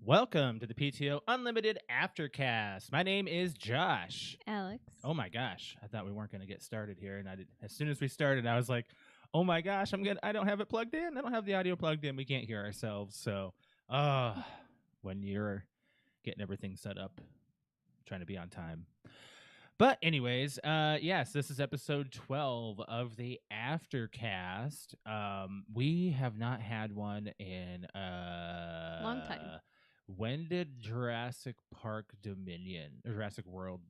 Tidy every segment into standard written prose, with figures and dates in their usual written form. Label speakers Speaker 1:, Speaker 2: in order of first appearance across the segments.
Speaker 1: Welcome to the PTO Unlimited Aftercast. My name is Josh.
Speaker 2: Alex.
Speaker 1: Oh my gosh, I thought we weren't going to get started here, and as soon as we started, I was like, "Oh my gosh, I don't have it plugged in. I don't have the audio plugged in. We can't hear ourselves." So, when you're getting everything set up, trying to be on time. But anyways, yes, this is episode 12 of the Aftercast. We have not had one in
Speaker 2: long time.
Speaker 1: When did Jurassic Park Dominion, or Jurassic World,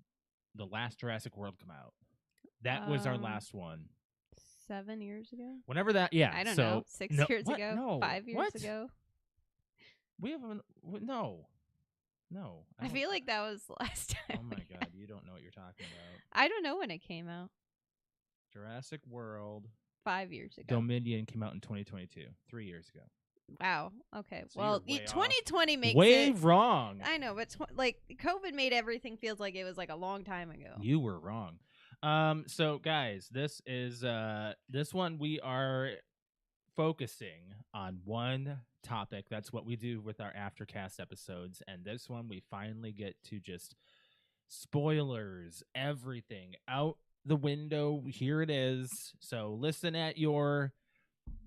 Speaker 1: the last Jurassic World come out? That was our last one.
Speaker 2: 7 years ago?
Speaker 1: Whenever that, yeah.
Speaker 2: I don't know. 6 years ago?
Speaker 1: No.
Speaker 2: 5 years ago?
Speaker 1: We haven't, no. No.
Speaker 2: I feel like that was the last time.
Speaker 1: Oh my God, you don't know what you're talking about.
Speaker 2: I don't know when it came out.
Speaker 1: Jurassic World
Speaker 2: 5 years ago.
Speaker 1: Dominion came out in 2022, 3 years ago.
Speaker 2: Wow. Okay.
Speaker 1: So
Speaker 2: well,
Speaker 1: you're way
Speaker 2: 2020
Speaker 1: off.
Speaker 2: makes
Speaker 1: way
Speaker 2: it
Speaker 1: wrong.
Speaker 2: I know, but COVID made everything feels like it was like a long time ago.
Speaker 1: You were wrong. So guys, this is this one we are focusing on one topic. That's what we do with our Aftercast episodes, and this one we finally get to just spoilers, everything out the window. Here it is. So listen at your,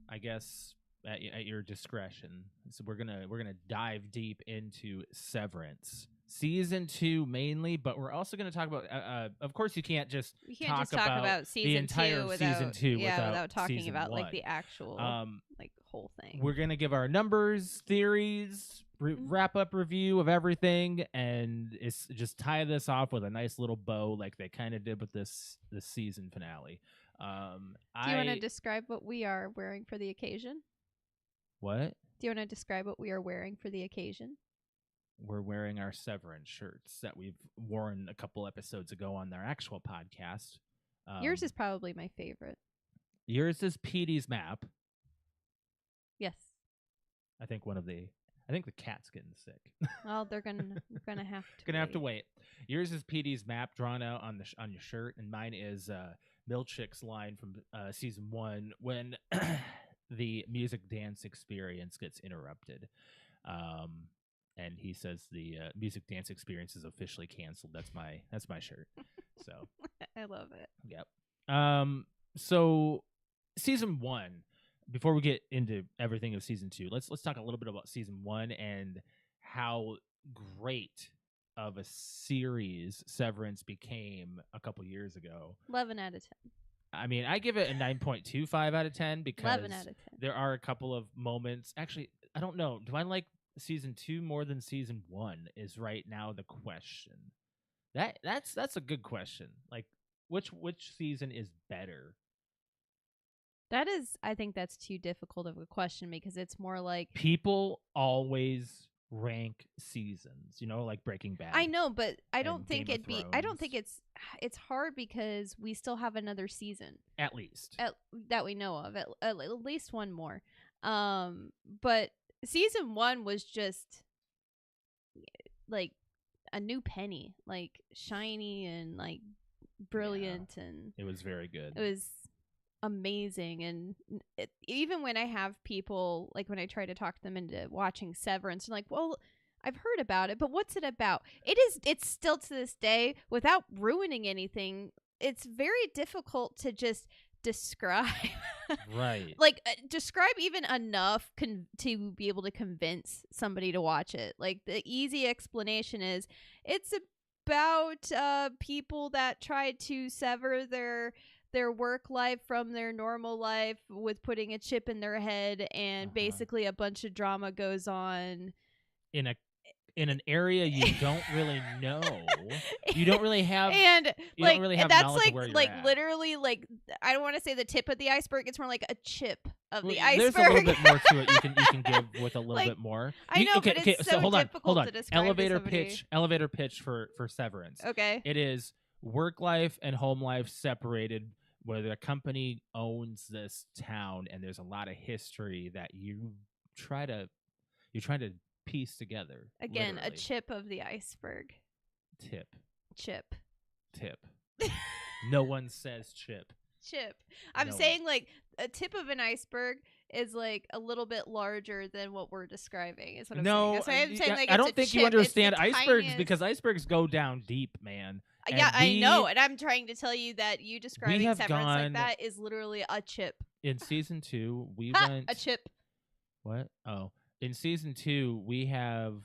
Speaker 1: I guess, at your discretion. So we're gonna dive deep into Severance season 2 mainly, but we're also gonna talk about. Of course, you can't just
Speaker 2: talk about season
Speaker 1: the entire
Speaker 2: 2 without,
Speaker 1: season 2
Speaker 2: without talking
Speaker 1: season
Speaker 2: about
Speaker 1: 1.
Speaker 2: like the actual whole thing.
Speaker 1: We're gonna give our numbers, theories, wrap up review of everything, and it's just tie this off with a nice little bow, like they kind of did with this season finale.
Speaker 2: Do you want to describe what we are wearing for the occasion?
Speaker 1: What?
Speaker 2: Do you want to describe what we are wearing for the occasion?
Speaker 1: We're wearing our Severance shirts that we've worn a couple episodes ago on their actual podcast.
Speaker 2: Yours is probably my favorite.
Speaker 1: Yours is Petey's map.
Speaker 2: Yes.
Speaker 1: I think the cat's getting sick.
Speaker 2: Well, we're gonna have to
Speaker 1: wait. Yours is Petey's map drawn out on your shirt, and mine is Milchick's line from season 1 when the music dance experience gets interrupted. And he says the music dance experience is officially canceled. That's my shirt. So
Speaker 2: I love it.
Speaker 1: Yep. So season 1. Before we get into everything of season 2, let's talk a little bit about season 1 and how great of a series Severance became a couple years ago.
Speaker 2: 11 out of 10.
Speaker 1: I mean, I give it a 9.25 out of 10 because
Speaker 2: 11 out of 10.
Speaker 1: There are a couple of moments. Actually, I don't know. Do I like season 2 more than season 1 is right now the question. That's a good question. Like, which season is better?
Speaker 2: I think that's too difficult of a question because it's more like
Speaker 1: people always rank seasons, like Breaking Bad.
Speaker 2: I know, but I don't think
Speaker 1: Game of
Speaker 2: it'd be. I don't think it's hard because we still have another season
Speaker 1: at least
Speaker 2: that we know of. At least one more. But season 1 was just like a new penny, like shiny and like brilliant, and
Speaker 1: it was very good.
Speaker 2: It was amazing. And even when I have people, like when I try to talk them into watching Severance, and like, well, I've heard about it, but what's it about? It's still to this day, without ruining anything, it's very difficult to just describe.
Speaker 1: Right.
Speaker 2: Like describe even enough to be able to convince somebody to watch it. Like the easy explanation is it's about people that try to sever their work life from their normal life with putting a chip in their head, and basically a bunch of drama goes on
Speaker 1: in an area you don't really know. You don't really have,
Speaker 2: and
Speaker 1: you don't really have
Speaker 2: that's
Speaker 1: knowledge
Speaker 2: like
Speaker 1: of where you're
Speaker 2: like
Speaker 1: at.
Speaker 2: literally, like, I don't want to say the tip of the iceberg. It's more like a chip of the
Speaker 1: There's
Speaker 2: iceberg.
Speaker 1: a little bit more to it you can give with a little bit more.
Speaker 2: I know, but it's so
Speaker 1: hold on.
Speaker 2: difficult to describe
Speaker 1: Elevator
Speaker 2: to
Speaker 1: pitch for Severance.
Speaker 2: Okay.
Speaker 1: It is work life and home life separated, where the company owns this town, and there's a lot of history that you try to piece together.
Speaker 2: Again,
Speaker 1: literally.
Speaker 2: a chip of the iceberg. Chip.
Speaker 1: No one says chip.
Speaker 2: I'm
Speaker 1: No
Speaker 2: saying like a tip of an iceberg is like a little bit larger than what we're describing. Is what I'm saying.
Speaker 1: No,
Speaker 2: That's why I'm saying like
Speaker 1: I
Speaker 2: it's
Speaker 1: don't
Speaker 2: a
Speaker 1: think
Speaker 2: chip.
Speaker 1: you
Speaker 2: It's the
Speaker 1: understand icebergs
Speaker 2: tiniest-
Speaker 1: because icebergs go down deep, man.
Speaker 2: Yeah,
Speaker 1: And
Speaker 2: I know, and I'm trying to tell you that you describing
Speaker 1: have
Speaker 2: Severance
Speaker 1: gone-
Speaker 2: like that is literally a chip.
Speaker 1: In season 2, we
Speaker 2: Ha!
Speaker 1: went
Speaker 2: A chip.
Speaker 1: What? Oh, in season 2, we have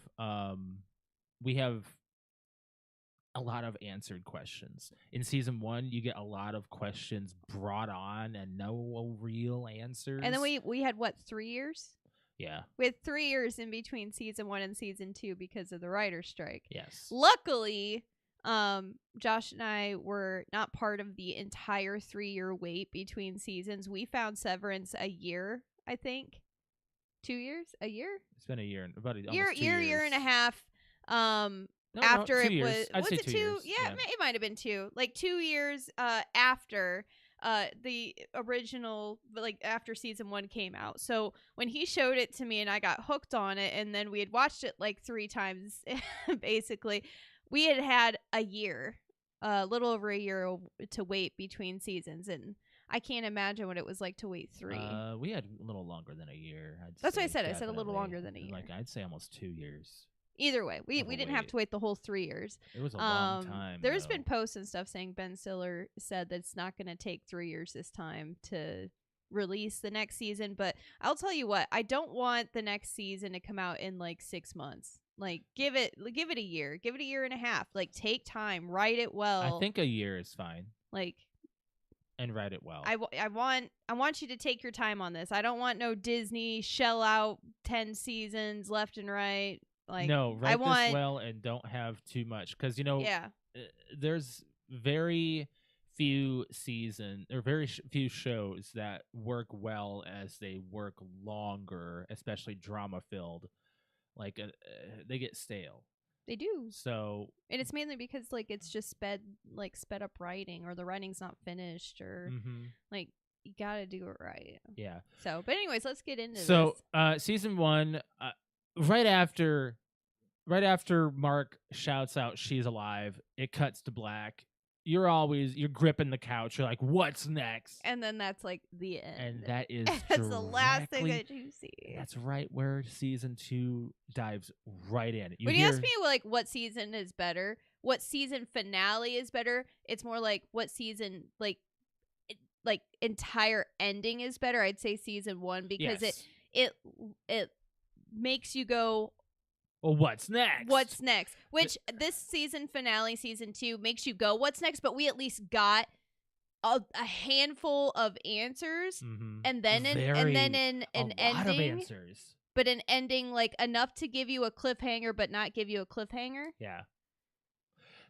Speaker 1: a lot of answered questions. In season 1, you get a lot of questions brought on and no real answers.
Speaker 2: And then we had what, 3 years?
Speaker 1: Yeah.
Speaker 2: We had 3 years in between season 1 and season 2 because of the writer's strike.
Speaker 1: Yes.
Speaker 2: Luckily, Josh and I were not part of the entire 3-year wait between seasons. We found Severance a year, I think. 2 years? A year?
Speaker 1: It's been a year, about almost 2
Speaker 2: year
Speaker 1: years.
Speaker 2: and a half.
Speaker 1: No,
Speaker 2: after
Speaker 1: 2
Speaker 2: it
Speaker 1: years.
Speaker 2: was,
Speaker 1: I'd
Speaker 2: was
Speaker 1: say
Speaker 2: it
Speaker 1: 2
Speaker 2: 2?
Speaker 1: years.
Speaker 2: Yeah, it might have been 2. Like 2 years after the original, like after season 1 came out. So when he showed it to me and I got hooked on it, and then we had watched it like 3 times, basically, we had a year, a little over a year to wait between seasons, and I can't imagine what it was like to wait 3.
Speaker 1: We had a little longer than a year.
Speaker 2: That's what I said. I said a little longer than a year.
Speaker 1: Like I'd say almost 2 years.
Speaker 2: Either way, we didn't have to wait the whole 3 years.
Speaker 1: It was a long time.
Speaker 2: There's been posts and stuff saying Ben Stiller said that it's not going to take 3 years this time to release the next season. But I'll tell you what, I don't want the next season to come out in like 6 months. Like give it a year, give it a year and a half. Like take time, write it well.
Speaker 1: I think a year is fine.
Speaker 2: Like.
Speaker 1: And write it well.
Speaker 2: I want you to take your time on this. I don't want no Disney shell out 10 seasons left and right. Like,
Speaker 1: no, write this well and don't have too much, because there's very few few shows that work well as they work longer, especially drama filled. Like they get stale.
Speaker 2: They do.
Speaker 1: So,
Speaker 2: and it's mainly because like it's just sped up writing, or the writing's not finished, or like you gotta do it right.
Speaker 1: Yeah.
Speaker 2: So, but anyways, let's get into this.
Speaker 1: So, season 1, right after Mark shouts out she's alive, it cuts to black. You're gripping the couch. You're like, what's next?
Speaker 2: And then that's like the end.
Speaker 1: And that is
Speaker 2: that's the last thing that you see.
Speaker 1: That's right where season 2 dives right in.
Speaker 2: When you ask me like what season is better, what season finale is better, it's more like what season like entire ending is better. I'd say season 1, because it makes you go,
Speaker 1: well, what's next?
Speaker 2: What's next? Which this season finale, season 2, makes you go, what's next? But we at least got a handful of answers, and then an ending.
Speaker 1: Lot of answers.
Speaker 2: But an ending like enough to give you a cliffhanger, but not give you a cliffhanger.
Speaker 1: Yeah.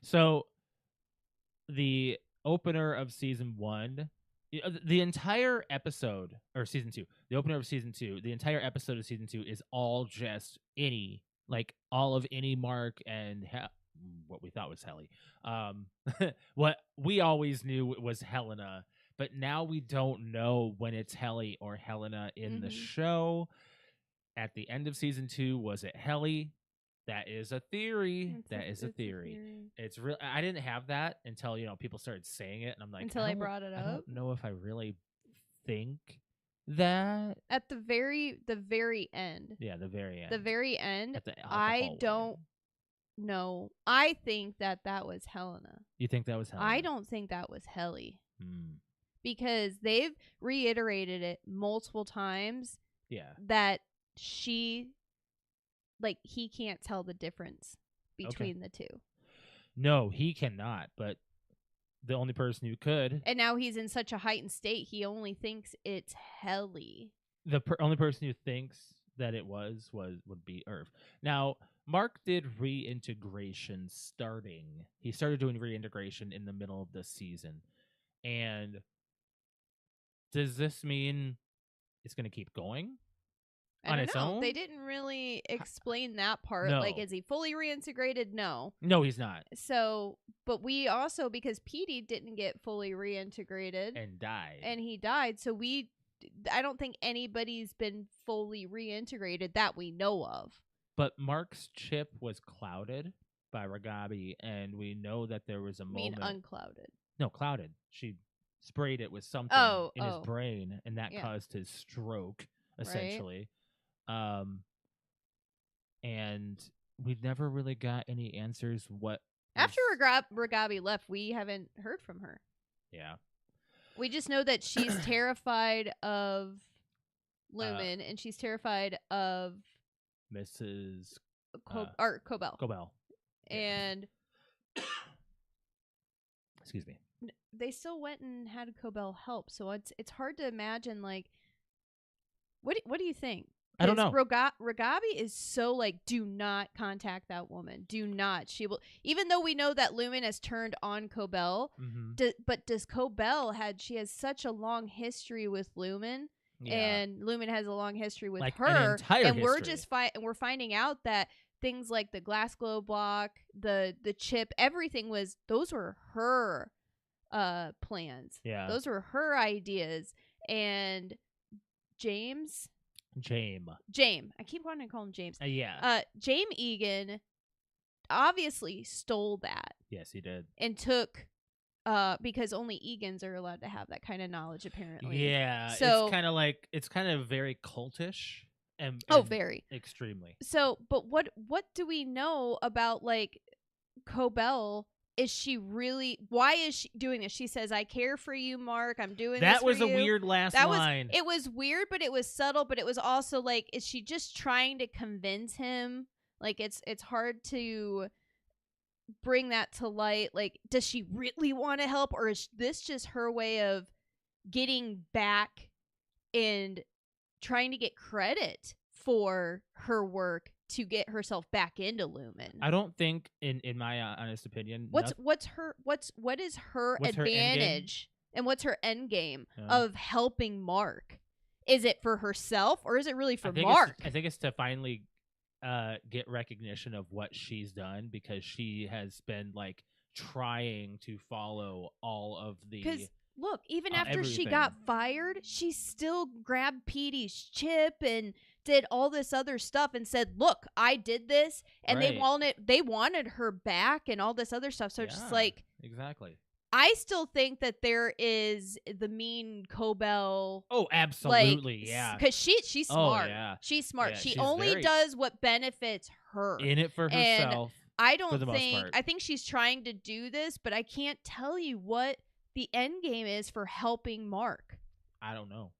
Speaker 1: So the opener of season 1, the entire episode, or season 2, the opener of season 2, the entire episode of season 2 is all just all of Mark and what we thought was Helly. What we always knew was Helena, but now we don't know when it's Helly or Helena in the show. At the end of season 2, was it Helly? That is a theory. It's a theory. It's real. I didn't have that until people started saying it, and I'm like,
Speaker 2: until I brought it up.
Speaker 1: I don't know if I really think that
Speaker 2: at the very end.
Speaker 1: Yeah, the very end.
Speaker 2: The very end.
Speaker 1: I
Speaker 2: don't know. I think that was Helena.
Speaker 1: You think that was Helena?
Speaker 2: I don't think that was Helly. Because they've reiterated it multiple times.
Speaker 1: Yeah.
Speaker 2: That he can't tell the difference between the two.
Speaker 1: No, he cannot, but the only person who could.
Speaker 2: And now he's in such a heightened state, he only thinks it's Helly.
Speaker 1: The only person who thinks that it would be Irv. Now, Mark did reintegration starting. He started doing reintegration in the middle of the season. And does this mean it's going to keep going?
Speaker 2: I don't know. They didn't really explain that part.
Speaker 1: No.
Speaker 2: Like, is he fully reintegrated? No.
Speaker 1: No, he's not.
Speaker 2: So, but we also, because Petey didn't get fully reintegrated.
Speaker 1: And died.
Speaker 2: And he died. So I don't think anybody's been fully reintegrated that we know of.
Speaker 1: But Mark's chip was clouded by Ragabi, and we know that there was a moment.
Speaker 2: You mean unclouded?
Speaker 1: No, clouded. She sprayed it with something in his brain, and that caused his stroke. essentially. And we never really got any answers.
Speaker 2: After Ragabi left, we haven't heard from her.
Speaker 1: Yeah.
Speaker 2: We just know that she's terrified of Lumen, and she's terrified of
Speaker 1: Mrs.
Speaker 2: Cobell.
Speaker 1: Cobell.
Speaker 2: And
Speaker 1: excuse me.
Speaker 2: They still went and had Cobell help, so it's hard to imagine. Like, what do you think?
Speaker 1: I don't know.
Speaker 2: Ragabi is so like, do not contact that woman. Do not. She will. Even though we know that Lumen has turned on Cobell, but does Cobell she has such a long history with Lumen, and Lumen has a long history with her, and we're just we're finding out that things like the glass glow block, the chip, everything those were her plans. Yeah, those were her ideas, and James. I keep wanting to call him James. James Egan obviously stole that.
Speaker 1: Yes, he did.
Speaker 2: And took because only Egans are allowed to have that kind of knowledge, apparently.
Speaker 1: Yeah. So it's kind of very cultish and
Speaker 2: very
Speaker 1: extremely.
Speaker 2: So, but what do we know about like Cobell? Is she really? Why is she doing this? She says, "I care for you, Mark. I'm doing this for you." That was
Speaker 1: a weird line.
Speaker 2: It was weird, but it was subtle. But it was also like, is she just trying to convince him? Like, it's hard to bring that to light. Like, does she really want to help, or is this just her way of getting back and trying to get credit for her work to get herself back into Lumen?
Speaker 1: I don't think, in my honest opinion,
Speaker 2: what is her advantage and what's her end game of helping Mark? Is it for herself, or is it really for Mark?
Speaker 1: I think it's to finally get recognition of what she's done, because she has been like trying to follow all of the.
Speaker 2: Because look, even after she got fired, she still grabbed Petey's chip and did all this other stuff and said, "Look, I did this," and they wanted her back and all this other stuff. So it's just like,
Speaker 1: exactly.
Speaker 2: I still think that there is the mean Cobell.
Speaker 1: Oh, absolutely, yeah.
Speaker 2: Because she's smart. Yeah. She's smart. Yeah, she only does what benefits her.
Speaker 1: In it for herself.
Speaker 2: I think she's trying to do this, but I can't tell you what the end game is for helping Mark.
Speaker 1: I don't know.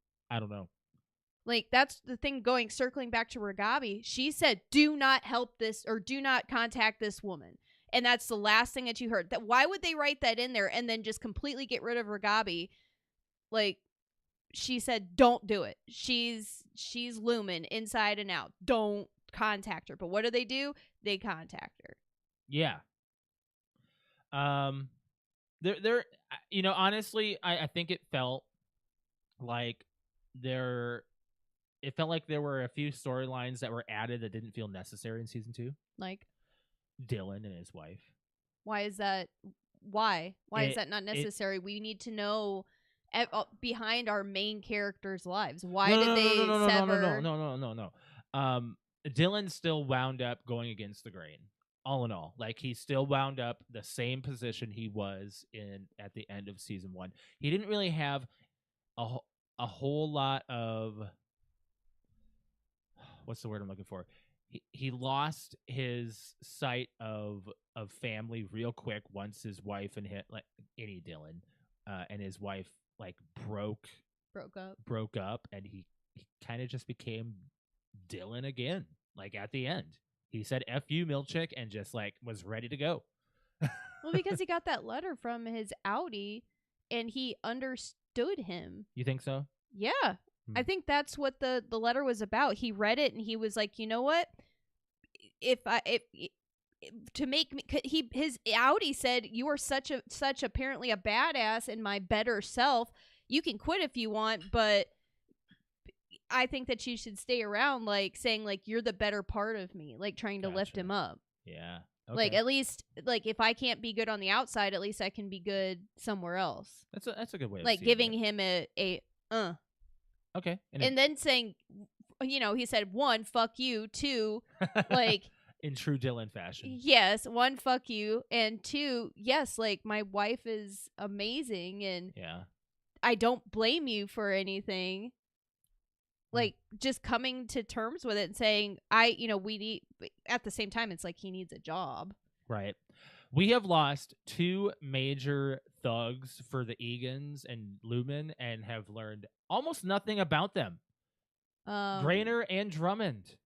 Speaker 2: Like, that's the thing, circling back to Ragabi. She said, do not help this, or do not contact this woman. And that's the last thing that you heard. That why would they write that in there and then just completely get rid of Ragabi? Like, she said, don't do it. She's Lumen inside and out. Don't contact her. But what do? They contact her.
Speaker 1: Yeah. Honestly, I think it felt like there were a few storylines that were added that didn't feel necessary in season 2.
Speaker 2: Like
Speaker 1: Dylan and his wife.
Speaker 2: Why is that? Why is that not necessary? We need to know behind our main characters' lives. Why did they sever?
Speaker 1: No. Dylan still wound up going against the grain. All in all, like, he still wound up the same position he was in at the end of season 1. He didn't really have a whole lot of, what's the word I'm looking for? He lost his sight of family real quick once his wife and Dylan and his wife like broke up, and he kind of just became Dylan again. Like, at the end, he said "F you, Milchick," and just like was ready to go.
Speaker 2: Well, because he got that letter from his Audi, and he understood him.
Speaker 1: You think so?
Speaker 2: Yeah. I think that's what the letter was about. He read it and he was like, you know what? His Audi said, you are such apparently a badass and my better self. You can quit if you want, but I think that you should stay around, like saying like you're the better part of me, like trying to lift him up.
Speaker 1: Yeah. Okay.
Speaker 2: Like, at least, like, if I can't be good on the outside, at least I can be good somewhere else.
Speaker 1: That's a good way of
Speaker 2: like
Speaker 1: seeing
Speaker 2: giving
Speaker 1: it.
Speaker 2: him a
Speaker 1: Okay.
Speaker 2: And then saying, he said, 1, fuck you, 2, like
Speaker 1: in true Dylan fashion.
Speaker 2: Yes, 1, fuck you, and 2, yes, like, my wife is amazing and
Speaker 1: yeah,
Speaker 2: I don't blame you for anything. like just coming to terms with it and saying, we need, at the same time, it's like he needs a job.
Speaker 1: Right. We have lost 2 major thugs for the Egans and Lumen and have learned almost nothing about them. Grainer and Drummond.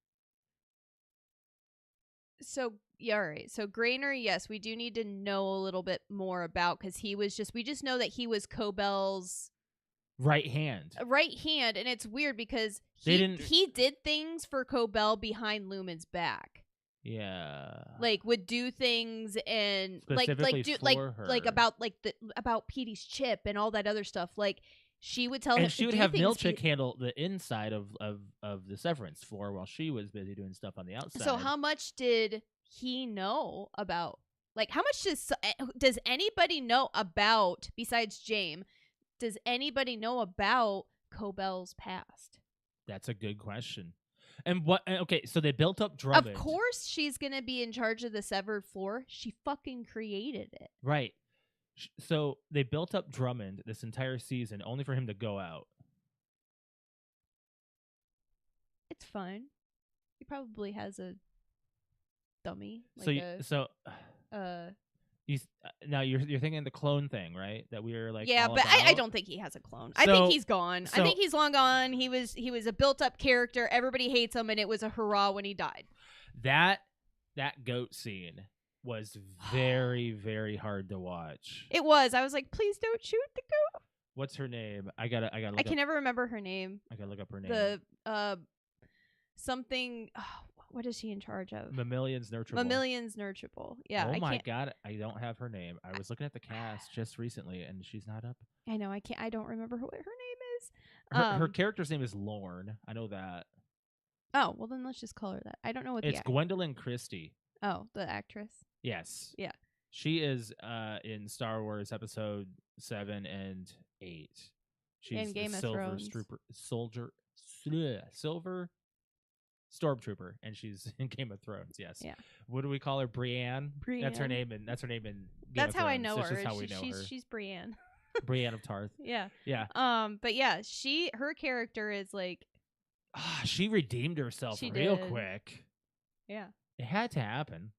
Speaker 2: So, yeah, all right. So Grainer, yes, we do need to know a little bit more about, because we just know that he was Cobell's
Speaker 1: right hand.
Speaker 2: And it's weird because he did things for Cobell behind Lumen's back.
Speaker 1: Yeah.
Speaker 2: Like would do things and about Petey's chip and all that other stuff. Like she would tell him,
Speaker 1: and she would have Milchick handle the inside of the Severance floor while she was busy doing stuff on the outside.
Speaker 2: So how much did he know about? Like how much does anybody know about, besides James? Does anybody know about Cobell's past?
Speaker 1: That's a good question. And okay, so they built up Drummond.
Speaker 2: Of course she's going to be in charge of the severed floor. She fucking created it.
Speaker 1: Right. So they built up Drummond this entire season only for him to go out.
Speaker 2: It's fine. He probably has a dummy.
Speaker 1: Now you're thinking the clone thing, right? That we were like,
Speaker 2: yeah, but I don't think he has a clone. I think he's gone. I think he's long gone. He was a built up character. Everybody hates him, and it was a hurrah when he died.
Speaker 1: That goat scene was very, very hard to watch.
Speaker 2: It was. I was like, please don't shoot the goat.
Speaker 1: What's her name? I gotta.
Speaker 2: I can never remember her name.
Speaker 1: I gotta look up her name.
Speaker 2: The something. What is she in charge of?
Speaker 1: Mammalians
Speaker 2: Nurturable. Yeah.
Speaker 1: Oh my god, I don't have her name. I was looking at the cast just recently, and she's not up.
Speaker 2: I know. I don't remember what her name
Speaker 1: is. Her character's name is Lorne. I know that.
Speaker 2: Oh well, then let's just call her that. I don't know what
Speaker 1: it's Gwendolyn Christie.
Speaker 2: Oh, the actress.
Speaker 1: Yes.
Speaker 2: Yeah.
Speaker 1: She is in Star Wars Episode 7 and 8. She's
Speaker 2: in Game of Thrones.
Speaker 1: Silver Stormtrooper, and she's in Game of Thrones. Yes.
Speaker 2: Yeah.
Speaker 1: What do we call her? Brienne. That's her name. That's her name in Game
Speaker 2: That's
Speaker 1: of
Speaker 2: how
Speaker 1: Thrones.
Speaker 2: I know
Speaker 1: That's
Speaker 2: her.
Speaker 1: Just how we know her.
Speaker 2: She's Brienne.
Speaker 1: Brienne of Tarth.
Speaker 2: Yeah.
Speaker 1: Yeah.
Speaker 2: But yeah, her character is like.
Speaker 1: She redeemed herself real quick.
Speaker 2: Yeah.
Speaker 1: It had to happen.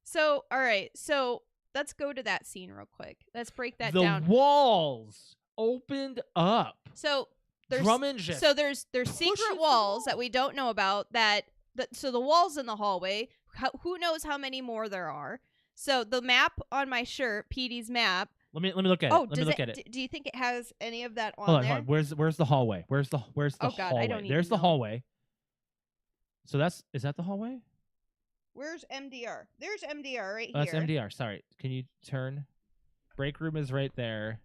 Speaker 2: So all right. So let's go to that scene real quick. Let's break that down.
Speaker 1: The walls opened up.
Speaker 2: So. There's secret walls that we don't know about. So the walls in the hallway. Who knows how many more there are? So the map on my shirt, Petey's map.
Speaker 1: Let me look at it. Let me look at it.
Speaker 2: Do you think it has any of that on
Speaker 1: hold on,
Speaker 2: there?
Speaker 1: Hold on. Where's the hallway? Where's the
Speaker 2: oh God,
Speaker 1: hallway?
Speaker 2: I don't even
Speaker 1: There's the
Speaker 2: know.
Speaker 1: hallway. So is that the hallway?
Speaker 2: Where's MDR? There's MDR right here.
Speaker 1: That's MDR. Sorry. Can you turn? Break room is right there.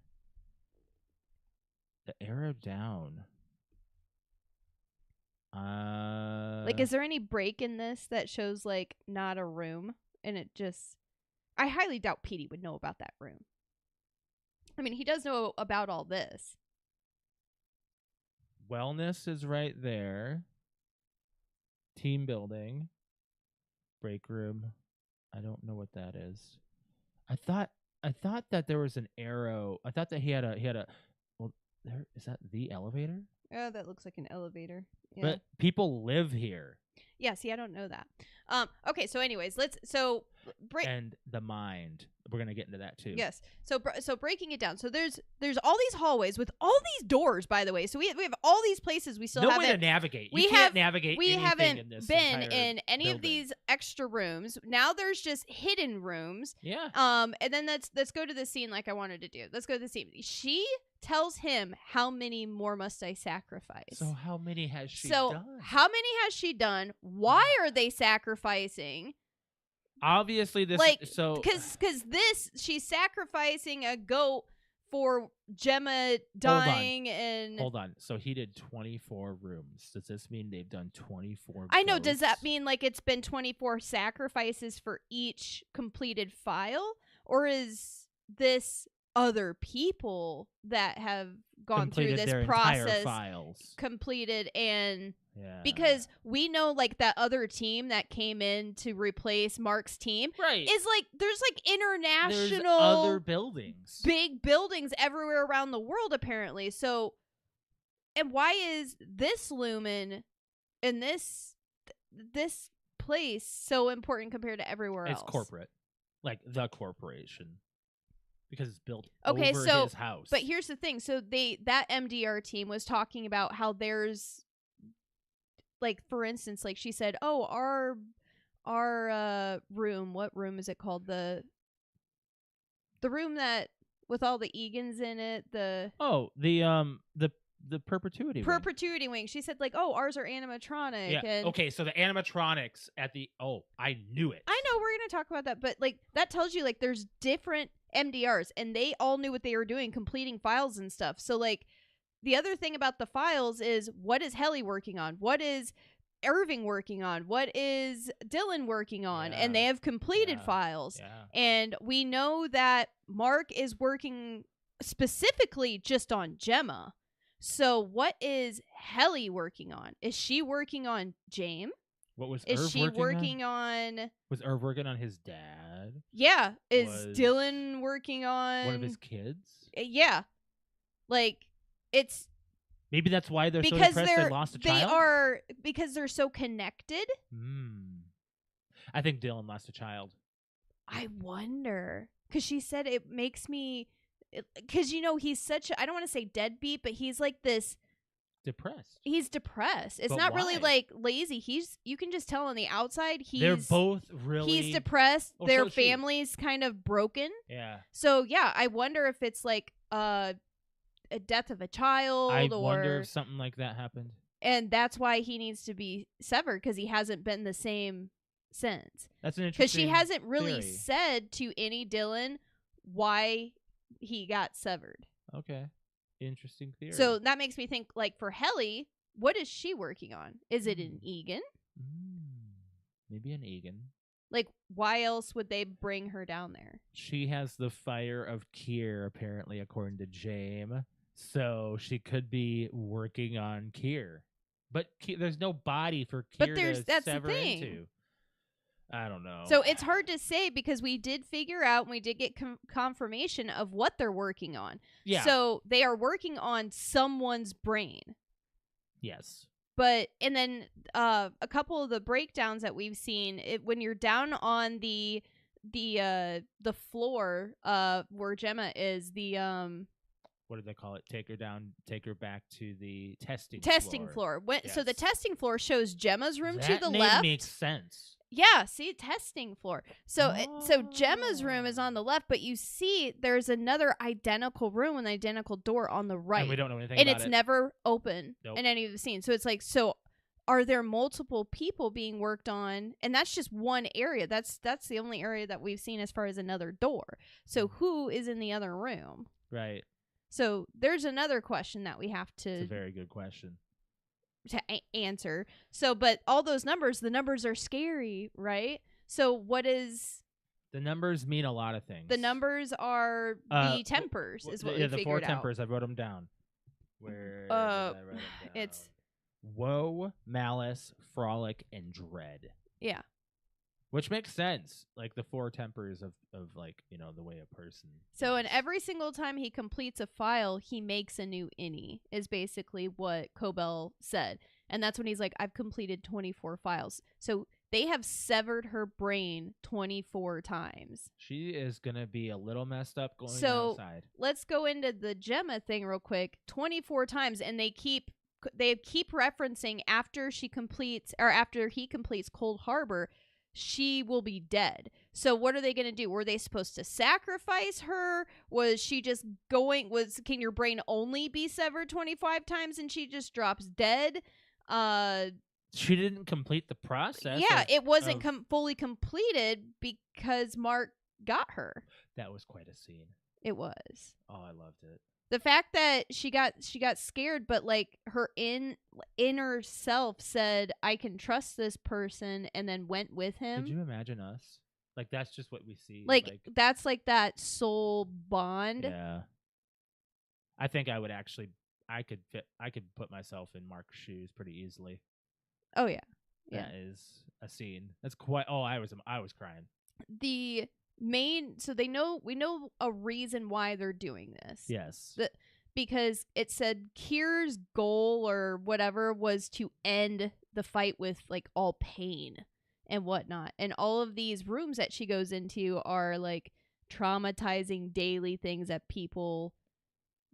Speaker 1: The arrow down.
Speaker 2: Like, is there any break in this that shows like not a room? And it just, I highly doubt Petey would know about that room. I mean, he does know about all this.
Speaker 1: Wellness is right there. Team building. Break room. I don't know what that is. I thought that there was an arrow. I thought that he had a. Well, there is that the elevator.
Speaker 2: Oh, that looks like an elevator. Yeah.
Speaker 1: But people live here.
Speaker 2: Yeah, see, I don't know that. Okay, so anyways,
Speaker 1: and the mind. We're gonna get into that too.
Speaker 2: Yes. So breaking it down. So there's all these hallways with all these doors. By the way, so we have all these places we still haven't.
Speaker 1: No way to navigate. We can't navigate.
Speaker 2: We haven't
Speaker 1: in this
Speaker 2: been in any
Speaker 1: building.
Speaker 2: of these extra rooms. Now there's just hidden rooms.
Speaker 1: Yeah.
Speaker 2: And then let's go to the scene like I wanted to do. Let's go to the scene. She tells him, how many more must I sacrifice?
Speaker 1: So how many has she done?
Speaker 2: How many has she done? Why are they sacrificing?
Speaker 1: Obviously, this
Speaker 2: because she's sacrificing a goat for Gemma dying.
Speaker 1: Hold on. So he did 24 rooms. Does this mean they've done 24?
Speaker 2: I know. Does that mean like it's been 24 sacrifices for each completed file, or is this other people that have gone through this process, completed and because we know like that other team that came in to replace Mark's team is like there's like international
Speaker 1: other buildings,
Speaker 2: big buildings everywhere around the world apparently. So And why is this lumen in this place so important compared to everywhere else?
Speaker 1: It's corporate, like the corporation, because it's built
Speaker 2: Okay,
Speaker 1: over
Speaker 2: so
Speaker 1: his house.
Speaker 2: but here's the thing. So that MDR team was talking about how there's, like, for instance, like she said, oh, our room, what room is it called? The room that with all the Egans in it, the
Speaker 1: perpetuity wing.
Speaker 2: perpetuity wing. She said, like, oh, ours are animatronic.
Speaker 1: Yeah.
Speaker 2: And
Speaker 1: Okay, so the animatronics at the I knew it.
Speaker 2: I know we're gonna talk about that, but like that tells you like there's different MDRs and they all knew what they were doing, completing files and stuff. So like the other thing about the files is, what is Helly working on? What is Irving working on? What is Dylan working on?
Speaker 1: Yeah.
Speaker 2: And they have completed files.
Speaker 1: Yeah.
Speaker 2: And we know that Mark is working specifically just on Gemma. So what is Helly working on? Is she working on James?
Speaker 1: What was
Speaker 2: Is
Speaker 1: Irv
Speaker 2: she working on?
Speaker 1: Was Irv working on his dad?
Speaker 2: Yeah. Is Dylan working on
Speaker 1: one of his kids?
Speaker 2: Yeah. Like, it's
Speaker 1: maybe that's why they're so
Speaker 2: because
Speaker 1: depressed they lost a child.
Speaker 2: They are, because they're so connected.
Speaker 1: I think Dylan lost a child.
Speaker 2: I wonder, because she said it makes me, because you know he's such I don't want to say deadbeat, but he's like this
Speaker 1: depressed.
Speaker 2: He's depressed. It's
Speaker 1: but
Speaker 2: not
Speaker 1: why?
Speaker 2: really like lazy. You can just tell on the outside
Speaker 1: they're both really
Speaker 2: he's depressed.
Speaker 1: Oh,
Speaker 2: Their
Speaker 1: so
Speaker 2: family's kind of broken.
Speaker 1: Yeah.
Speaker 2: So yeah, I wonder if it's like a death of a child.
Speaker 1: I wonder if something like that happened.
Speaker 2: And that's why he needs to be severed, because he hasn't been the same since.
Speaker 1: That's an interesting
Speaker 2: because she hasn't really
Speaker 1: theory.
Speaker 2: said to any Dylan why he got severed.
Speaker 1: Okay. Interesting theory.
Speaker 2: So that makes me think, like, for Helly, what is she working on? Is it an Egan?
Speaker 1: Maybe an Egan.
Speaker 2: Like, why else would they bring her down there?
Speaker 1: She has the fire of Kier, apparently, according to James. So she could be working on Kier. But there's no body for Kier to sever into. I don't know.
Speaker 2: So it's hard to say, because we did figure out, and we did get confirmation of what they're working on.
Speaker 1: Yeah.
Speaker 2: So they are working on someone's brain.
Speaker 1: Yes.
Speaker 2: But, and then a couple of the breakdowns that we've seen, when you're down on the floor where Gemma is,
Speaker 1: what do they call it? Take her down, take her back to the testing
Speaker 2: floor.
Speaker 1: Yes.
Speaker 2: So the testing floor shows Gemma's room
Speaker 1: that
Speaker 2: to the
Speaker 1: name
Speaker 2: left.
Speaker 1: Makes sense.
Speaker 2: Yeah, see, testing floor. So so Gemma's room is on the left, but you see there's another identical room with an identical door on the right.
Speaker 1: And we don't know anything
Speaker 2: and
Speaker 1: about
Speaker 2: it's
Speaker 1: it.
Speaker 2: never open
Speaker 1: Nope.
Speaker 2: in any of the scenes. So it's like, so are there multiple people being worked on? And that's just one area. That's the only area that we've seen as far as another door. So who is in the other room?
Speaker 1: Right.
Speaker 2: So there's another question that we have to...
Speaker 1: It's a very good question.
Speaker 2: To answer. So, but all those numbers, the numbers are scary, right? So what is...
Speaker 1: The numbers mean a lot of things.
Speaker 2: The numbers are the tempers, is what we figured out.
Speaker 1: The 4 tempers, I wrote them down. Where did I write them down?
Speaker 2: It's...
Speaker 1: Woe, malice, frolic, and dread.
Speaker 2: Yeah.
Speaker 1: Which makes sense. Like the 4 tempers of like, you know, the way a person.
Speaker 2: So, and every single time he completes a file, he makes a new innie, is basically what Cobell said. And that's when he's like, I've completed 24 files. So they have severed her brain 24 times.
Speaker 1: She is going to be a little messed up going outside.
Speaker 2: Let's go into the Gemma thing real quick. 24 times. And they keep referencing after he completes Cold Harbor, she will be dead. So what are they going to do? Were they supposed to sacrifice her? Was she just can your brain only be severed 25 times and she just drops dead?
Speaker 1: She didn't complete the process.
Speaker 2: Yeah, it wasn't fully completed because Mark got her.
Speaker 1: That was quite a scene.
Speaker 2: It was.
Speaker 1: Oh, I loved it.
Speaker 2: The fact that she got scared, but like her inner self said, I can trust this person, and then went with him.
Speaker 1: Could you imagine us? Like, that's just what we see.
Speaker 2: Like that's like that soul bond.
Speaker 1: Yeah. I think I would actually, I could put myself in Mark's shoes pretty easily.
Speaker 2: Oh yeah. Yeah.
Speaker 1: That is a scene. That's quite, I was crying.
Speaker 2: So we know a reason why they're doing this.
Speaker 1: Yes.
Speaker 2: because it said Kier's goal or whatever was to end the fight with like all pain and whatnot. And all of these rooms that she goes into are like traumatizing daily things that people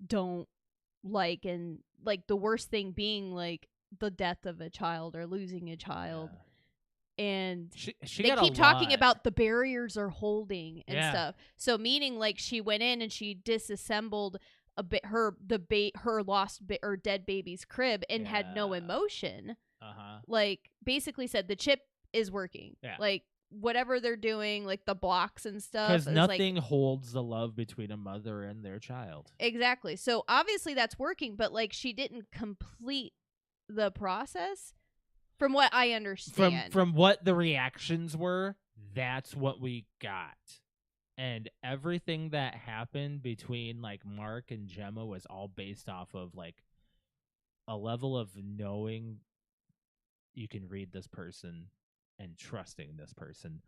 Speaker 2: don't like, and like the worst thing being like the death of a child or losing a child. And
Speaker 1: she
Speaker 2: they
Speaker 1: got
Speaker 2: keep
Speaker 1: a
Speaker 2: talking
Speaker 1: lot.
Speaker 2: about the barriers are holding and
Speaker 1: Yeah.
Speaker 2: stuff. So meaning like she went in and she disassembled a bit her lost or dead baby's crib and had no
Speaker 1: Yeah.
Speaker 2: emotion.
Speaker 1: Uh-huh.
Speaker 2: Like basically said the chip is working.
Speaker 1: Yeah.
Speaker 2: Like whatever they're doing, like the blocks and stuff,
Speaker 1: Because
Speaker 2: is
Speaker 1: nothing
Speaker 2: like,
Speaker 1: holds the love between a mother and their child.
Speaker 2: exactly. So obviously that's working, but like she didn't complete the process from what I understand.
Speaker 1: From what the reactions were, that's what we got. And everything that happened between like Mark and Gemma was all based off of like a level of knowing you can read this person and trusting this person,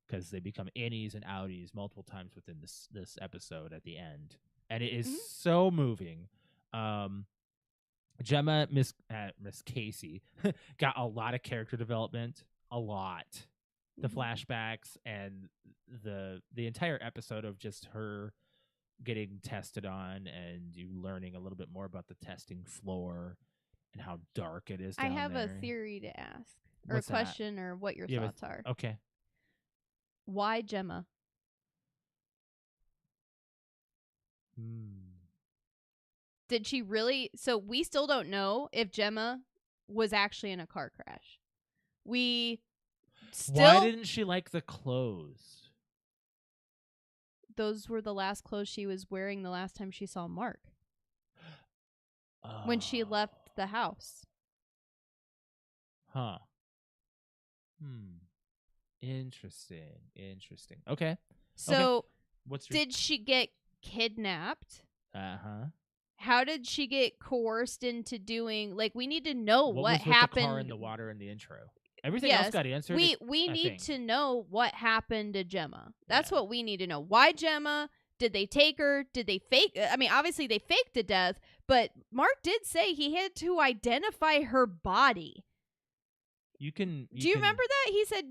Speaker 1: because they become innies and outies multiple times within this episode at the end, and it is so moving. Gemma, Miss Casey, got a lot of character development, a lot. The flashbacks and the entire episode of just her getting tested on and you learning a little bit more about the testing floor and how dark it is
Speaker 2: I
Speaker 1: down
Speaker 2: have
Speaker 1: there.
Speaker 2: a theory to ask, or
Speaker 1: What's
Speaker 2: a question, or what your thoughts are.
Speaker 1: Okay.
Speaker 2: Why Gemma? Did she really? So we still don't know if Gemma was actually in a car crash. We still.
Speaker 1: Why didn't she like the clothes?
Speaker 2: Those were the last clothes she was wearing the last time she saw Mark. When she left the house.
Speaker 1: Huh. Interesting. Okay.
Speaker 2: So,
Speaker 1: okay.
Speaker 2: Did she get kidnapped?
Speaker 1: Uh-huh.
Speaker 2: How did she get coerced into doing, like, we need to know what
Speaker 1: was
Speaker 2: happened.
Speaker 1: With the car in the water in the intro. Everything else got answered.
Speaker 2: We need to know what happened to Gemma. That's what we need to know. Why Gemma? Did they take her? Did they fake? I mean, obviously they faked the death, but Mark did say he had to identify her body. Do you remember that? He said,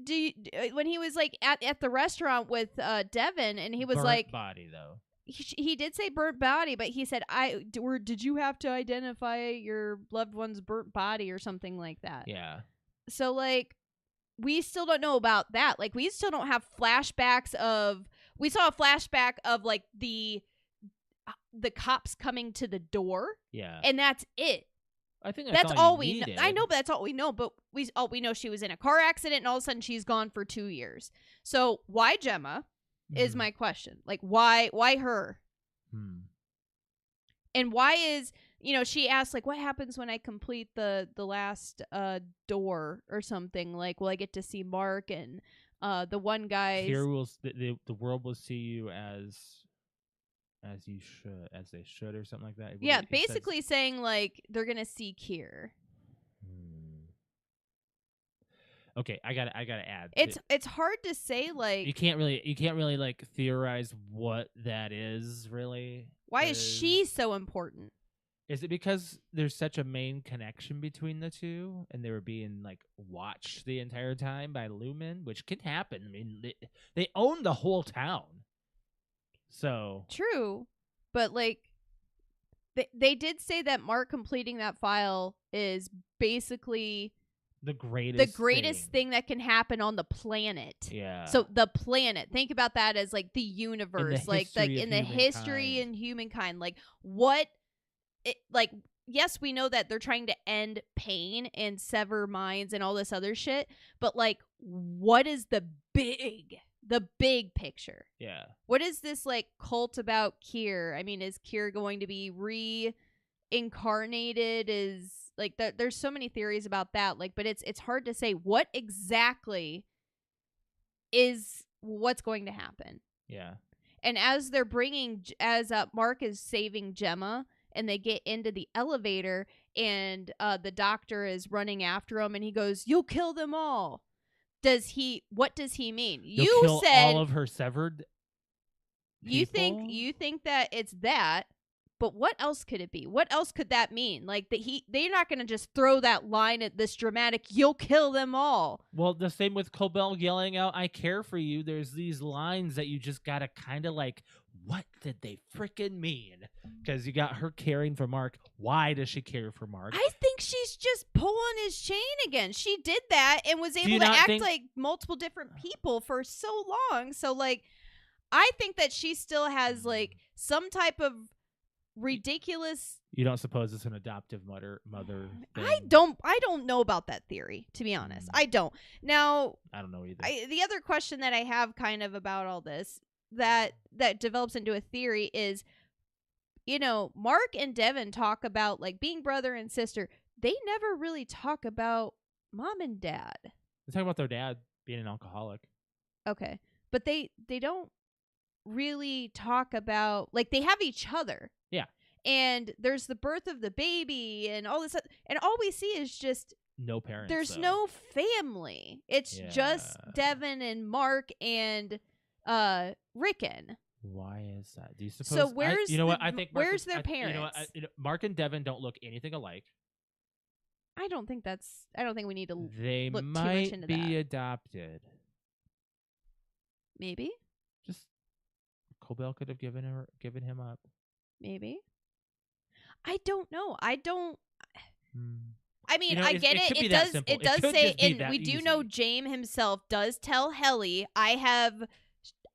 Speaker 2: when he was like at the restaurant with Devin, and he was
Speaker 1: burnt
Speaker 2: like,
Speaker 1: body though.
Speaker 2: He did say burnt body, but he said, did you have to identify your loved one's burnt body or something like that?
Speaker 1: Yeah.
Speaker 2: So, like, we still don't know about that. Like, we still don't have flashbacks of... We saw a flashback of, like, the cops coming to the door.
Speaker 1: Yeah.
Speaker 2: And that's it.
Speaker 1: I think
Speaker 2: that's all we know. I know, but that's all we know. But we know she was in a car accident, and all of a sudden she's gone for 2 years. So, why Gemma is my question. Like, why her? And why is... she asked, like, what happens when I complete the last door or something? Like, will I get to see Mark and the one guy?
Speaker 1: Here the world will see you as they should, or something like that.
Speaker 2: Yeah, basically saying like they're gonna see Kier.
Speaker 1: Okay, I gotta add.
Speaker 2: It's hard to say. Like,
Speaker 1: you can't really like theorize what that is really.
Speaker 2: Why is she so important?
Speaker 1: Is it because there's such a main connection between the two, and they were being like watched the entire time by Lumen, which can happen. I mean, they own the whole town. So
Speaker 2: true, but like they did say that Mark completing that file is basically
Speaker 1: the greatest
Speaker 2: thing that can happen on the planet.
Speaker 1: Yeah.
Speaker 2: So the planet, think about that as like the universe, in the history and humankind. Like what? Yes, we know that they're trying to end pain and sever minds and all this other shit, but like, what is the big picture?
Speaker 1: Yeah.
Speaker 2: What is this like cult about Kier? I mean, is Kier going to be reincarnated? Is like there's so many theories about that. Like, but it's hard to say what exactly is what's going to happen.
Speaker 1: Yeah.
Speaker 2: And as Mark is saving Gemma, and they get into the elevator, and the doctor is running after him, and he goes, "You'll kill them all." What does he mean?
Speaker 1: You said all of her severed people?
Speaker 2: You think that it's that, But what else could it be? What else could that mean? Like they're not going to just throw that line at this dramatic, you'll kill them all.
Speaker 1: Well, the same with Cobell yelling out, I care for you. There's these lines that you just got to kind of like, what did they freaking mean? Because you got her caring for Mark. Why does she care for Mark?
Speaker 2: I think she's just pulling his chain again. She did that and was able to act like multiple different people for so long. So, like, I think that she still has, like, some type of ridiculous...
Speaker 1: You don't suppose it's an adoptive mother thing?
Speaker 2: I don't know about that theory, to be honest. I don't. Now...
Speaker 1: I don't know either.
Speaker 2: The other question that I have kind of about all this that develops into a theory is, you know, Mark and Devin talk about, like, being brother and sister. They never really talk about mom and dad.
Speaker 1: They talk about their dad being an alcoholic.
Speaker 2: Okay. But they don't really talk about, like, they have each other.
Speaker 1: Yeah.
Speaker 2: And there's the birth of the baby and all this, and all we see is just
Speaker 1: no parents.
Speaker 2: There's no family. It's just Devin and Mark and Rickon.
Speaker 1: Why is that? Do you suppose?
Speaker 2: So where's
Speaker 1: I think
Speaker 2: where's their parents?
Speaker 1: You know what? Mark and Devin don't look anything alike.
Speaker 2: I don't think we need to
Speaker 1: They
Speaker 2: look
Speaker 1: might
Speaker 2: too much into
Speaker 1: be
Speaker 2: that.
Speaker 1: adopted.
Speaker 2: Maybe.
Speaker 1: Just Cobell could have given him up.
Speaker 2: Maybe. I don't know. I don't. I mean,
Speaker 1: You know,
Speaker 2: I get it.
Speaker 1: It
Speaker 2: does.
Speaker 1: simple.
Speaker 2: It does
Speaker 1: could
Speaker 2: say,
Speaker 1: just be
Speaker 2: and
Speaker 1: that
Speaker 2: we do
Speaker 1: easy.
Speaker 2: know James himself does tell Helly, I have.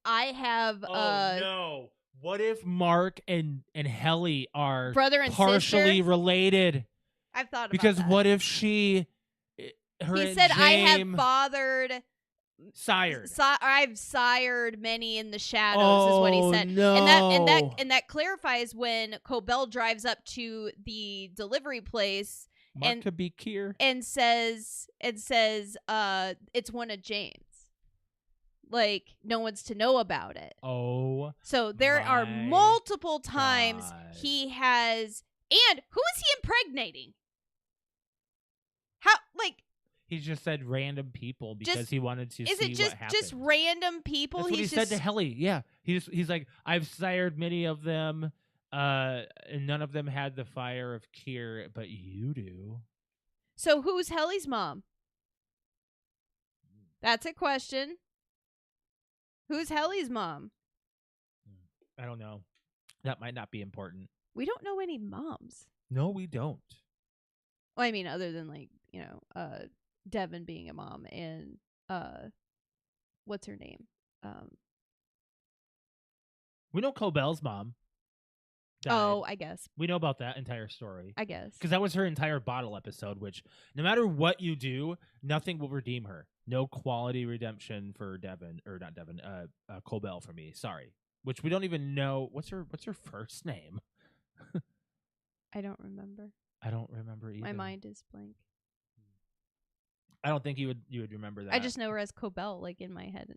Speaker 1: Oh no! What if Mark and Helly are
Speaker 2: brother and
Speaker 1: partially
Speaker 2: sister?
Speaker 1: Related?
Speaker 2: I've thought about
Speaker 1: because
Speaker 2: that.
Speaker 1: What if she? Her
Speaker 2: he
Speaker 1: and
Speaker 2: said, "I have
Speaker 1: James
Speaker 2: fathered."
Speaker 1: Sired.
Speaker 2: I've sired many in the shadows, is what he said.
Speaker 1: No.
Speaker 2: And that clarifies when Cobell drives up to the delivery place
Speaker 1: Mark could be Kier.
Speaker 2: and says it's one of James. Like, no one's to know about it.
Speaker 1: Oh.
Speaker 2: So there are multiple times
Speaker 1: God.
Speaker 2: he has. And who is he impregnating? How, like,
Speaker 1: He just said random people because he wanted to see what happened. Is it
Speaker 2: just random people?
Speaker 1: That's what he said to Helly. Yeah. He's like, I've sired many of them, and none of them had the fire of Kier, but you do.
Speaker 2: So who's Helly's mom? That's a question. Who's Helly's mom?
Speaker 1: I don't know. That might not be important.
Speaker 2: We don't know any moms.
Speaker 1: No, we don't.
Speaker 2: Well, I mean, other than, like, you know, Devin being a mom and what's her name?
Speaker 1: We know Cobell's mom died.
Speaker 2: Oh, I guess.
Speaker 1: We know about that entire story.
Speaker 2: I guess.
Speaker 1: Because that was her entire bottle episode, which no matter what you do, nothing will redeem her. No quality redemption for Cobell for me. Sorry. Which we don't even know. What's her first name?
Speaker 2: I don't remember.
Speaker 1: I don't remember either.
Speaker 2: My mind is blank.
Speaker 1: I don't think you would remember that.
Speaker 2: I just know her as Cobell, like, in my head.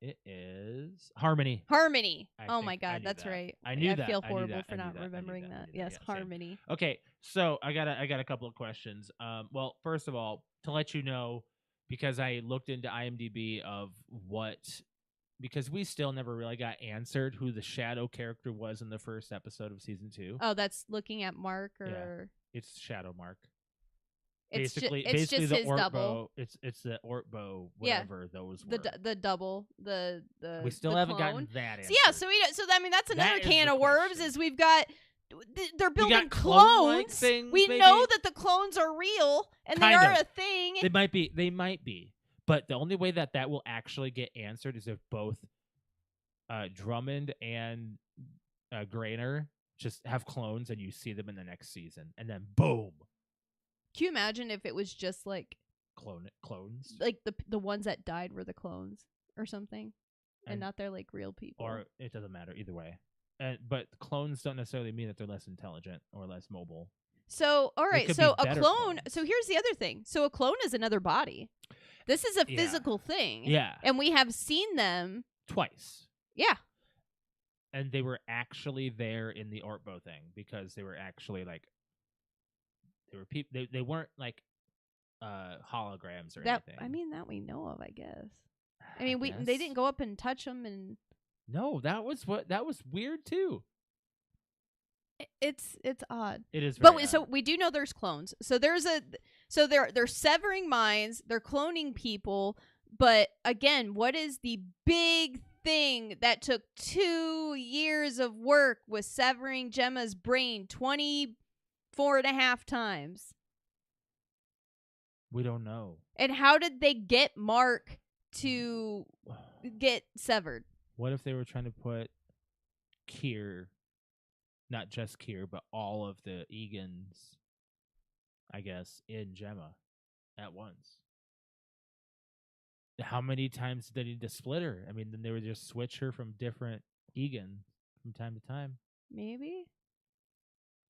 Speaker 1: It is Harmony.
Speaker 2: Harmony. Oh my God, that's
Speaker 1: that.
Speaker 2: right.
Speaker 1: I knew that.
Speaker 2: I feel horrible for not remembering that. Yes,
Speaker 1: yeah,
Speaker 2: Harmony.
Speaker 1: Okay, so I got a couple of questions. Well, first of all, to let you know, because I looked into IMDb of because we still never really got answered who the Shadow character was in the first episode of season 2.
Speaker 2: Oh, that's looking at Mark, or
Speaker 1: yeah, it's Shadow Mark.
Speaker 2: It's
Speaker 1: basically
Speaker 2: just
Speaker 1: the
Speaker 2: his
Speaker 1: Ortbo,
Speaker 2: double.
Speaker 1: It's the Ortbo, whatever those were.
Speaker 2: The double, the
Speaker 1: we still
Speaker 2: the
Speaker 1: haven't
Speaker 2: clone.
Speaker 1: gotten that answer.
Speaker 2: So I mean that's another can of worms. Is we've got they're building
Speaker 1: clone-like
Speaker 2: clones.
Speaker 1: things,
Speaker 2: we
Speaker 1: maybe?
Speaker 2: know that the clones are real and they are a thing.
Speaker 1: They might be, but the only way that will actually get answered is if both Drummond and Grainer just have clones and you see them in the next season, and then boom.
Speaker 2: Can you imagine if it was just like
Speaker 1: clones,
Speaker 2: like the ones that died were the clones or something, and not their like real people?
Speaker 1: Or it doesn't matter either way. But clones don't necessarily mean that they're less intelligent or less mobile.
Speaker 2: So all right, so a clone.
Speaker 1: Clones.
Speaker 2: So here's the other thing. So a clone is another body. This is a physical thing.
Speaker 1: Yeah, and
Speaker 2: we have seen them
Speaker 1: twice.
Speaker 2: Yeah.
Speaker 1: And they were actually there in the Ortbo thing because they were actually like they were people. They weren't like holograms or anything.
Speaker 2: I mean, that we know of, I guess. I mean, they didn't go up and touch them and.
Speaker 1: No, that was weird too.
Speaker 2: It's odd.
Speaker 1: It is
Speaker 2: But
Speaker 1: very
Speaker 2: so
Speaker 1: odd.
Speaker 2: we do know there's clones. So they're severing minds, they're cloning people, but again, what is the big thing that took 2 years of work with severing Gemma's brain 24.5 times?
Speaker 1: We don't know.
Speaker 2: And how did they get Mark to get severed?
Speaker 1: What if they were trying to put Kier, not just Kier, but all of the Egans, I guess, in Gemma at once? How many times did they need to split her? I mean, then they would just switch her from different Egan from time to time.
Speaker 2: Maybe.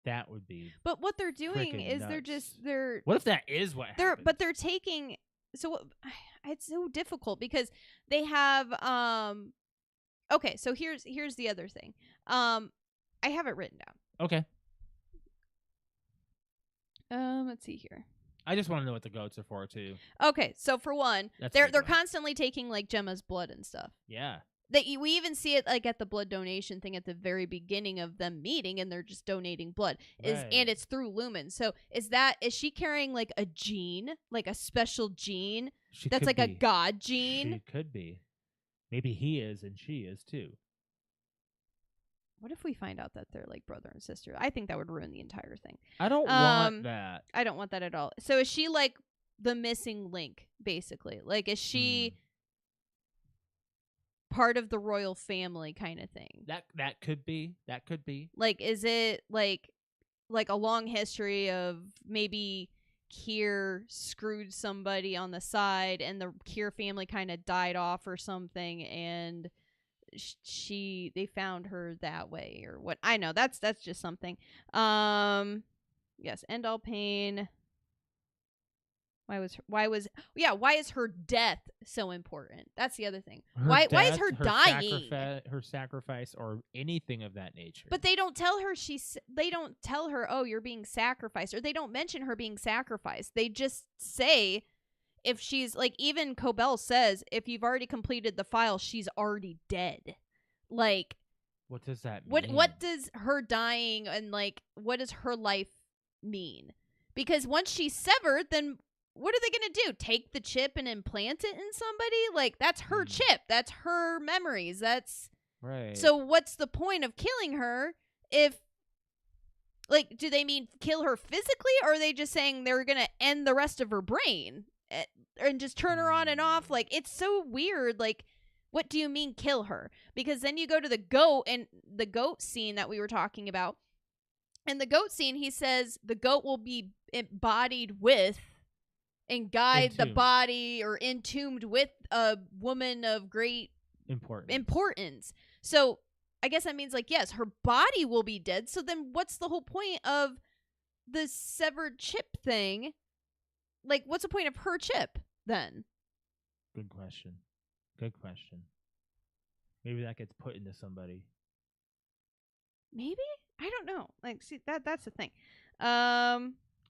Speaker 1: That would be.
Speaker 2: But what they're doing
Speaker 1: frickin'
Speaker 2: is
Speaker 1: nuts.
Speaker 2: they're
Speaker 1: What if that is what happened?
Speaker 2: but they're taking, so it's so difficult because they have okay, so here's the other thing. I have it written down.
Speaker 1: Okay.
Speaker 2: Let's see here.
Speaker 1: I just want to know what the goats are for too.
Speaker 2: Okay, so for one,
Speaker 1: That's
Speaker 2: they're
Speaker 1: a big one.
Speaker 2: constantly taking like Gemma's blood and stuff.
Speaker 1: Yeah.
Speaker 2: We even see it like at the blood donation thing at the very beginning of them meeting, and they're just donating blood.
Speaker 1: Right.
Speaker 2: And it's through Lumen. So is she carrying like a gene, like a special gene
Speaker 1: She
Speaker 2: that's
Speaker 1: could
Speaker 2: like a
Speaker 1: be.
Speaker 2: god gene?
Speaker 1: She could be. Maybe he is and she is too.
Speaker 2: What if we find out that they're like brother and sister? I think that would ruin the entire thing.
Speaker 1: I don't want that.
Speaker 2: I don't want that at all. So is she like the missing link, basically? Like, is she part of the royal family kind of thing?
Speaker 1: That could be. That could be.
Speaker 2: Like, is it like a long history of maybe Kier screwed somebody on the side and the Kier family kind of died off or something, and they found her that way, or what? I know that's just something. Yes, end all pain. Why is her death so important? That's the other thing. Why is her dying?
Speaker 1: Her sacrifice or anything of that nature.
Speaker 2: But they don't tell her they don't tell her, oh, you're being sacrificed, or they don't mention her being sacrificed. They just say, if she's like, even Cobell says, if you've already completed the file, she's already dead. Like,
Speaker 1: what does that mean?
Speaker 2: What does her dying and like what does her life mean? Because once she's severed, then what are they going to do? Take the chip and implant it in somebody? Like, that's her chip. That's her memories. That's
Speaker 1: right.
Speaker 2: So what's the point of killing her if, like, do they mean kill her physically, or are they just saying they're going to end the rest of her brain and just turn her on and off? Like, it's so weird. Like, what do you mean kill her? Because then you go to the goat and the goat scene that we were talking about. In the goat scene, he says the goat will be embodied with and guide the body, or entombed with, a woman of great importance. So I guess that means, like, yes, her body will be dead. So then what's the whole point of the severed chip thing? Like, what's the point of her chip then?
Speaker 1: Good question. Maybe that gets put into somebody.
Speaker 2: Maybe? I don't know. Like, see, that's the thing.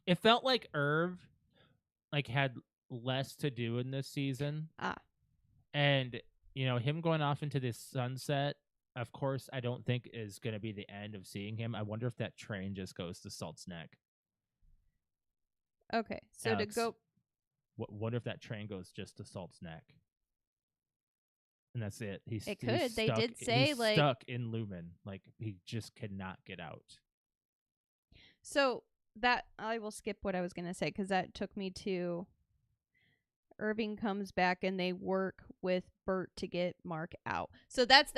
Speaker 1: It felt like Irv had less to do in this season. And, him going off into this sunset, of course, I don't think is going to be the end of seeing him. I wonder if that train just goes to Salt's Neck.
Speaker 2: Okay, so
Speaker 1: Alex,
Speaker 2: to go...
Speaker 1: What if that train goes just to Salt's Neck? And that's it.
Speaker 2: It could. They did say,
Speaker 1: he's
Speaker 2: like...
Speaker 1: stuck in Lumen. Like, he just cannot get out.
Speaker 2: So... that I will skip what I was going to say, because that took me to Irving comes back and they work with Bert to get Mark out. So that's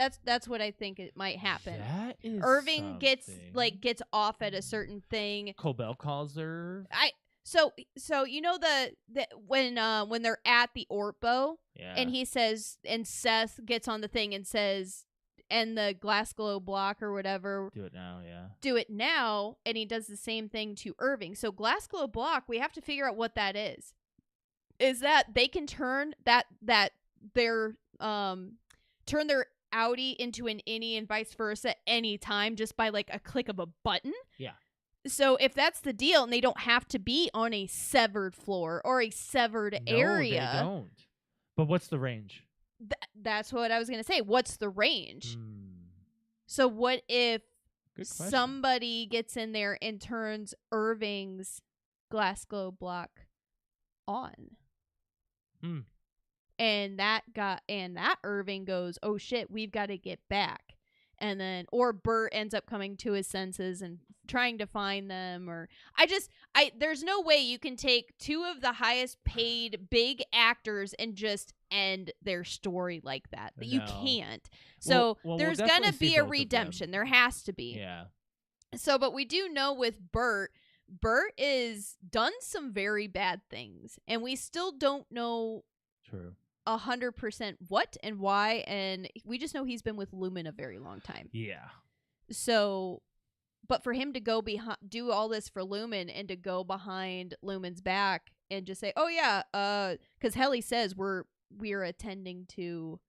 Speaker 2: what I think it might happen.
Speaker 1: That is
Speaker 2: Irving
Speaker 1: something.
Speaker 2: gets off at a certain thing.
Speaker 1: Cobell calls her.
Speaker 2: So when they're at the Ortbo,
Speaker 1: yeah.
Speaker 2: and he says, and Seth gets on the thing and says, and the glass glow block or whatever.
Speaker 1: Do it now, yeah.
Speaker 2: Do it now, and he does the same thing to Irving. So glass glow block, we have to figure out what that is. Is that they can turn turn their Audi into an innie and vice versa anytime just by like a click of a button?
Speaker 1: Yeah.
Speaker 2: So if that's the deal, and they don't have to be on a severed floor or a severed area.
Speaker 1: No, they don't. But what's the range?
Speaker 2: That's what I was going to say. What's the range? So what if
Speaker 1: Good question.
Speaker 2: somebody gets in there and turns Irving's glass globe block on.
Speaker 1: Hmm.
Speaker 2: And that Irving goes, "Oh shit, we've got to get back." And then or Bert ends up coming to his senses and trying to find them, or there's no way you can take two of the highest paid big actors and just end their story like that. But you can't. So
Speaker 1: we'll
Speaker 2: there's
Speaker 1: definitely
Speaker 2: gonna
Speaker 1: see
Speaker 2: be a
Speaker 1: both of them.
Speaker 2: redemption. There has to be.
Speaker 1: Yeah.
Speaker 2: So, but we do know with Bert is done some very bad things, and we still don't know
Speaker 1: True.
Speaker 2: 100% what and why, and we just know he's been with Lumen a very long time.
Speaker 1: Yeah.
Speaker 2: So, but for him to go do all this for Lumen and to go behind Lumen's back and just say, "Oh yeah," because Helly says we're attending to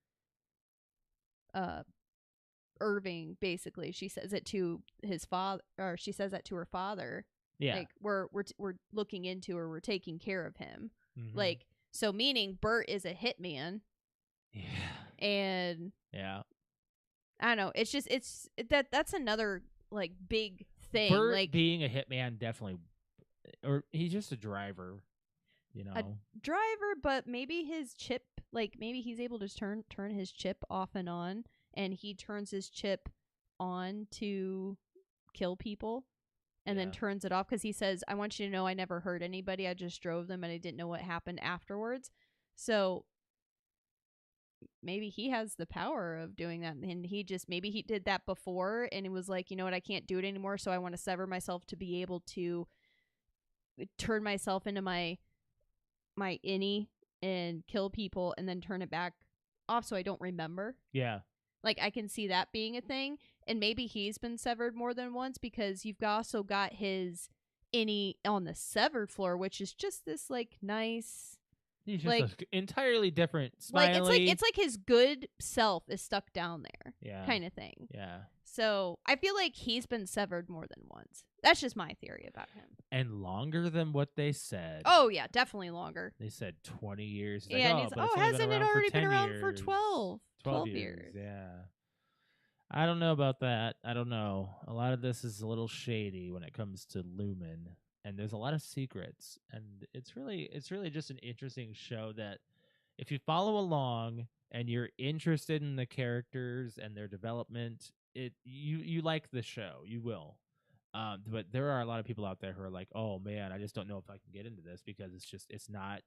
Speaker 2: Irving. Basically, she says it to his father, or she says that to her father.
Speaker 1: Yeah.
Speaker 2: Like we're looking into, or we're taking care of him.
Speaker 1: Mm-hmm.
Speaker 2: Like, so meaning Bert is a hitman.
Speaker 1: Yeah.
Speaker 2: And
Speaker 1: yeah,
Speaker 2: I don't know. It's just that's another like big thing.
Speaker 1: Bert
Speaker 2: like
Speaker 1: being a hitman definitely, or he's just a driver. You know,
Speaker 2: a driver, but maybe his chip, like maybe he's able to turn his chip off and on, and he turns his chip on to kill people. And then turns it off because he says, "I want you to know I never hurt anybody. I just drove them and I didn't know what happened afterwards." So maybe he has the power of doing that. And maybe he did that before and it was like, you know what, I can't do it anymore. So I want to sever myself to be able to turn myself into my innie and kill people and then turn it back off so I don't remember.
Speaker 1: Yeah.
Speaker 2: Like, I can see that being a thing. And maybe he's been severed more than once because you've also got his innie on the severed floor, which is just this, like, nice...
Speaker 1: He's just entirely different, smiley.
Speaker 2: Like, it's like his good self is stuck down there.
Speaker 1: Yeah.
Speaker 2: Kind of thing.
Speaker 1: Yeah.
Speaker 2: So, I feel like he's been severed more than once. That's just my theory about him.
Speaker 1: And longer than what they said.
Speaker 2: Oh, yeah, definitely longer.
Speaker 1: They said 20 years.
Speaker 2: He's like,
Speaker 1: and he's
Speaker 2: hasn't it already been around for 12
Speaker 1: years? Yeah. I don't know about that. I don't know. A lot of this is a little shady when it comes to Lumen, and there's a lot of secrets, and it's really just an interesting show that if you follow along and you're interested in the characters and their development, you like the show. You will. But there are a lot of people out there who are like, "Oh man, I just don't know if I can get into this because it's not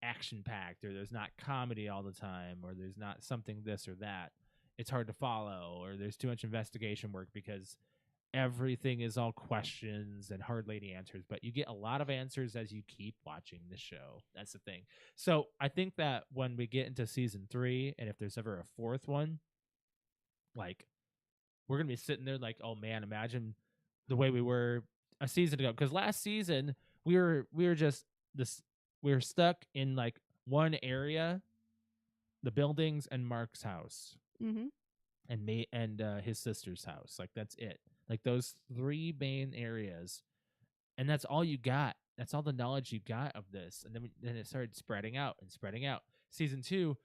Speaker 1: action packed, or there's not comedy all the time, or there's not something this or that. It's hard to follow, or there's too much investigation work because everything is all questions and hardly any answers." But you get a lot of answers as you keep watching the show. That's the thing. So I think that when we get into season 3, and if there's ever a 4th one, like, we're gonna be sitting there like, oh man, imagine the way we were a season ago. Because last season we were stuck in like one area, the buildings and Mark's house.
Speaker 2: Mm-hmm.
Speaker 1: And his sister's house. Like, that's it. Like, those 3 main areas, and that's all you got. That's all the knowledge you got of this. And then it started spreading out. Season 2,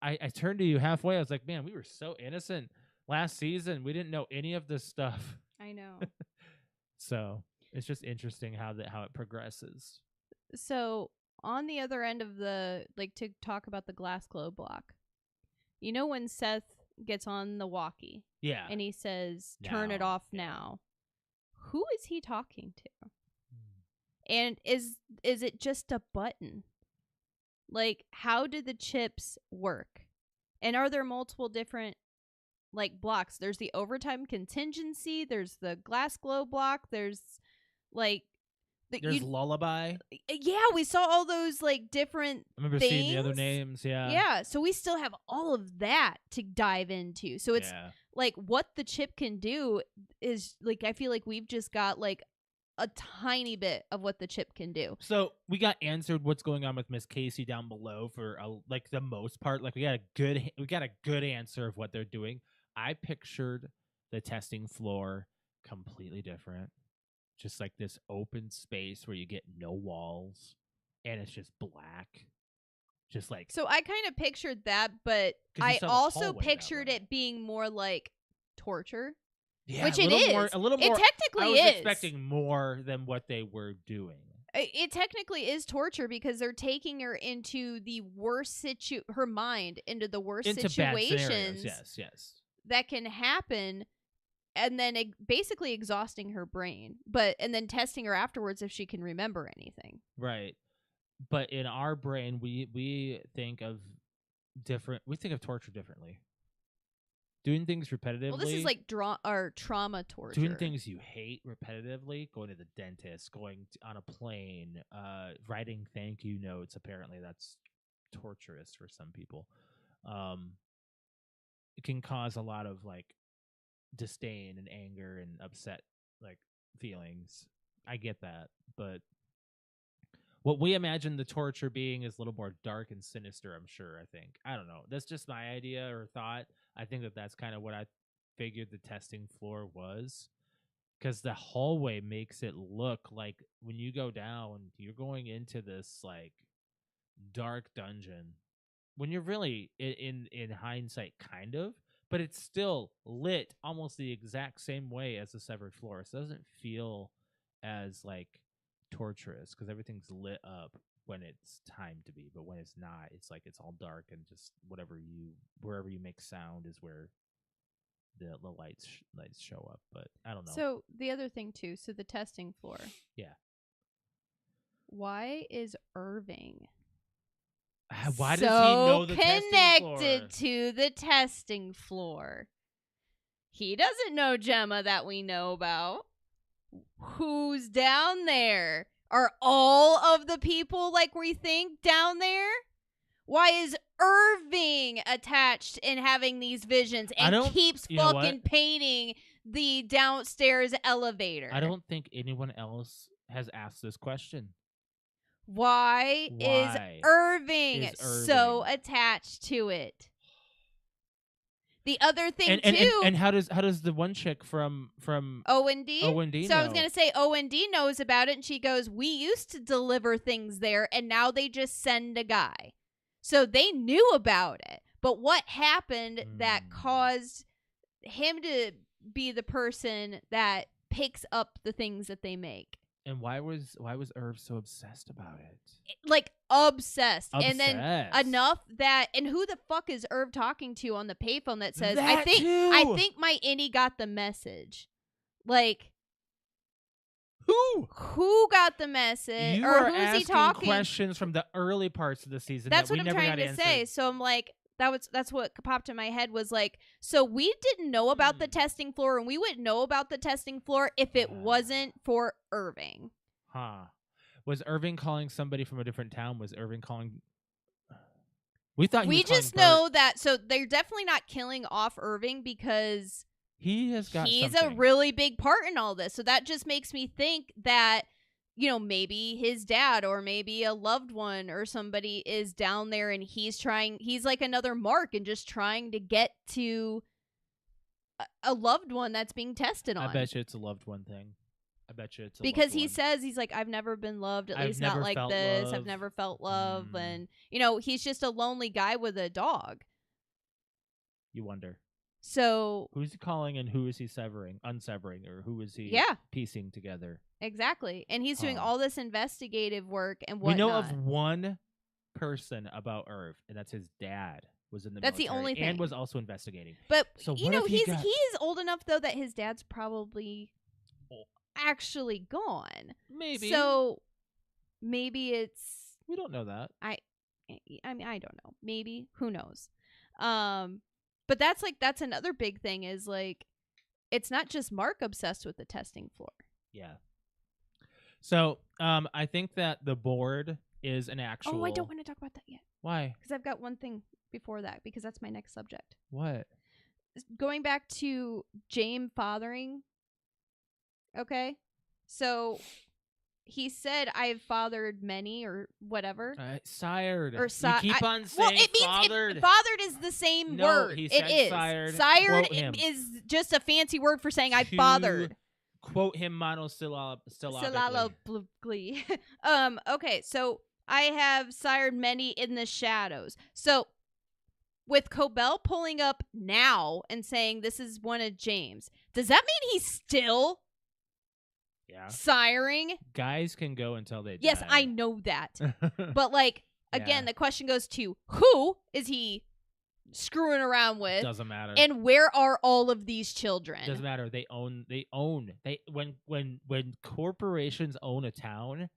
Speaker 1: I turned to you halfway. I was like, man, we were so innocent last season. We didn't know any of this stuff.
Speaker 2: I know.
Speaker 1: So it's just interesting how it progresses.
Speaker 2: So on the other end of to talk about the glass globe block, you know when Seth gets on the walkie, and he says, "Turn it off now." Who is he talking to? And is it just a button? Like, how do the chips work? And are there multiple different like blocks? There's the overtime contingency. There's the glass globe block. There's like
Speaker 1: there's lullaby.
Speaker 2: Yeah, we saw all those like different.
Speaker 1: I remember
Speaker 2: things.
Speaker 1: seeing the other names. Yeah.
Speaker 2: Yeah. So we still have all of that to dive into. So it's like what the chip can do is like, I feel like we've just got like a tiny bit of what the chip can do.
Speaker 1: So we got answered what's going on with Miss Casey down below for like the most part. Like we got a good answer of what they're doing. I pictured the testing floor completely different. Just like this open space where you get no walls and it's just black. Just like.
Speaker 2: So I kind of pictured that, but I also pictured it being more like torture.
Speaker 1: Yeah,
Speaker 2: which
Speaker 1: a
Speaker 2: it
Speaker 1: little
Speaker 2: is.
Speaker 1: more. A little
Speaker 2: It
Speaker 1: more.
Speaker 2: technically
Speaker 1: I was
Speaker 2: is.
Speaker 1: expecting more than what they were doing.
Speaker 2: It technically is torture because they're taking her into the worst her mind into the worst
Speaker 1: Into bad scenarios.
Speaker 2: situations
Speaker 1: Yes.
Speaker 2: that can happen, and then basically exhausting her brain, and then testing her afterwards if she can remember anything.
Speaker 1: Right. But in our brain, we think of torture differently. Doing things repetitively.
Speaker 2: Well, this is like trauma torture.
Speaker 1: Doing things you hate repetitively, going to the dentist, going on a plane, writing thank you notes. Apparently, that's torturous for some people. It can cause a lot of like disdain and anger and upset like feelings. I get that, but what we imagine the torture being is a little more dark and sinister, I'm sure. I don't know. That's just my idea or thought. I think that's kind of what I figured the testing floor was, because the hallway makes it look like when you go down, you're going into this like dark dungeon when you're really in hindsight kind of, but it's still lit almost the exact same way as the severed floor. So it doesn't feel as like torturous because everything's lit up when it's time to be, but when it's not, it's like it's all dark and just wherever you make sound is where the lights show up. But I don't know.
Speaker 2: So the other thing too, so the testing floor.
Speaker 1: Yeah.
Speaker 2: Why is Irving
Speaker 1: why does he know the
Speaker 2: connected to the testing floor? He doesn't know Gemma that we know about. Who's down there? Are all of the people like we think down there? Why is Irving attached and having these visions and keeps fucking painting the downstairs elevator?
Speaker 1: I don't think anyone else has asked this question.
Speaker 2: Why is Irving so attached to it? The other thing too,
Speaker 1: and how does the one chick from
Speaker 2: O&D?
Speaker 1: O&D
Speaker 2: So
Speaker 1: know?
Speaker 2: I was gonna say O&D knows about it, and she goes, "We used to deliver things there, and now they just send a guy." So they knew about it, but what happened that caused him to be the person that picks up the things that they make?
Speaker 1: And why was Irv so obsessed about it?
Speaker 2: Like obsessed. And then enough that, and who the fuck is Irv talking to on the payphone that says, I think my innie got the message. Like, who got the message?
Speaker 1: You
Speaker 2: or
Speaker 1: are
Speaker 2: who's
Speaker 1: asking
Speaker 2: he talking?
Speaker 1: Questions from the early parts of the season.
Speaker 2: That's
Speaker 1: that
Speaker 2: what
Speaker 1: we
Speaker 2: I'm
Speaker 1: never
Speaker 2: trying
Speaker 1: got
Speaker 2: to
Speaker 1: answered.
Speaker 2: say. So I'm like, that's what popped in my head was like, so we didn't know about the testing floor, and we wouldn't know about the testing floor if it wasn't for Irving.
Speaker 1: Huh. Was Irving calling somebody from a different town? Was Irving calling... We thought he was
Speaker 2: just know that, so they're definitely not killing off Irving because
Speaker 1: he's
Speaker 2: something. A really big part in all this. So that just makes me think that, maybe his dad or maybe a loved one or somebody is down there and he's like another Mark and just trying to get to a loved one that's being tested on.
Speaker 1: I bet you it's a loved one thing. I bet you it's
Speaker 2: because he says he's like, I've never been loved, at least not like this. I've never felt love. And, he's just a lonely guy with a dog.
Speaker 1: You wonder.
Speaker 2: So
Speaker 1: who's he calling and who is he unsevering, or who is he piecing together?
Speaker 2: Exactly. And he's doing all this investigative work and whatnot.
Speaker 1: We know of one person about Irv, and that's his dad. Was in the
Speaker 2: That's
Speaker 1: military
Speaker 2: the only thing.
Speaker 1: And was also investigating.
Speaker 2: But,
Speaker 1: so
Speaker 2: he is old enough, though, that his dad's probably... actually gone.
Speaker 1: Maybe.
Speaker 2: So maybe it's...
Speaker 1: We don't know that.
Speaker 2: I mean, I don't know. Maybe. Who knows? But that's another big thing is like, it's not just Mark obsessed with the testing floor.
Speaker 1: Yeah. So I think that the board is an actual...
Speaker 2: Oh, I don't want to talk about that yet.
Speaker 1: Why?
Speaker 2: Because I've got one thing before that, because that's my next subject.
Speaker 1: What?
Speaker 2: Going back to James fathering... Okay, so he said I've fathered many or whatever.
Speaker 1: Sired.
Speaker 2: Or
Speaker 1: you keep on saying
Speaker 2: well, it means
Speaker 1: fathered.
Speaker 2: Fathered is the same word.
Speaker 1: He said
Speaker 2: it is.
Speaker 1: Sired.
Speaker 2: Sired is just a fancy word for saying I fathered.
Speaker 1: Quote him monosyllabically.
Speaker 2: Okay, so I have sired many in the shadows. So with Cobell pulling up now and saying this is one of James, does that mean he's still siring?
Speaker 1: Guys can go until they die.
Speaker 2: Yes, I know that. But, like, again,
Speaker 1: Yeah.
Speaker 2: the question goes to who is he screwing around with?
Speaker 1: Doesn't matter.
Speaker 2: And where are all of these children?
Speaker 1: Doesn't matter. They when corporations own a town,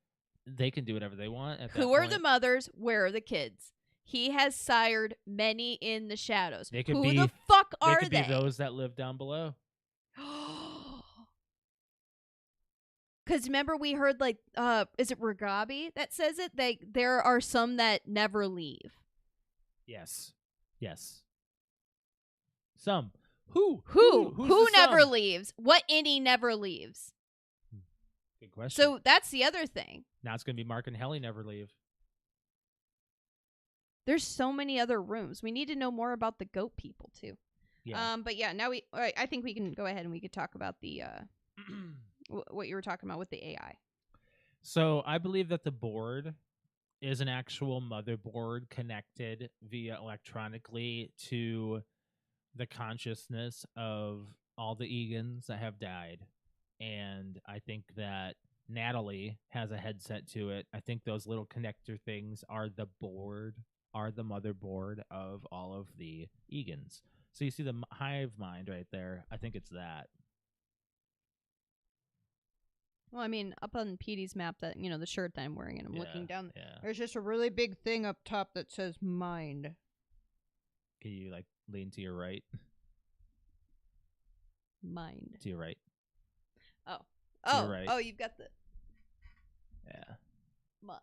Speaker 1: they can do whatever they want.
Speaker 2: Who are the mothers? Where are the kids? He has sired many in the shadows.
Speaker 1: They could
Speaker 2: Who
Speaker 1: be,
Speaker 2: the fuck are
Speaker 1: they? Could
Speaker 2: they?
Speaker 1: be those that live down below.
Speaker 2: Because remember we heard, like, is it Ragabi that says it? There are some that never leave.
Speaker 1: Yes. Some. Who
Speaker 2: never leaves? What innie never leaves?
Speaker 1: Good question.
Speaker 2: So that's the other thing.
Speaker 1: Now it's going to be Mark and Helly never leave.
Speaker 2: There's so many other rooms. We need to know more about the goat people too.
Speaker 1: Yeah.
Speaker 2: But yeah, now I think we can go ahead and we could talk about the what you were talking about with the AI.
Speaker 1: So I believe that the board is an actual motherboard connected via electronically to the consciousness of all the Egans that have died. And I think that Natalie has a headset to it. I think those little connector things are the motherboard of all of the Egans. So you see the hive mind right there. I think it's that.
Speaker 2: Well, I mean, up on Petey's map, that, you know, the shirt that I'm wearing, and I'm looking down.
Speaker 1: Yeah.
Speaker 2: There's just a really big thing up top that says mind.
Speaker 1: Can you, like, lean to your right?
Speaker 2: Mind.
Speaker 1: To your right.
Speaker 2: Oh.
Speaker 1: To your right.
Speaker 2: Oh, you've got the...
Speaker 1: Yeah.
Speaker 2: Mud.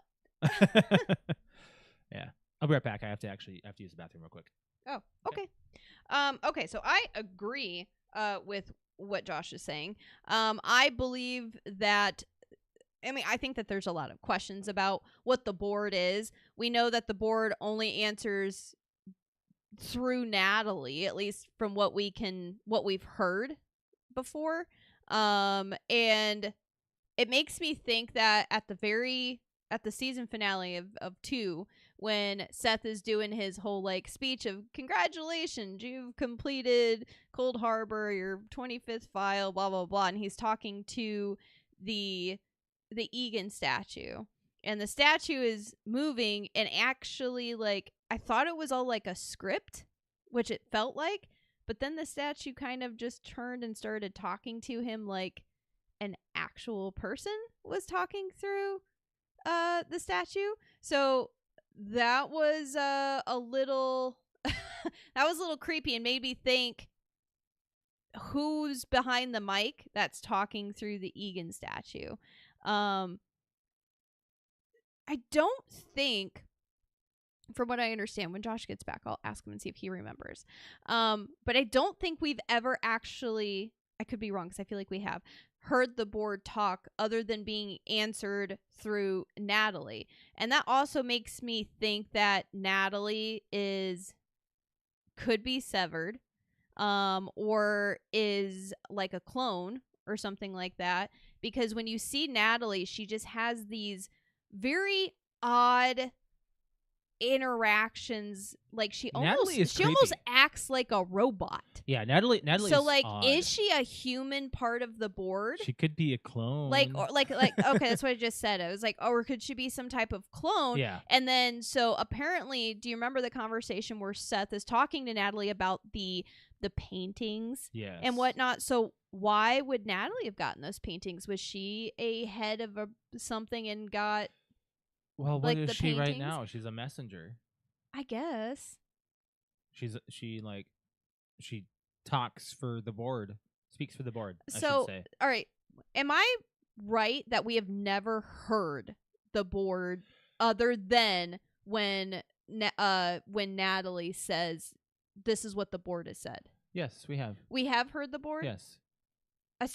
Speaker 1: Yeah. I'll be right back. I have to use the bathroom real quick.
Speaker 2: Oh, okay. Okay, so I agree with what Josh is saying. I believe that, I mean, I think that there's a lot of questions about what the board is. We know that the board only answers through Natalie, at least from what we've heard before. And it makes me think that at the season finale of 2, when Seth is doing his whole, like, speech of congratulations, you've completed Cold Harbor, your 25th file, blah blah blah, and he's talking to the Egan statue, and the statue is moving, and actually, like, I thought it was all like a script, which it felt like, but then the statue kind of just turned and started talking to him like an actual person was talking through the statue. So that was a little that was a little creepy and made me think, who's behind the mic that's talking through the Egan statue? I don't think, from what I understand, when Josh gets back, I'll ask him and see if he remembers. But I don't think we've ever actually, I could be wrong because I feel like we have, heard the board talk other than being answered through Natalie. And that also makes me think that Natalie could be severed, or is like a clone or something like that. Because when you see Natalie, she just has these very odd interactions. Like, she almost acts like a robot.
Speaker 1: Yeah, Natalie.
Speaker 2: So, like,
Speaker 1: odd.
Speaker 2: is she a human part of the board?
Speaker 1: She could be a clone.
Speaker 2: Like, or like okay, that's what I just said. I was like, or could she be some type of clone?
Speaker 1: Yeah.
Speaker 2: And then, so apparently, do you remember the conversation where Seth is talking to Natalie about the paintings and whatnot? So why would Natalie have gotten those paintings? Was she a head of something and got?
Speaker 1: Well, what
Speaker 2: like,
Speaker 1: is
Speaker 2: the
Speaker 1: she
Speaker 2: paintings?
Speaker 1: right now? She's a messenger.
Speaker 2: I guess.
Speaker 1: She talks for the board, speaks for the board. I should say.
Speaker 2: All right, am I right that we have never heard the board other than when Natalie says, "This is what the board has said"?
Speaker 1: Yes, we have.
Speaker 2: We have heard the board.
Speaker 1: Yes.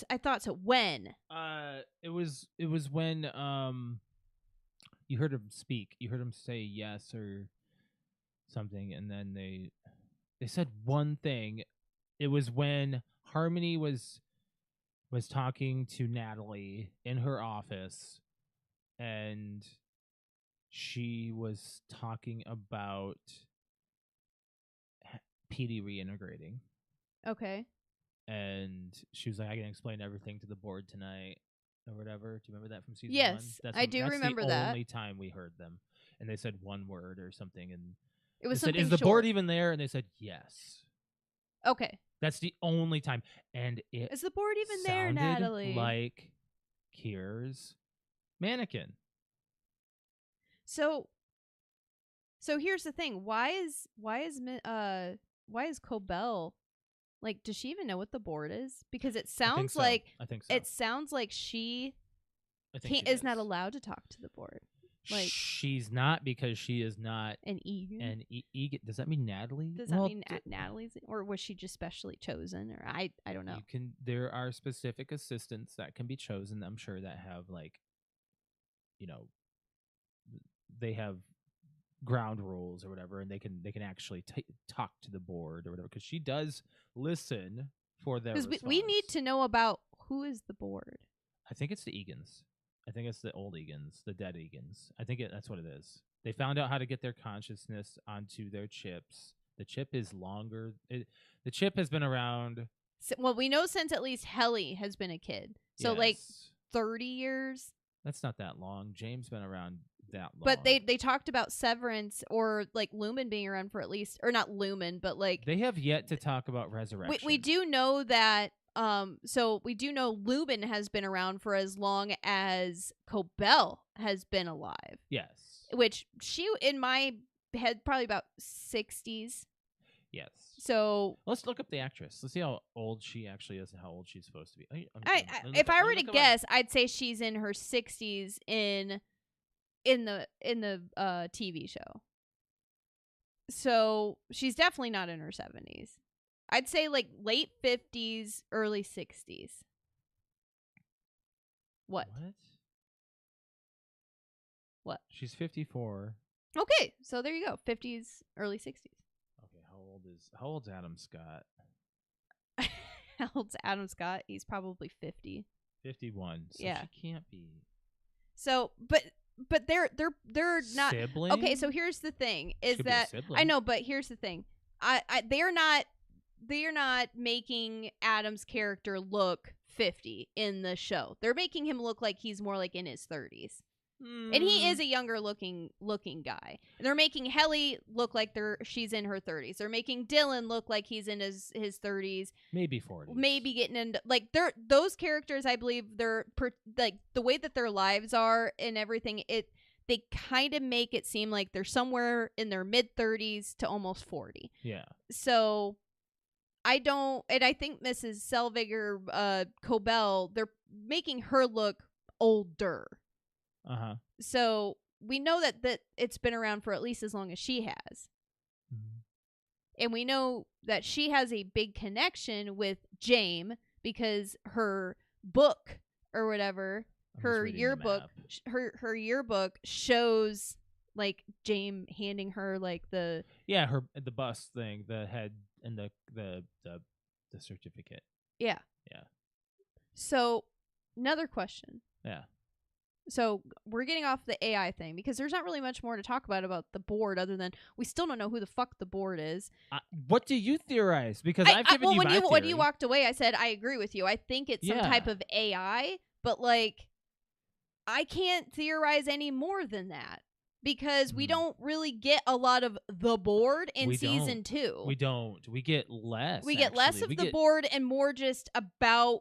Speaker 2: I thought so. When?
Speaker 1: It was when you heard him speak. You heard him say yes or something, and then they said one thing. It was when Harmony was talking to Natalie in her office, and she was talking about PD reintegrating.
Speaker 2: Okay.
Speaker 1: And she was like, I can explain everything to the board tonight or whatever. Do you remember that from season one?
Speaker 2: Yes, I do remember
Speaker 1: the
Speaker 2: that.
Speaker 1: only time we heard them. And they said one word or something. And
Speaker 2: It was
Speaker 1: they said,
Speaker 2: something
Speaker 1: is the
Speaker 2: short.
Speaker 1: board even there? And they said, yes.
Speaker 2: Okay.
Speaker 1: That's the only time. And it
Speaker 2: Is the board even there,
Speaker 1: sounded
Speaker 2: Natalie?
Speaker 1: like Kier's mannequin.
Speaker 2: So here's the thing. Why is Cobell, like, does she even know what the board is? Because it sounds
Speaker 1: I think so.
Speaker 2: it sounds like she
Speaker 1: she
Speaker 2: is not allowed to talk to the board. Like,
Speaker 1: she's not, because she is not
Speaker 2: an Egan.
Speaker 1: Egan. Does that mean Natalie?
Speaker 2: Does that mean Natalie's, or was she just specially chosen? Or I don't know.
Speaker 1: There are specific assistants that can be chosen, I'm sure, that have, like, they have ground rules or whatever, and they can actually talk to the board or whatever, because she does listen for their response.
Speaker 2: We need to know about who is the board.
Speaker 1: I think it's the Egans. I think it's the old Egans, the dead Egans. I think that's what it is. They found out how to get their consciousness onto their chips. The chip is longer. The chip has been around.
Speaker 2: Well, we know since at least Helly has been a kid. So,
Speaker 1: yes.
Speaker 2: like, 30 years.
Speaker 1: That's not that long. James been around that long.
Speaker 2: But they talked about Severance, or, like, Lumen being around for at least, or not Lumen, but, like,
Speaker 1: they have yet to talk about resurrection.
Speaker 2: We do know that. So we do know Lumen has been around for as long as Cobell has been alive.
Speaker 1: Yes.
Speaker 2: Which she, in my head, probably about 60s.
Speaker 1: Yes.
Speaker 2: So
Speaker 1: let's look up the actress. Let's see how old she actually is and how old she's supposed to be.
Speaker 2: If I were to guess, I'd say she's in her 60s in the TV show. So she's definitely not in her 70s. I'd say, like, late 50s, early 60s. What?
Speaker 1: She's 54.
Speaker 2: Okay, so there you go. 50s, early 60s.
Speaker 1: Okay, how old's Adam Scott?
Speaker 2: How old's Adam Scott? He's probably 50.
Speaker 1: 51. So
Speaker 2: yeah.
Speaker 1: She can't be.
Speaker 2: So, but they're not.
Speaker 1: Sibling?
Speaker 2: Okay, so here's the thing: is that I know, but here's the thing: they're not making Adam's character look 50 in the show. They're making him look like he's more like in his 30s. And he is a younger looking guy. And they're making Helly look like she's in her 30s. They're making Dylan look like he's in his 30s,
Speaker 1: maybe 40s,
Speaker 2: maybe getting into, like, those characters. I believe they're like, the way that their lives are and everything. They kind of make it seem like they're somewhere in their mid 30s to almost 40.
Speaker 1: Yeah.
Speaker 2: So I think Mrs. Selviger, Cobell, they're making her look older.
Speaker 1: Uh-huh.
Speaker 2: So we know that it's been around for at least as long as she has.
Speaker 1: Mm-hmm.
Speaker 2: And we know that she has a big connection with James, because her book or whatever, her yearbook, her yearbook shows, like, James handing her, like, the
Speaker 1: bust thing, the head and the certificate.
Speaker 2: Yeah.
Speaker 1: Yeah.
Speaker 2: So, another question.
Speaker 1: Yeah.
Speaker 2: So we're getting off the AI thing, because there's not really much more to talk about the board, other than we still don't know who the fuck the board is.
Speaker 1: What do you theorize? Because I've given you my theory.
Speaker 2: When you walked away, I said I agree with you. I think it's some type of AI, but, like, I can't theorize any more than that, because we don't really get a lot of the board in season 2.
Speaker 1: We don't. We get less.
Speaker 2: We get less of the board and more just about,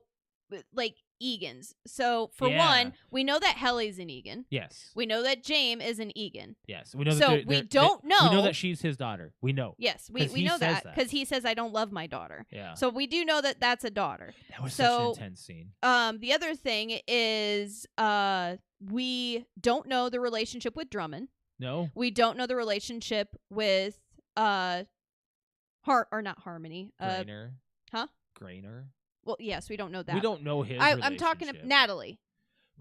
Speaker 2: like, Egans. So, for one, we know that Helly's an Egan.
Speaker 1: Yes.
Speaker 2: We know that James is an Egan.
Speaker 1: Yes. We know
Speaker 2: so
Speaker 1: that
Speaker 2: we don't know.
Speaker 1: We know that she's his daughter. We know.
Speaker 2: Yes, we know that, because he says, I don't love my daughter.
Speaker 1: Yeah.
Speaker 2: So we do know that that's a daughter.
Speaker 1: That was such an intense scene.
Speaker 2: The other thing is, we don't know the relationship with Drummond.
Speaker 1: No.
Speaker 2: We don't know the relationship with not Harmony.
Speaker 1: Grainer.
Speaker 2: Huh?
Speaker 1: Grainer.
Speaker 2: Well, yes, we don't know that.
Speaker 1: We don't know his
Speaker 2: I'm talking of Natalie.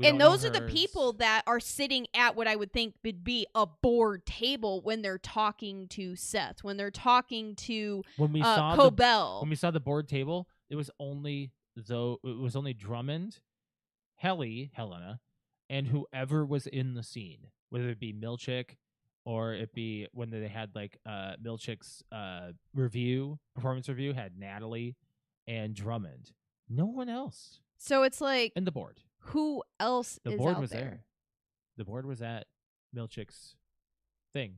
Speaker 2: And those are the people that are sitting at what I would think would be a board table when they're talking to Seth, when they're talking to Cobell.
Speaker 1: When we saw the board table, it was only Drummond, Helena, and whoever was in the scene, whether it be Milchick, or it be when they had like Milchick's performance review had Natalie and Drummond. No one else.
Speaker 2: So it's like,
Speaker 1: And the board.
Speaker 2: who else
Speaker 1: The
Speaker 2: is
Speaker 1: board
Speaker 2: out
Speaker 1: was
Speaker 2: there?
Speaker 1: there. The board was at Milchick's thing.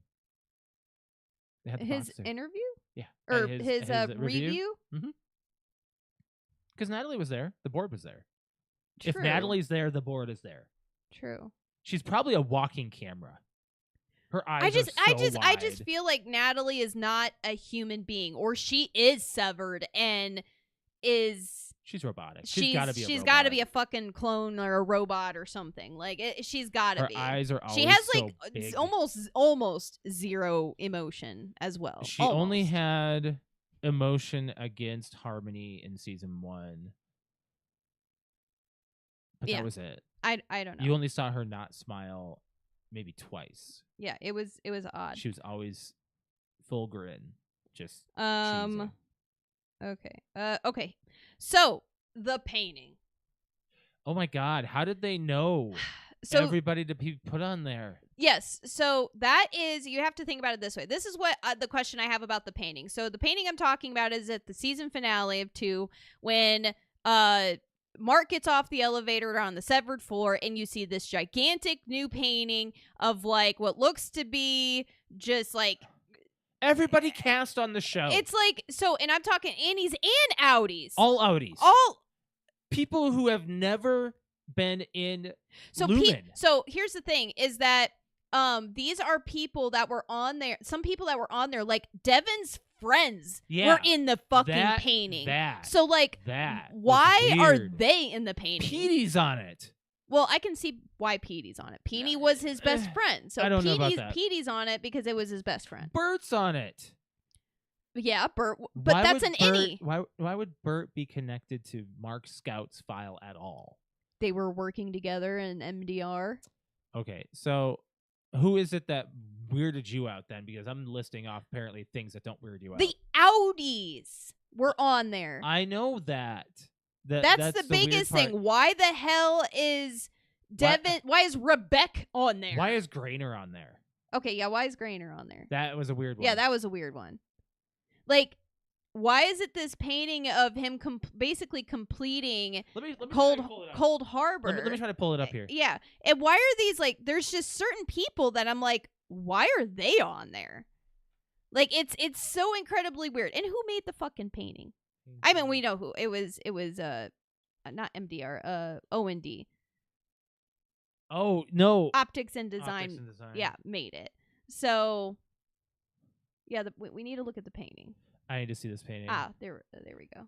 Speaker 1: They had the
Speaker 2: His
Speaker 1: box there.
Speaker 2: interview?
Speaker 1: Yeah.
Speaker 2: Or
Speaker 1: At
Speaker 2: his review?
Speaker 1: Because Natalie was there. The board was there.
Speaker 2: True.
Speaker 1: If Natalie's there, the board is there.
Speaker 2: True.
Speaker 1: She's probably a walking camera. Her eyes
Speaker 2: I just
Speaker 1: wide.
Speaker 2: feel like Natalie is not a human being, or she is severed and is
Speaker 1: She's robotic. She's got to be.
Speaker 2: She's got to be a fucking clone or a robot or something. Like she's got to be.
Speaker 1: Her eyes are always
Speaker 2: She has
Speaker 1: so
Speaker 2: like
Speaker 1: big.
Speaker 2: almost zero emotion as well.
Speaker 1: She only had emotion against Harmony in season 1, but that was it.
Speaker 2: I don't know.
Speaker 1: You only saw her not smile maybe twice.
Speaker 2: Yeah, it was odd.
Speaker 1: She was always full grin, just
Speaker 2: Okay.
Speaker 1: cheesing.
Speaker 2: Okay. So the painting.
Speaker 1: Oh my God! How did they know everybody to be put on there?
Speaker 2: Yes. So that is, you have to think about it this way. This is what the question I have about the painting. So the painting I'm talking about is at the season finale of 2 when Mark gets off the elevator on the severed floor and you see this gigantic new painting of like what looks to be just like
Speaker 1: everybody cast on the show.
Speaker 2: It's like, so, and I'm talking Annies and Outies.
Speaker 1: All Outies.
Speaker 2: All
Speaker 1: people who have never been in
Speaker 2: so
Speaker 1: Lumen.
Speaker 2: So here's the thing is that these are people that were on there. Some people that were on there, like Devin's friends were in the fucking painting. So like, why are they in the painting?
Speaker 1: Petey's on it.
Speaker 2: Well, I can see why Petey's on it. Petey was his best friend. So
Speaker 1: I don't know about that.
Speaker 2: Petey's on it because it was his best friend.
Speaker 1: Bert's on it.
Speaker 2: Yeah, Bert. But that's an innie.
Speaker 1: Why would Bert be connected to Mark Scout's file at all?
Speaker 2: They were working together in MDR.
Speaker 1: Okay, so who is it that weirded you out then? Because I'm listing off apparently things that don't weird you out.
Speaker 2: The Outies were on there.
Speaker 1: I know that.
Speaker 2: That's the biggest thing. Why the hell is Devin? Why is Rebecca on there?
Speaker 1: Why is Grainer on there?
Speaker 2: Okay, yeah. Why is Grainer on there?
Speaker 1: That was a weird one.
Speaker 2: Yeah, that was a weird one. Like, why is it this painting of him basically completing Cold Harbor?
Speaker 1: Let me try to pull it up here.
Speaker 2: Yeah, and why are these like? There's just certain people that I'm like, why are they on there? Like, it's so incredibly weird. And who made the fucking painting? I mean, we know who it was. It was not MDR, OND.
Speaker 1: Oh no,
Speaker 2: Optics and Design. Yeah, made it. So, yeah, we need to look at the painting.
Speaker 1: I need to see this painting.
Speaker 2: There we go.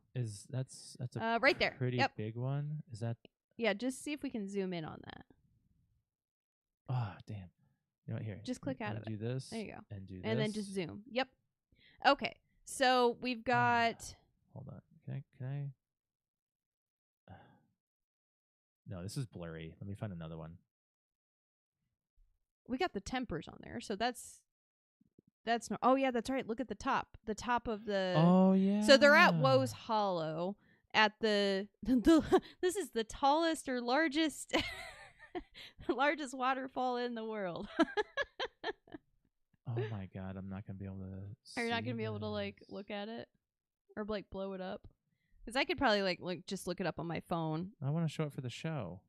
Speaker 1: That's a
Speaker 2: right there.
Speaker 1: Pretty big one. Is that?
Speaker 2: Yeah, just see if we can zoom in on that.
Speaker 1: Oh damn! You know what? Here,
Speaker 2: just click out of it.
Speaker 1: Do this.
Speaker 2: There you go.
Speaker 1: And do this.
Speaker 2: And then just zoom. Yep. Okay. So we've got.
Speaker 1: Hold on. Can I? No, this is blurry. Let me find another one.
Speaker 2: We got the tempers on there, so that's no. Oh yeah, that's right. Look at the top. The top of the.
Speaker 1: Oh yeah.
Speaker 2: So they're at Woe's Hollow at the this is the tallest or largest largest waterfall in the world.
Speaker 1: Oh my God, I'm not gonna be able to.
Speaker 2: Are you not gonna be able to like look at it or like blow it up? Because I could probably like just look it up on my phone.
Speaker 1: I want to show it for the show.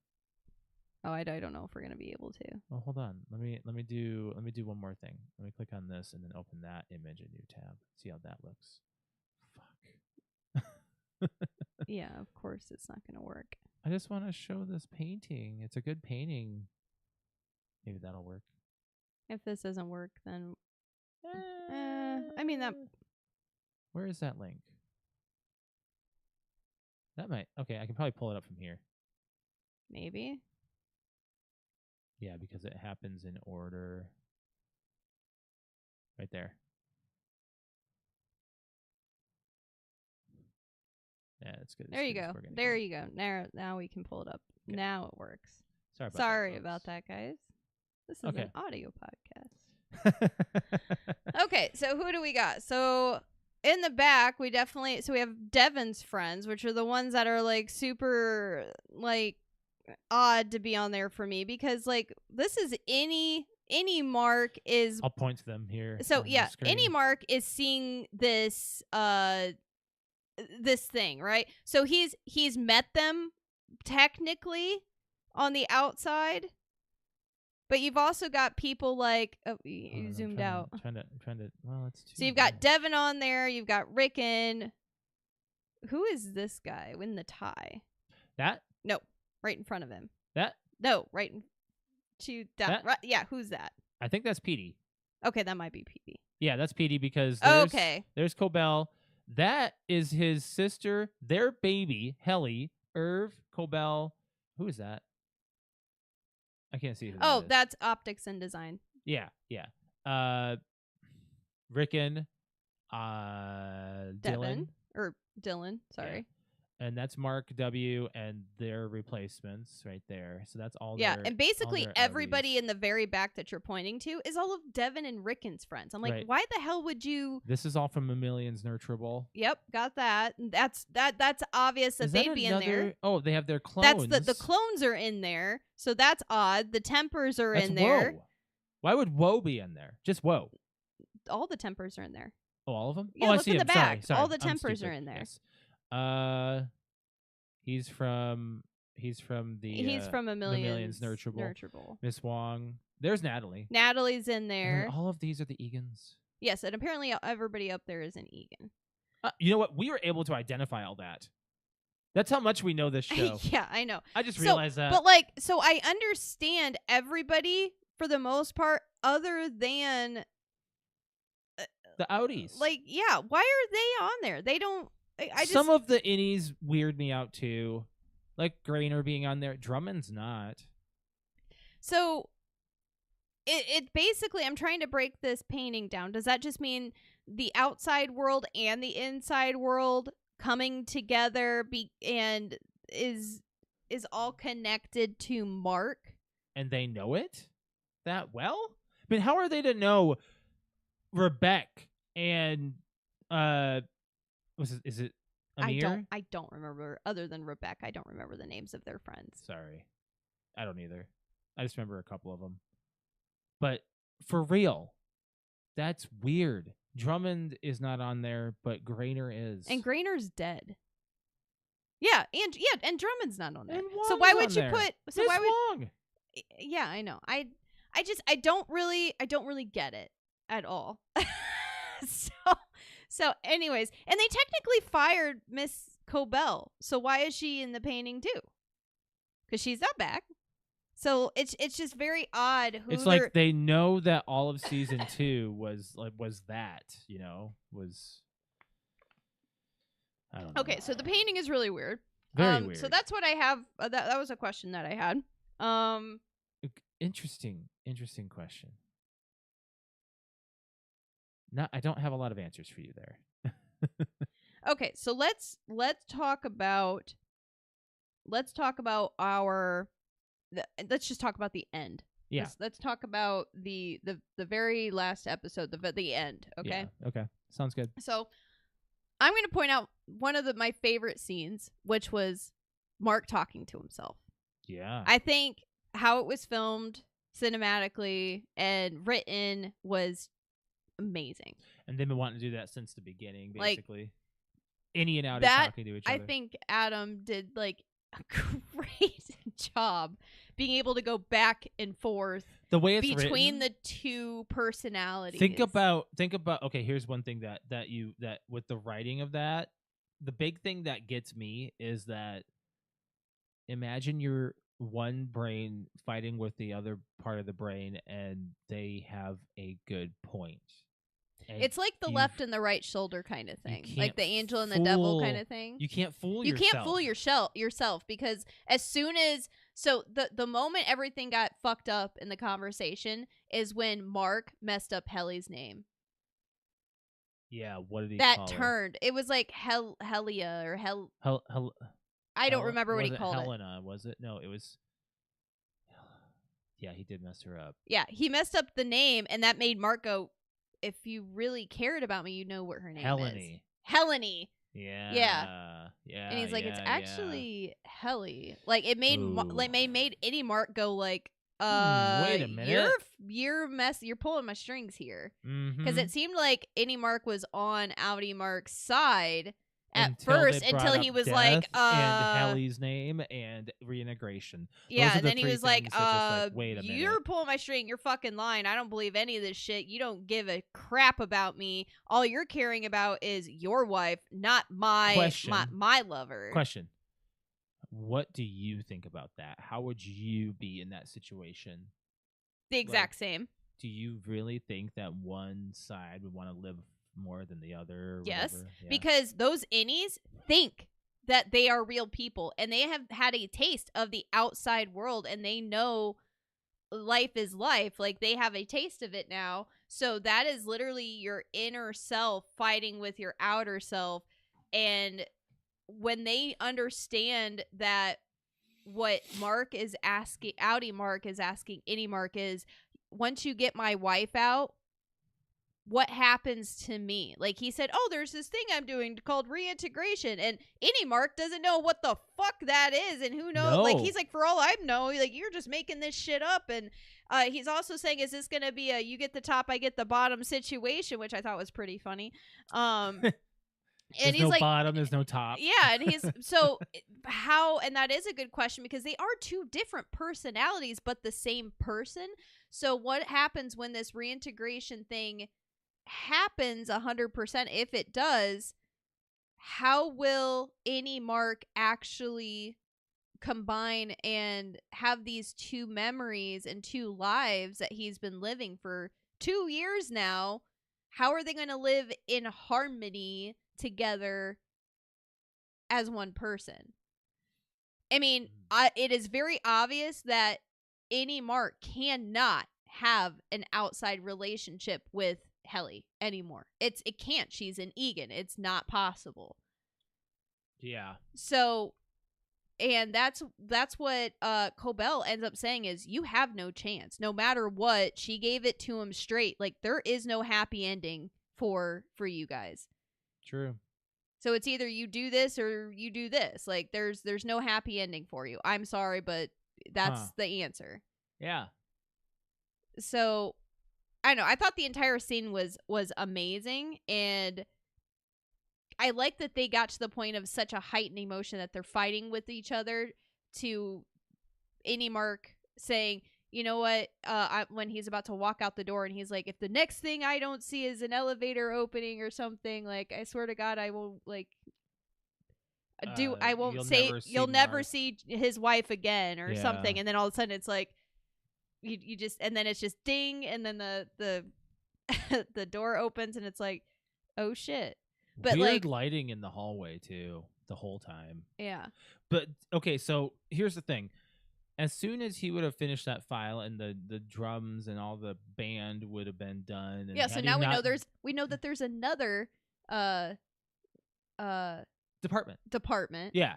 Speaker 2: Oh, I don't know if we're gonna be able to.
Speaker 1: Oh, hold on. Let me do one more thing. Let me click on this and then open that image in a new tab. See how that looks. Fuck.
Speaker 2: Yeah, of course it's not gonna work.
Speaker 1: I just want to show this painting. It's a good painting. Maybe that'll work.
Speaker 2: If this doesn't work, then I mean that.
Speaker 1: Where is that link? That might. Okay, I can probably pull it up from here.
Speaker 2: Maybe.
Speaker 1: Yeah, because it happens in order. Right there. Yeah, that's good.
Speaker 2: There you go. There you go. Now we can pull it up. Okay. Now it works.
Speaker 1: Sorry
Speaker 2: about that, guys. This is an audio podcast. Okay, so who do we got? So in the back, we have Devin's friends, which are the ones that are like super like odd to be on there for me because like this is any any Mark is
Speaker 1: I'll point to them here.
Speaker 2: so
Speaker 1: on the
Speaker 2: yeah,
Speaker 1: screen.
Speaker 2: any Mark is seeing this this thing, right? So he's met them technically on the outside, but you've also got people like you zoomed out.
Speaker 1: I'm trying to. Well, it's too.
Speaker 2: So you've got Devin on there. You've got Rickon. Who is this guy in the tie?
Speaker 1: That?
Speaker 2: No, right in front of him.
Speaker 1: That?
Speaker 2: No, right in to that. Right, yeah, who's that?
Speaker 1: I think that's Petey.
Speaker 2: Okay, that might be Petey.
Speaker 1: Yeah, that's Petey because there's Cobell. That is his sister, their baby, Helly, Irv, Cobell. Who is that? I can't see who that is.
Speaker 2: That's optics and design.
Speaker 1: Yeah. Rickon,
Speaker 2: Devin, or Dylan, sorry.
Speaker 1: Yeah. And that's Mark W. and their replacements right there. So that's all.
Speaker 2: Yeah, and basically everybody in the very back that you're pointing to is all of Devin and Rickon's friends. I'm like, why the hell would you?
Speaker 1: This is all from A Million's Nurturable.
Speaker 2: Yep, got that. That's obvious that they'd be in there.
Speaker 1: Oh, they have their clones.
Speaker 2: That's the clones are in there, so that's odd. The Tempers are in there.
Speaker 1: Woe. Why would Woe be in there? Just Woe.
Speaker 2: All the Tempers are in there.
Speaker 1: Oh, all of them?
Speaker 2: Yeah, look
Speaker 1: I see
Speaker 2: in the back.
Speaker 1: Sorry.
Speaker 2: All the Tempers are in there.
Speaker 1: Yes. He's from A Million's Nurturable. Miss Wong. There's Natalie.
Speaker 2: Natalie's in there.
Speaker 1: All of these are the Egans.
Speaker 2: Yes, and apparently everybody up there is an Egan.
Speaker 1: You know what? We were able to identify all that. That's how much we know this show.
Speaker 2: Yeah, I know.
Speaker 1: I just realized that.
Speaker 2: But so I understand everybody for the most part, other than
Speaker 1: the Outies.
Speaker 2: Yeah, why are they on there? They don't.
Speaker 1: Some of the innies weird me out too, like Grainer being on there. Drummond's not.
Speaker 2: So, it basically, I'm trying to break this painting down. Does that just mean the outside world and the inside world coming together and is all connected to Mark?
Speaker 1: And they know it that well? I mean, how are they to know Rebecca and is it Amir?
Speaker 2: I don't remember. Other than Rebecca, I don't remember the names of their friends.
Speaker 1: Sorry. I don't either. I just remember a couple of them. But for real, that's weird. Drummond is not on there, but Grainer is.
Speaker 2: And Grainer's dead. Yeah, and Drummond's not on there.
Speaker 1: And
Speaker 2: so why
Speaker 1: Wong's
Speaker 2: would you
Speaker 1: on
Speaker 2: put
Speaker 1: there. Miss Wong?
Speaker 2: Yeah, I know. I don't really get it at all. So anyways, and they technically fired Miss Cobell. So why is she in the painting too? Because she's not back. So it's just very odd.
Speaker 1: It's like they know that all of season 2 was that, was. I don't know.
Speaker 2: Okay, so the painting is really weird.
Speaker 1: Very weird.
Speaker 2: So that's what I have. That was a question that I had.
Speaker 1: Interesting question. I don't have a lot of answers for you there.
Speaker 2: Okay, so let's talk about let's just talk about the end.
Speaker 1: Yeah.
Speaker 2: Let's talk about the very last episode, the end. Okay.
Speaker 1: Yeah, okay. Sounds good.
Speaker 2: So I'm going to point out one of my favorite scenes, which was Mark talking to himself.
Speaker 1: Yeah.
Speaker 2: I think how it was filmed cinematically and written was amazing.
Speaker 1: And they've been wanting to do that since the beginning, basically. Innie and Outie talking to each other.
Speaker 2: I think Adam did a great job being able to go back and forth
Speaker 1: the way it's
Speaker 2: between
Speaker 1: written,
Speaker 2: the two personalities.
Speaker 1: Think about okay, here's one thing that with the writing of that, the big thing that gets me is that imagine your one brain fighting with the other part of the brain and they have a good point. And
Speaker 2: it's like the left and the right shoulder kind of thing, like the angel and the devil kind of thing.
Speaker 1: You can't fool
Speaker 2: yourself. You can't fool yourself because as soon as the moment everything got fucked up in the conversation is when Mark messed up Helly's name.
Speaker 1: Yeah, what did he
Speaker 2: that
Speaker 1: call
Speaker 2: turned?
Speaker 1: Her?
Speaker 2: It was like Helia or I don't remember what he called
Speaker 1: Helena, was it? No, it was. Yeah, he did mess her up.
Speaker 2: Yeah, he messed up the name, and that made Mark go, if you really cared about me, you know what her name is. Helene. Yeah. Yeah. And he's like, it's actually Helly. Like, it made made any Mark go like,
Speaker 1: Wait a minute.
Speaker 2: you're pulling my strings here.
Speaker 1: Mm-hmm.
Speaker 2: Because it seemed like Any Mark was on Outie Mark's side at
Speaker 1: Until
Speaker 2: first
Speaker 1: they brought
Speaker 2: until
Speaker 1: up
Speaker 2: he was
Speaker 1: death
Speaker 2: like,
Speaker 1: and Helly's name and reintegration.
Speaker 2: yeah,
Speaker 1: Those are
Speaker 2: and
Speaker 1: the
Speaker 2: then he
Speaker 1: three
Speaker 2: was like,
Speaker 1: things that just like, wait a
Speaker 2: you're
Speaker 1: minute.
Speaker 2: pulling my string, you're fucking lying. I don't believe any of this shit. You don't give a crap about me. All you're caring about is your wife, not my lover.
Speaker 1: Question. What do you think about that? How would you be in that situation?
Speaker 2: The exact same.
Speaker 1: Do you really think that one side would want to live more than the other? Or
Speaker 2: yes,
Speaker 1: yeah.
Speaker 2: Because those innies think that they are real people and they have had a taste of the outside world and they know life is life. Like, they have a taste of it now. So that is literally your inner self fighting with your outer self. And when they understand that what Mark is asking, Outie Mark is asking Any Mark is, once you get my wife out, what happens to me? Like, he said, oh, there's this thing I'm doing called reintegration, and Any Mark doesn't know what the fuck that is, and who knows?
Speaker 1: No.
Speaker 2: Like, he's like, for all I know, like, you're just making this shit up. And he's also saying, is this gonna be a you get the top, I get the bottom situation, which I thought was pretty funny.
Speaker 1: And he's no like, bottom, there's no top.
Speaker 2: Yeah, and he's so how, and that is a good question because they are two different personalities, but the same person. So what happens when this reintegration thing happens 100%? If it does, how will Any Mark actually combine and have these two memories and two lives that he's been living for 2 years now? How are they going to live in harmony together as one person? I mean, it is very obvious that Any Mark cannot have an outside relationship with Helly anymore. It can't. She's an Egan. It's not possible.
Speaker 1: Yeah.
Speaker 2: So, and that's what Cobell ends up saying is, you have no chance. No matter what, she gave it to him straight. Like, there is no happy ending for you guys.
Speaker 1: True.
Speaker 2: So it's either you do this or you do this. Like, there's no happy ending for you. I'm sorry, but that's the answer.
Speaker 1: Yeah.
Speaker 2: So, I don't know. I thought the entire scene was amazing, and I like that they got to the point of such a heightened emotion that they're fighting with each other, to Any Mark saying, you know what, when he's about to walk out the door and he's like, if the next thing I don't see is an elevator opening or something, like, I swear to God, I won't, like, you'll never see his wife again or something. And then all of a sudden it's like, you just, and then it's just ding, and then the the door opens and it's like, oh shit. But
Speaker 1: weird, like, lighting in the hallway too the whole time.
Speaker 2: Yeah.
Speaker 1: But okay, so here's the thing. As soon as he would have finished that file and the drums and all the band would have been done. And
Speaker 2: yeah, so now we know that there's another department.
Speaker 1: Yeah.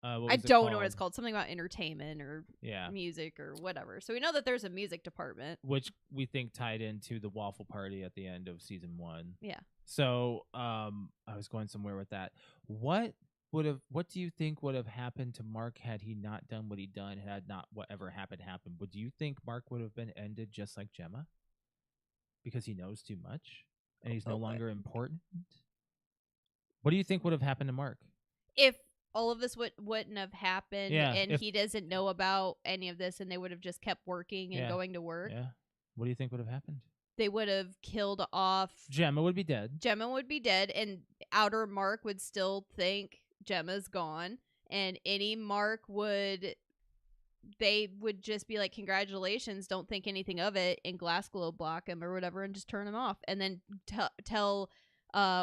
Speaker 2: I don't know what it's called. Something about entertainment or music or whatever. So we know that there's a music department,
Speaker 1: which we think tied into the waffle party at the end of season 1.
Speaker 2: Yeah.
Speaker 1: So I was going somewhere with that. What do you think would have happened to Mark had he not done what he done, had not whatever happened? Would you think Mark would have been ended just like Gemma? Because he knows too much and he's no longer important? What do you think would have happened to Mark?
Speaker 2: If all of this wouldn't have happened, and he doesn't know about any of this, and they would have just kept working and going to work.
Speaker 1: Yeah. What do you think would have happened?
Speaker 2: They would have killed off...
Speaker 1: Gemma would be dead.
Speaker 2: And Outer Mark would still think Gemma's gone, and Any Mark they would just be like, congratulations, don't think anything of it, and glass globe block him or whatever and just turn him off, and then tell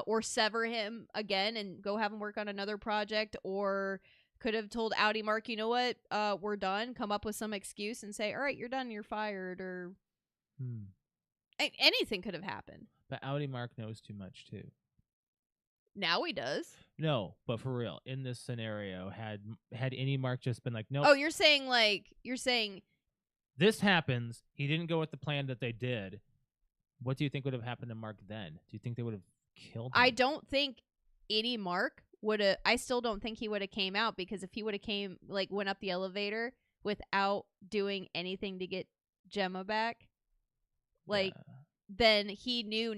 Speaker 2: or sever him again and go have him work on another project, or could have told Outie Mark, you know what, we're done, come up with some excuse and say, all right, you're done, you're fired, or anything could have happened.
Speaker 1: But Outie Mark knows too much too.
Speaker 2: Now he does.
Speaker 1: No, but for real, in this scenario, had Any Mark just been like, no.
Speaker 2: Oh, you're saying
Speaker 1: this happens, he didn't go with the plan that they did. What do you think would have happened to Mark then? Do you think they would have killed him?
Speaker 2: I don't think Any Mark would have. I still don't think he would have came out, because if he would have went up the elevator without doing anything to get Gemma back, like,
Speaker 1: Yeah.
Speaker 2: then he knew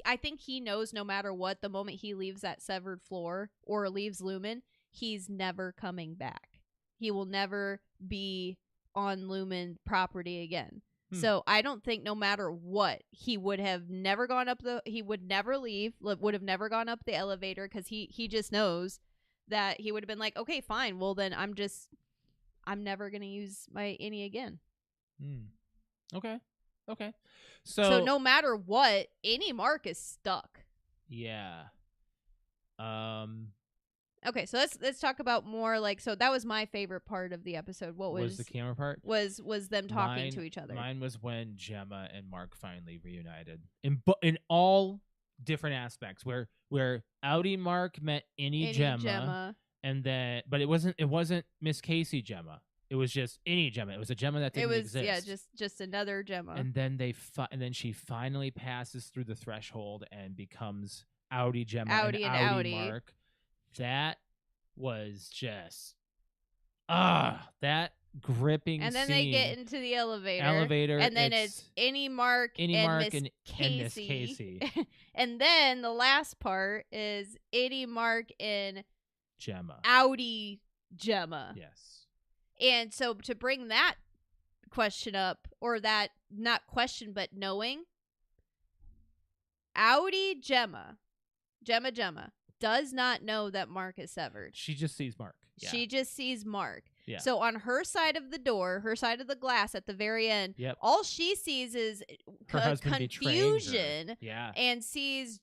Speaker 2: I think he knows no matter what, the moment he leaves that severed floor or leaves Lumen, he's never coming back. He will never be on Lumen property again. So I don't think no matter what, he would have never gone up he would never leave, would have never gone up the elevator, because he just knows that he would have been like, okay, fine, well then I'm never going to use my Innie again.
Speaker 1: Okay.
Speaker 2: So no matter what, Innie Mark is stuck.
Speaker 1: Yeah.
Speaker 2: Okay, so let's talk about more, like, so that was my favorite part of the episode. What was
Speaker 1: the camera part?
Speaker 2: Was them talking to each other.
Speaker 1: Mine was when Gemma and Mark finally reunited in all different aspects, where Outie Mark met Innie Gemma, and then but it wasn't Miss Casey Gemma. It was just Innie Gemma. It was a Gemma that didn't exist.
Speaker 2: Yeah, just another Gemma.
Speaker 1: And then and then she finally passes through the threshold and becomes Outie Gemma and Outie Mark. That was just that gripping scene.
Speaker 2: And then they get into the elevator, and then it's Innie Mark and Miss Casey. And then the last part is Innie Mark and
Speaker 1: Gemma.
Speaker 2: Outie Gemma.
Speaker 1: Yes.
Speaker 2: And so to bring that question up, or that, not question, but knowing, Outie Gemma does not know that Mark is severed.
Speaker 1: She just sees Mark. Yeah.
Speaker 2: She just sees Mark.
Speaker 1: Yeah.
Speaker 2: So on her side of the door, her side of the glass at the very end, all she sees is
Speaker 1: her
Speaker 2: confusion.
Speaker 1: Yeah.
Speaker 2: And sees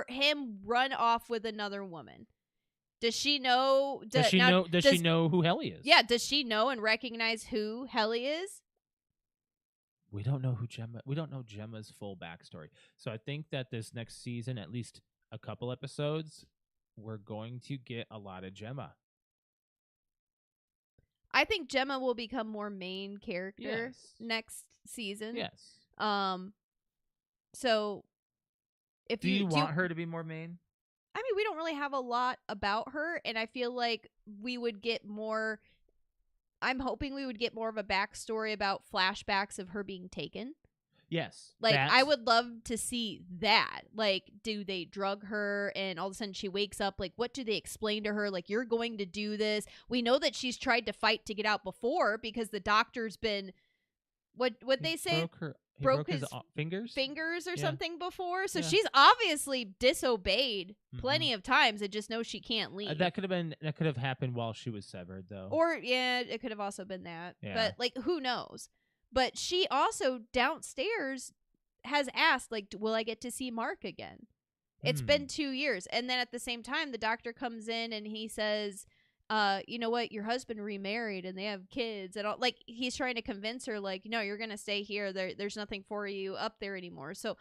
Speaker 2: him run off with another woman. Does she know?
Speaker 1: Does she know who Helly is?
Speaker 2: Yeah. Does she know and recognize who Helly is?
Speaker 1: We don't know We don't know Gemma's full backstory. So I think that this next season, at least a couple episodes, we're going to get a lot of Gemma.
Speaker 2: I think Gemma will become more main character next season.
Speaker 1: Yes.
Speaker 2: So if
Speaker 1: do you want her to be more main?
Speaker 2: I mean, we don't really have a lot about her, and I feel like we would get more. I'm hoping we would get more of a backstory about flashbacks of her being taken.
Speaker 1: Yes.
Speaker 2: Like, I would love to see that. Like, do they drug her and all of a sudden she wakes up? Like, what do they explain to her? Like, you're going to do this. We know that she's tried to fight to get out before, because the doctor's been, what they say? Broke his fingers or something before. So she's obviously disobeyed plenty of times and just knows she can't leave.
Speaker 1: That could have happened while she was severed, though.
Speaker 2: Or it could have also been that. Yeah. But like, who knows? But she also downstairs has asked, like, will I get to see Mark again? It's been 2 years. And then at the same time, the doctor comes in and he says, you know what, your husband remarried and they have kids and all. Like, he's trying to convince her, like, no, you're gonna stay here, there's nothing for you up there anymore. So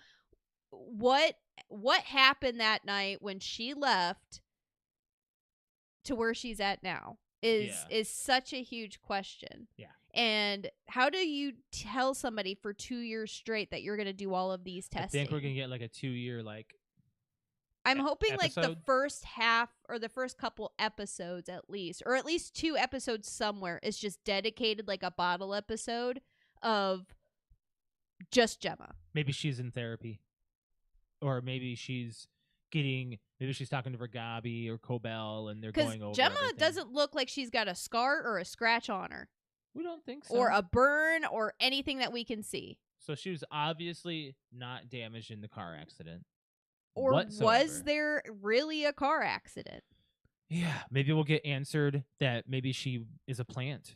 Speaker 2: what happened that night when she left to where she's at now is such a huge question.
Speaker 1: Yeah.
Speaker 2: And how do you tell somebody for 2 years straight that you're gonna do all of these testing?
Speaker 1: I think we're gonna get like a 2 year
Speaker 2: I'm hoping episode? Like the first half or the first couple episodes at least, or at least 2 episodes somewhere, is just dedicated, like a bottle episode of just Gemma.
Speaker 1: Maybe she's in therapy, or maybe she's talking to Vergabi or Cobell and they're going over
Speaker 2: Gemma
Speaker 1: everything.
Speaker 2: Doesn't look like she's got a scar or a scratch on her.
Speaker 1: We don't think so.
Speaker 2: Or a burn or anything that we can see.
Speaker 1: So she was obviously not damaged in the car accident.
Speaker 2: Or
Speaker 1: whatsoever.
Speaker 2: Was there really a car accident?
Speaker 1: Yeah, maybe we'll get answered that maybe she is a plant.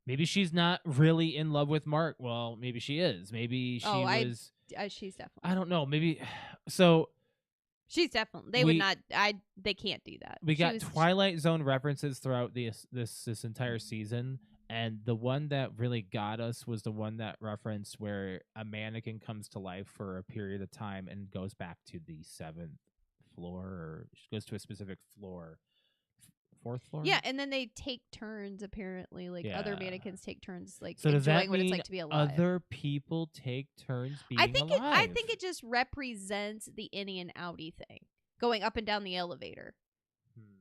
Speaker 1: Maybe she's not really in love with Mark. Well, maybe she is. Maybe she was.
Speaker 2: She's definitely.
Speaker 1: I don't know. Maybe. So.
Speaker 2: She's definitely. They can't do that.
Speaker 1: We got Twilight Zone references throughout this entire season. And the one that really got us was the one that referenced where a mannequin comes to life for a period of time and goes back to the 7th floor, or goes to a specific floor. 4th floor?
Speaker 2: Yeah, and then they take turns, apparently. Like, other mannequins take turns, like,
Speaker 1: so
Speaker 2: enjoying what it's like to be alive.
Speaker 1: Other people take turns being alive?
Speaker 2: I think it just represents the Innie and Outie thing. Going up and down the elevator.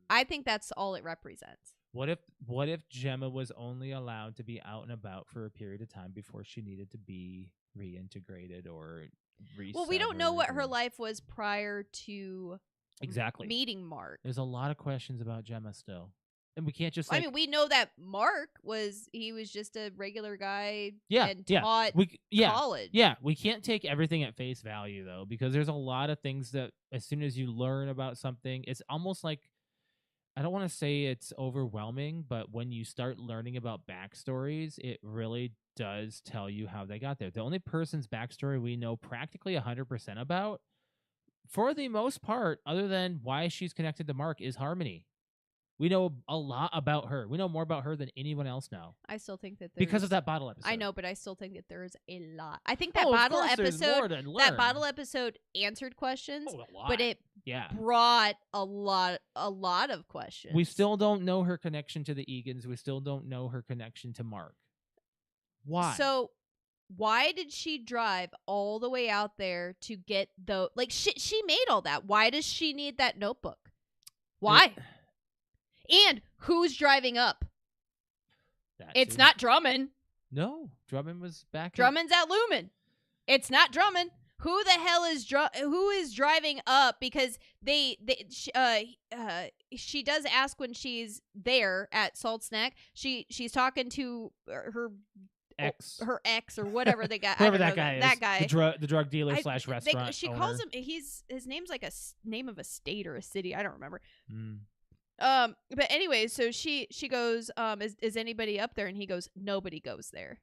Speaker 2: I think that's all it represents.
Speaker 1: What if Gemma was only allowed to be out and about for a period of time before she needed to be reintegrated or resevered?
Speaker 2: Well, we don't know what her life was prior to
Speaker 1: exactly
Speaker 2: meeting Mark.
Speaker 1: There's a lot of questions about Gemma still. And we can't just
Speaker 2: I mean, we know that Mark was just a regular guy and taught college.
Speaker 1: Yeah, we can't take everything at face value, though, because there's a lot of things that as soon as you learn about something, it's almost like, I don't want to say it's overwhelming, but when you start learning about backstories, it really does tell you how they got there. The only person's backstory we know practically 100% about, for the most part, other than why she's connected to Mark, is Harmony. We know a lot about her. We know more about her than anyone else now.
Speaker 2: I still think that
Speaker 1: because of that bottle episode.
Speaker 2: I know, but I still think that there's a lot. I think that bottle episode answered questions, but it brought a lot of questions.
Speaker 1: We still don't know her connection to the Egans. We still don't know her connection to Mark. Why?
Speaker 2: So why did she drive all the way out there to get she made all that? Why does she need that notebook? Why? And who's driving up? It's not Drummond.
Speaker 1: No, Drummond was back.
Speaker 2: Drummond's at Lumen. It's not Drummond. Who the hell is who is driving up? Because she does ask when she's there at Salt Snack. She's talking to her ex or whatever they got.
Speaker 1: Whoever that guy is.
Speaker 2: That guy.
Speaker 1: The drug dealer / restaurant
Speaker 2: She
Speaker 1: owner.
Speaker 2: calls him. His name's like a name of a state or a city. I don't remember. But anyway, so she goes, is anybody up there? And he goes, nobody goes there.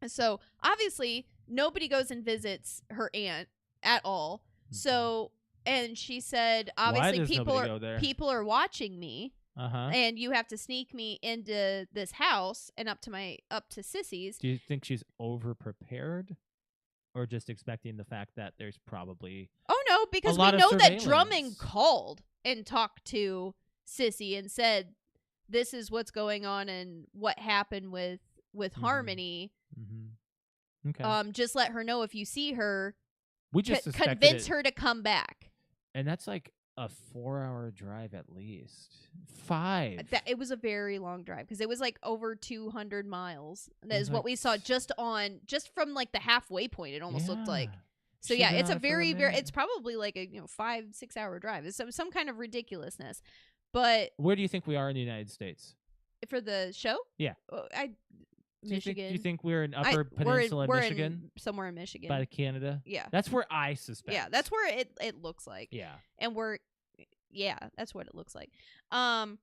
Speaker 2: So obviously nobody goes and visits her aunt at all. So, and she said, obviously people are watching me. And you have to sneak me into this house and up to Sissy's.
Speaker 1: Do you think she's over prepared? Or just expecting the fact that there's probably
Speaker 2: no, because we know that Drummond called and talked to Sissy and said, this is what's going on and what happened with Harmony.
Speaker 1: Okay.
Speaker 2: Just let her know if you see her.
Speaker 1: We just
Speaker 2: convince her to come back.
Speaker 1: And that's like a 4-hour drive at least. 5.
Speaker 2: It was a very long drive because it was like over 200 miles. That is what we saw just from like the halfway point. It almost looked like. So it's a very it's probably like a 5-6 hour drive. It's some kind of ridiculousness. But
Speaker 1: where do you think we are in the United States
Speaker 2: for the show?
Speaker 1: Yeah,
Speaker 2: Michigan.
Speaker 1: Do you think we're in Upper Peninsula, Michigan?
Speaker 2: Somewhere in Michigan,
Speaker 1: by Canada.
Speaker 2: Yeah,
Speaker 1: that's where I suspect.
Speaker 2: Yeah, that's where it looks like.
Speaker 1: Yeah,
Speaker 2: and that's what it looks like. And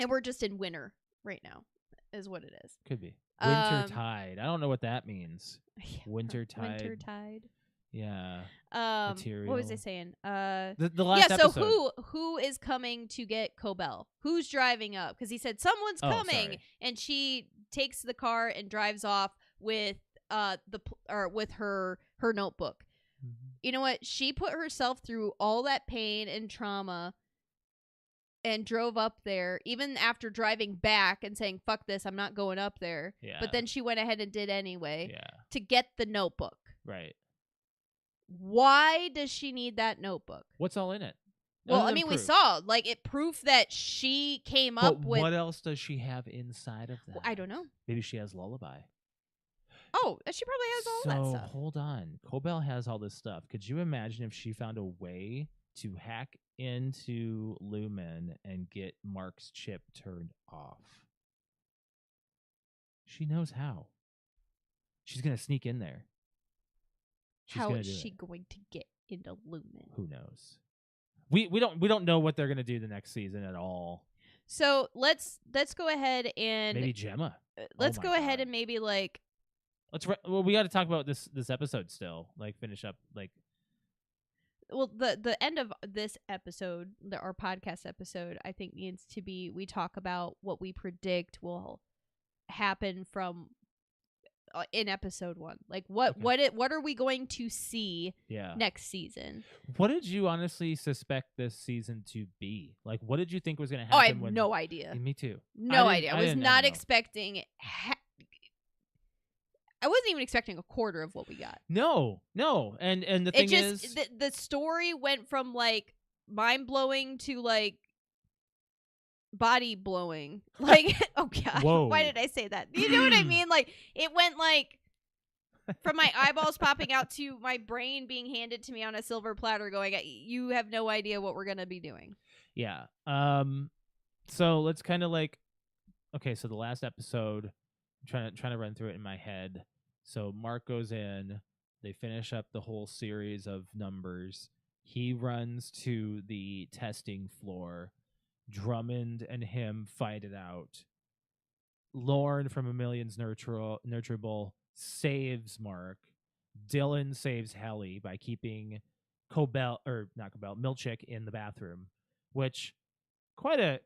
Speaker 2: we're just in winter right now, is what it is.
Speaker 1: Could be winter tide. I don't know what that means.
Speaker 2: Yeah,
Speaker 1: winter tide.
Speaker 2: Winter tide.
Speaker 1: Yeah.
Speaker 2: Material. What was I saying?
Speaker 1: The last episode.
Speaker 2: So who is coming to get Cobell? Who's driving up? Because he said someone's coming, and she takes the car and drives off with with her notebook. You know what? She put herself through all that pain and trauma and drove up there, even after driving back and saying, fuck this, I'm not going up there.
Speaker 1: Yeah.
Speaker 2: But then she went ahead and did anyway to get the notebook.
Speaker 1: Right.
Speaker 2: Why does she need that notebook?
Speaker 1: What's all in it?
Speaker 2: Well, I mean, we saw proof that she came up with.
Speaker 1: What else does she have inside of that?
Speaker 2: Well, I don't know.
Speaker 1: Maybe she has Lullaby.
Speaker 2: Oh, she probably has all that stuff.
Speaker 1: So hold on. Cobell has all this stuff. Could you imagine if she found a way to hack into Lumen and get Mark's chip turned off? She knows how. She's going to sneak in there.
Speaker 2: How is she going to get into Lumen?
Speaker 1: Who knows? We don't know what they're going to do the next season at all.
Speaker 2: So let's go ahead and
Speaker 1: maybe Gemma.
Speaker 2: Let's go ahead and maybe we
Speaker 1: got to talk about this episode still. Finish up
Speaker 2: Well, the end of this episode, our podcast episode, I think needs to be we talk about what we predict will happen from in episode 1. What are we going to see next season?
Speaker 1: What did you honestly suspect this season to be? What did you think was going to happen?
Speaker 2: I have no idea.
Speaker 1: Me too.
Speaker 2: No idea. I was not expecting I wasn't even expecting a quarter of what we got.
Speaker 1: No. And the thing is
Speaker 2: the story went from mind blowing to body blowing. Like, oh god,
Speaker 1: Whoa.
Speaker 2: why did I say that? You know what I mean? Like, it went like from my eyeballs popping out to my brain being handed to me on a silver platter going, you have no idea what we're going to be doing.
Speaker 1: Yeah. So let's kind of like, okay, so the last episode, I'm trying to run through it in my head. So Mark goes in, they finish up the whole series of numbers. He runs to the testing floor. Drummond and him fight it out. Lorne from A Million's Nurturable saves Mark. Dylan saves Helly by keeping Milchick in the bathroom, which quite a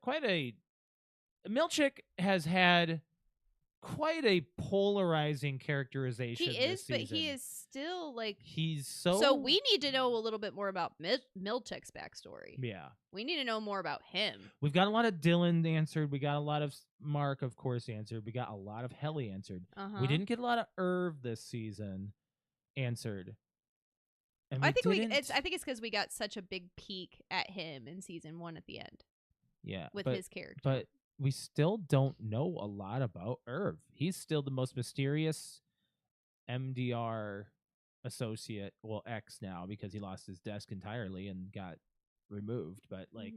Speaker 1: Milchick has had quite a polarizing characterization.
Speaker 2: He is,
Speaker 1: this season.
Speaker 2: but he is still like
Speaker 1: he's so.
Speaker 2: So we need to know a little bit more about Milchick's backstory.
Speaker 1: Yeah,
Speaker 2: we need to know more about him.
Speaker 1: We've got a lot of Dylan answered. We got a lot of Mark, of course, answered. We got a lot of Helly answered. We didn't get a lot of Irv this season answered. And
Speaker 2: I think it's because we got such a big peek at him in season 1 at the end.
Speaker 1: Yeah,
Speaker 2: with his character,
Speaker 1: but we still don't know a lot about Irv. He's still the most mysterious MDR associate, well, X now, because he lost his desk entirely and got removed. But like,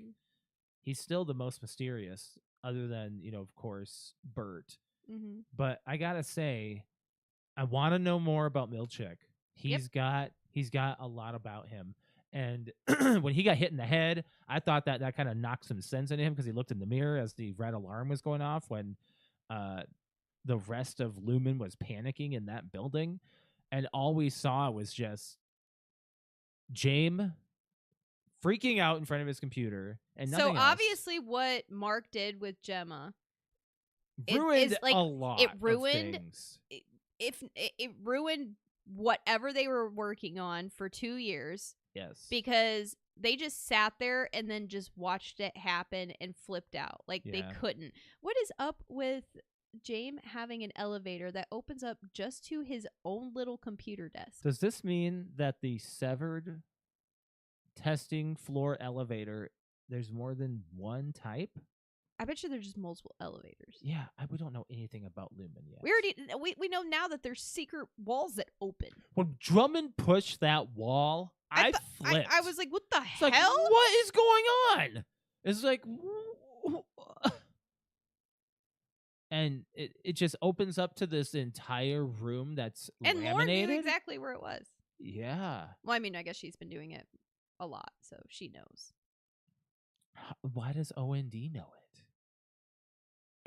Speaker 1: he's still the most mysterious, other than, of course, Bert. But I gotta say, I want to know more about Milchick. He's got a lot about him. And when he got hit in the head, I thought that kind of knocked some sense into him, because he looked in the mirror as the red alarm was going off when the rest of Lumen was panicking in that building. And all we saw was just James freaking out in front of his computer. And nothing else.
Speaker 2: Obviously what Mark did with Gemma
Speaker 1: ruined a lot
Speaker 2: it ruined,
Speaker 1: of things.
Speaker 2: It ruined whatever they were working on for 2 years.
Speaker 1: Yes.
Speaker 2: Because they just sat there and then just watched it happen and flipped out. Like, they couldn't. What is up with James having an elevator that opens up just to his own little computer desk?
Speaker 1: Does this mean that the severed testing floor elevator, there's more than one type?
Speaker 2: I bet you there's just multiple elevators.
Speaker 1: Yeah, we don't know anything about Lumen yet.
Speaker 2: We know now that there's secret walls that open.
Speaker 1: When Drummond pushed that wall, I flipped.
Speaker 2: I was like, what the hell?
Speaker 1: Like, what is going on? It's like, and it just opens up to this entire room that's
Speaker 2: and
Speaker 1: laminated.
Speaker 2: Lauren knew exactly where it was.
Speaker 1: Yeah.
Speaker 2: Well, I mean, I guess she's been doing it a lot, so she knows.
Speaker 1: Why does OND know it?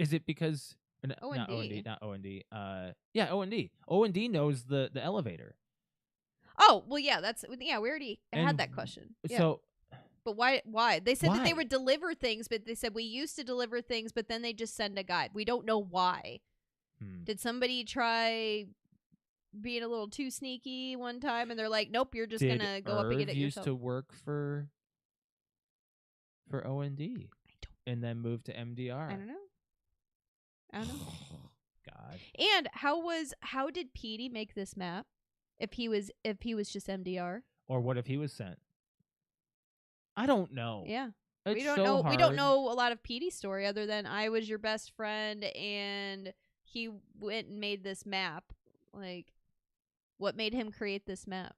Speaker 1: Is it because
Speaker 2: OND.
Speaker 1: not OND? Yeah, OND. OND knows the elevator.
Speaker 2: Oh, well, yeah, we already had that question. Yeah.
Speaker 1: So,
Speaker 2: but why? They said that they would deliver things, but they said we used to deliver things, but then they just send a guide. We don't know why. Did somebody try being a little too sneaky one time, and they're like, "Nope, you're just gonna go up and get it yourself"?
Speaker 1: Used to work for OND, and then moved to MDR.
Speaker 2: I don't know.
Speaker 1: God.
Speaker 2: And how did Petey make this map? If he was just MDR,
Speaker 1: or what if he was sent? I don't know.
Speaker 2: Yeah,
Speaker 1: it's
Speaker 2: we don't
Speaker 1: so
Speaker 2: know.
Speaker 1: hard.
Speaker 2: We don't know a lot of Petey's story other than I was your best friend and he went and made this map. Like, what made him create this map?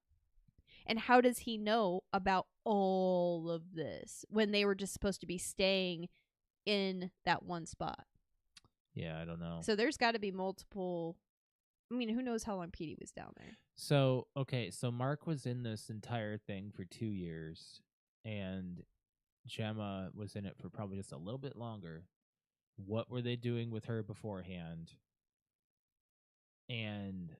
Speaker 2: And how does he know about all of this when they were just supposed to be staying in that one spot?
Speaker 1: Yeah, I don't know.
Speaker 2: So there's got to be multiple. I mean, who knows how long Petey was down there?
Speaker 1: So, okay, so Mark was in this entire thing for 2 years, and Gemma was in it for probably just a little bit longer. What were they doing with her beforehand? And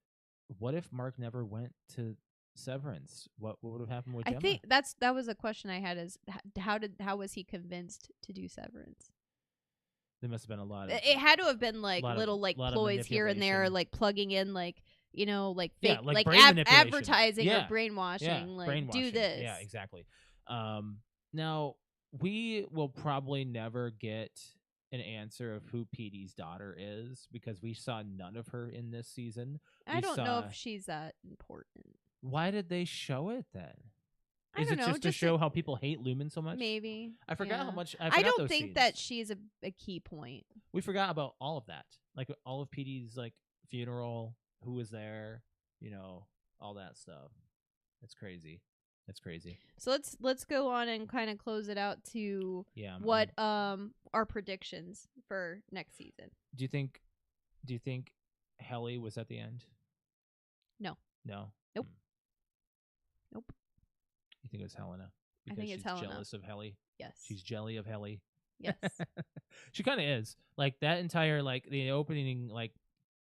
Speaker 1: what if Mark never went to Severance? What would have happened with Gemma?
Speaker 2: I think that was a question I had: is how was he convinced to do Severance?
Speaker 1: There must have been a lot of.
Speaker 2: It had to have been like little ploys here and there, like plugging in, like fake, like advertising or brainwashing.
Speaker 1: Yeah,
Speaker 2: like
Speaker 1: brainwashing.
Speaker 2: Do this.
Speaker 1: Yeah, exactly. Now we will probably never get an answer of who Petey's daughter is because we saw none of her in this season.
Speaker 2: I don't know if she's that important.
Speaker 1: Why did they show it then? Is
Speaker 2: don't
Speaker 1: it
Speaker 2: know,
Speaker 1: just to show how people hate Lumen so much?
Speaker 2: maybe.
Speaker 1: I forgot
Speaker 2: yeah.
Speaker 1: how much.
Speaker 2: I
Speaker 1: forgot
Speaker 2: don't
Speaker 1: those
Speaker 2: think
Speaker 1: scenes.
Speaker 2: that she's a key point.
Speaker 1: We forgot about all of that, like all of PD's like funeral, who was there, all that stuff. It's crazy. It's crazy.
Speaker 2: So let's go on and kind of close it out to what our predictions for next season.
Speaker 1: Do you think Helly was at the end?
Speaker 2: No.
Speaker 1: No.
Speaker 2: Nope. Nope.
Speaker 1: You think it was Helena?
Speaker 2: I think it's
Speaker 1: she's
Speaker 2: Helena.
Speaker 1: jealous of Helly.
Speaker 2: Yes.
Speaker 1: She's jelly of Helly.
Speaker 2: Yes.
Speaker 1: She kind of is. Like that entire the opening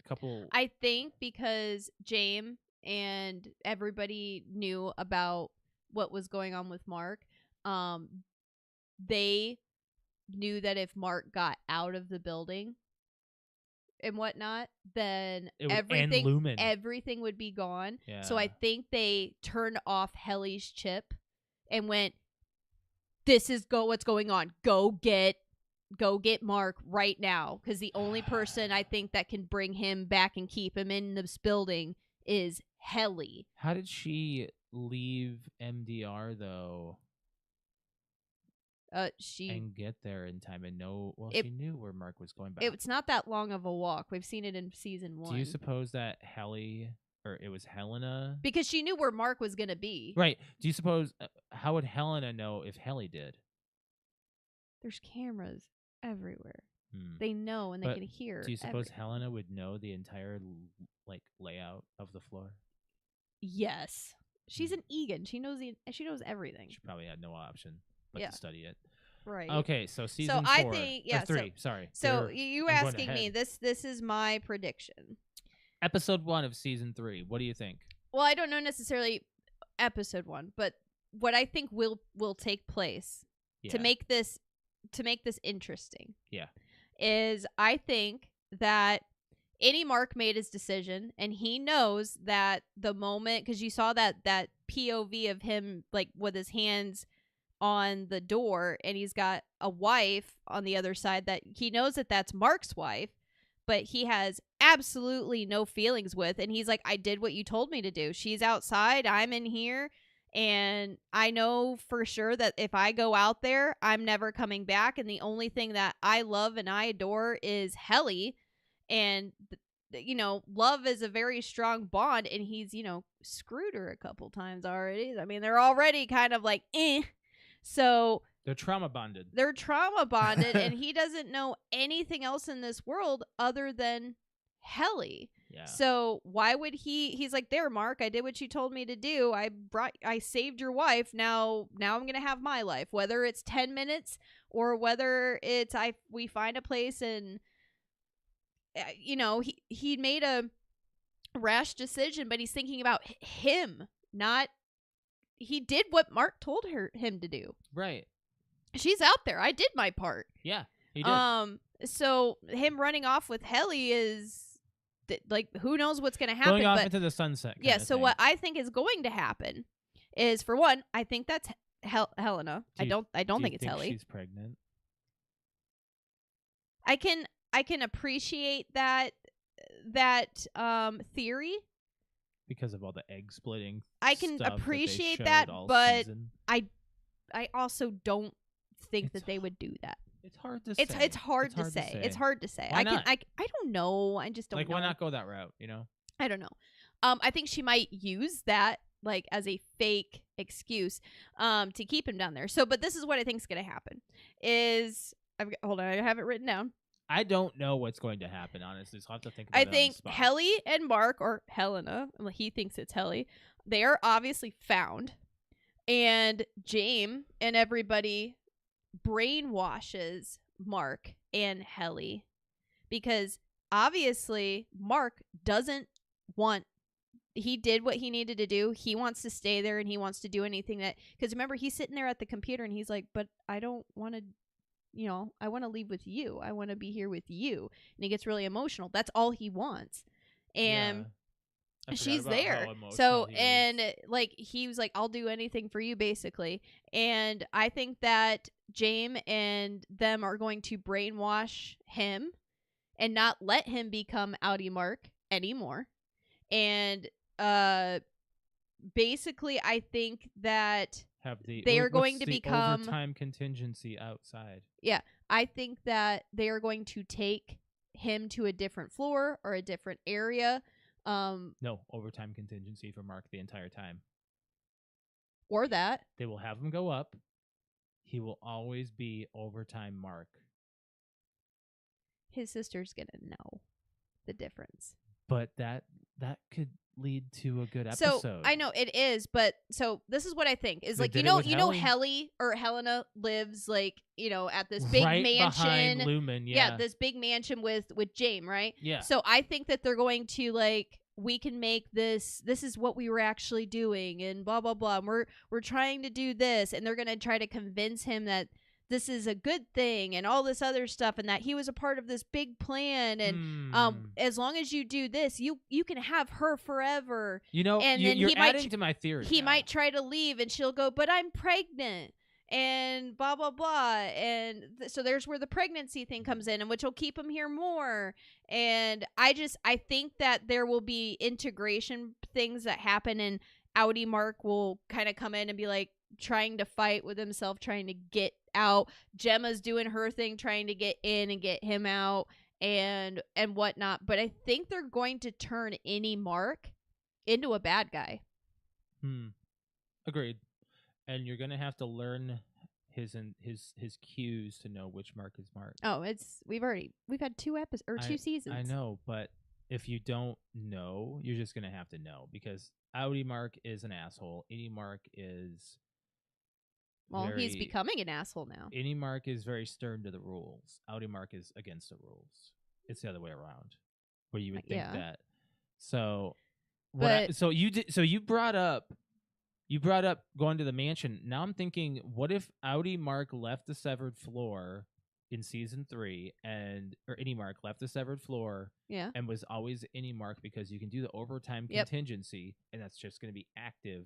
Speaker 1: couple.
Speaker 2: I think because James and everybody knew about what was going on with Mark, they knew that if Mark got out of the building and whatnot, then everything would be gone.
Speaker 1: Yeah.
Speaker 2: So I think they turned off Helly's chip and went, "This is what's going on. Go get Mark right now," because the only person I think that can bring him back and keep him in this building is Helly.
Speaker 1: How did she leave MDR though? And get there in time and know. Well, she knew where Mark was going back.
Speaker 2: It's not that long of a walk. We've seen it in season 1.
Speaker 1: Do you suppose that Helly, or it was Helena?
Speaker 2: Because she knew where Mark was gonna be.
Speaker 1: Right. Do you suppose? How would Helena know if Helly did?
Speaker 2: There's cameras everywhere. They know and they can hear.
Speaker 1: Do you suppose Helena would know the entire layout of the floor?
Speaker 2: Yes. She's an Egan. She knows everything.
Speaker 1: She probably had no option but to study it.
Speaker 2: Right.
Speaker 1: Okay, so season 4.
Speaker 2: I think
Speaker 1: 3. Sorry.
Speaker 2: So you asking me this is my prediction.
Speaker 1: Episode 1 of season 3. What do you think?
Speaker 2: Well, I don't know necessarily episode 1, but what I think will take place to make this interesting.
Speaker 1: Yeah.
Speaker 2: Is I think that Eddie Mark made his decision, and he knows that the moment, because you saw that POV of him with his hands on the door, and he's got a wife on the other side that he knows that that's Mark's wife, but he has absolutely no feelings with, and he's like, I did what you told me to do. She's outside, I'm in here, and I know for sure that if I go out there, I'm never coming back, and the only thing that I love and I adore is Helly, and love is a very strong bond, and he's screwed her a couple times already. I mean, they're already kind of so
Speaker 1: they're trauma bonded.
Speaker 2: And he doesn't know anything else in this world other than Helly.
Speaker 1: Yeah.
Speaker 2: So why would he's like, there, Mark, I did what you told me to do. I saved your wife. Now I'm going to have my life, whether it's 10 minutes or whether it's we find a place and he made a rash decision, but he's thinking about him, not he did what Mark told him to do.
Speaker 1: Right.
Speaker 2: She's out there. I did my part.
Speaker 1: Yeah, he did.
Speaker 2: So him running off with Helly is who knows what's going to happen.
Speaker 1: Going off into the sunset.
Speaker 2: Yeah. So what I think is going to happen is, for one, I think that's Helena. I don't think it's Helly.
Speaker 1: She's pregnant.
Speaker 2: I can appreciate that theory.
Speaker 1: Because of all the egg splitting.
Speaker 2: I can appreciate that, but
Speaker 1: season.
Speaker 2: I also don't think that they would do that.
Speaker 1: It's hard to say.
Speaker 2: It's hard to say. It's hard to say.
Speaker 1: Why not?
Speaker 2: I don't know. I just don't know.
Speaker 1: Why not go that route,
Speaker 2: I don't know. I think she might use that as a fake excuse to keep him down there. So, but this is what I think is going to happen. Hold on, I have it written down.
Speaker 1: I don't know what's going to happen, honestly. So I'll have to think about it.
Speaker 2: I think Helly and Mark, or Helena, he thinks it's Helly, they are obviously found. And James and everybody brainwashes Mark and Helly. Because obviously Mark doesn't want... He did what he needed to do. He wants to stay there and he wants to do anything that... Because remember, he's sitting there at the computer and he's like, but I don't want to... I want to leave with you. I want to be here with you. And he gets really emotional. That's all he wants. And she's there. So, and he was like, I'll do anything for you, basically. And I think that James and them are going to brainwash him and not let him become Outie Mark anymore. And basically, I think that
Speaker 1: have the
Speaker 2: they are
Speaker 1: what's
Speaker 2: going to
Speaker 1: the
Speaker 2: become
Speaker 1: overtime contingency outside.
Speaker 2: Yeah, I think that they are going to take him to a different floor or a different area,
Speaker 1: No, overtime contingency for Mark the entire time.
Speaker 2: or that.
Speaker 1: They will have him go up. He will always be overtime Mark.
Speaker 2: His sister's gonna know the difference.
Speaker 1: But that could lead to a good
Speaker 2: So
Speaker 1: episode.
Speaker 2: I know it is, but so this is what I think is
Speaker 1: They
Speaker 2: like
Speaker 1: did it with
Speaker 2: Helena lives like at this big
Speaker 1: right
Speaker 2: mansion
Speaker 1: behind Lumen, yeah.
Speaker 2: this big mansion with James, right?
Speaker 1: Yeah.
Speaker 2: So I think that they're going to like we can make this is what we were actually doing and blah blah blah. And we're trying to do this, and they're gonna try to convince him that this is a good thing and all this other stuff, and that he was a part of this big plan, and as long as you do this, you can have her forever. And then
Speaker 1: you're adding to my theory.
Speaker 2: He might try to leave, and she'll go, but I'm pregnant, and blah blah blah, and so there's where the pregnancy thing comes in, and which will keep him here more. And I think that there will be integration things that happen, and Audi Mark will kind of come in and be like trying to fight with himself, trying to get out. Gemma's doing her thing, trying to get in and get him out and whatnot. But I think they're going to turn any Mark into a bad guy.
Speaker 1: Agreed. And you're gonna have to learn his cues to know which Mark is Mark.
Speaker 2: Oh, we've had 2 episodes or 2 seasons.
Speaker 1: I know, but if you don't know, you're just gonna have to know, because Audi Mark is an asshole. Any Mark is
Speaker 2: he's becoming an asshole now.
Speaker 1: Any Mark is very stern to the rules. Audi Mark is against the rules. It's the other way around, where you would think that. So you brought up going to the mansion. Now I'm thinking, what if Audi Mark left the severed floor in season 3, or any Mark left the severed floor, and was always any Mark, because you can do the overtime contingency, and that's just going to be active,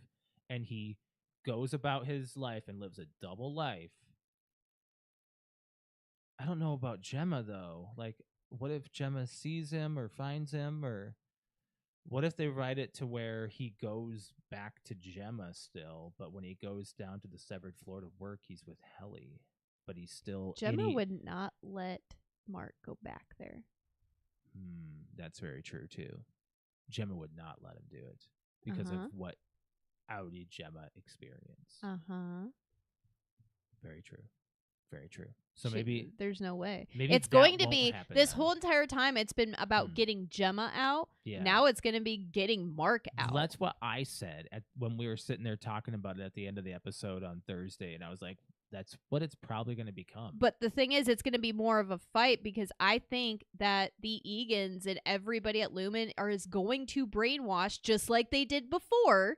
Speaker 1: and he goes about his life and lives a double life. I don't know about Gemma though. Like, what if Gemma sees him or finds him, or what if they write it to where he goes back to Gemma still, but when he goes down to the severed floor to work, he's with Helly, but he's still
Speaker 2: Gemma would not let Mark go back there.
Speaker 1: That's very true too. Gemma would not let him do it because of what Audi Gemma experience. Very true. Very true. So maybe
Speaker 2: there's no way.
Speaker 1: Maybe
Speaker 2: it's going to be this whole entire time. It's been about getting Gemma out.
Speaker 1: Yeah.
Speaker 2: Now it's going to be getting Mark out.
Speaker 1: That's what I said when we were sitting there talking about it at the end of the episode on Thursday, and I was like, that's what it's probably going to become.
Speaker 2: But the thing is, it's going to be more of a fight, because I think that the Egans and everybody at Lumen is going to brainwash just like they did before.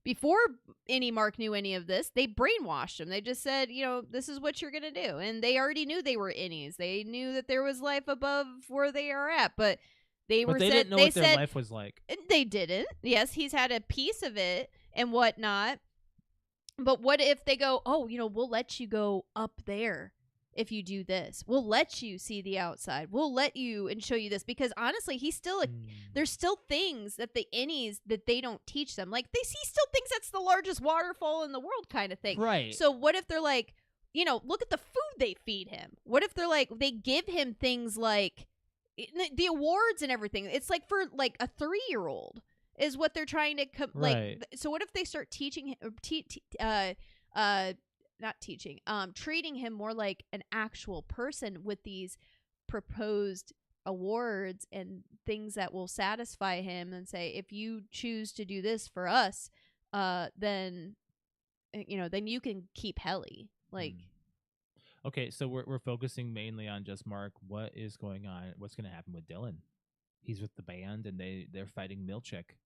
Speaker 2: Before any Mark knew any of this, they brainwashed him. They just said, this is what you're going to do. And they already knew they were innies. They knew that there was life above where they are at. But they
Speaker 1: didn't know what their life was like.
Speaker 2: They didn't. Yes, he's had a piece of it and whatnot. But what if they go, we'll let you go up there if you do this. We'll let you see the outside. We'll let you and show you this. Because honestly, he's still there's still things that the innies that they don't teach them. Like, he still thinks that's the largest waterfall in the world kind of thing.
Speaker 1: Right.
Speaker 2: So what if they're like, look at the food they feed him. What if they're like, they give him things like the awards and everything. It's like for like a 3-year-old is what they're trying to
Speaker 1: right.
Speaker 2: So what if they start teaching him not teaching, treating him more like an actual person with these proposed awards and things that will satisfy him, and say, if you choose to do this for us, then you can keep Helly. Like,
Speaker 1: okay, so we're focusing mainly on just Mark. What is going on? What's going to happen with Dylan? He's with the band, and they're fighting Milchick.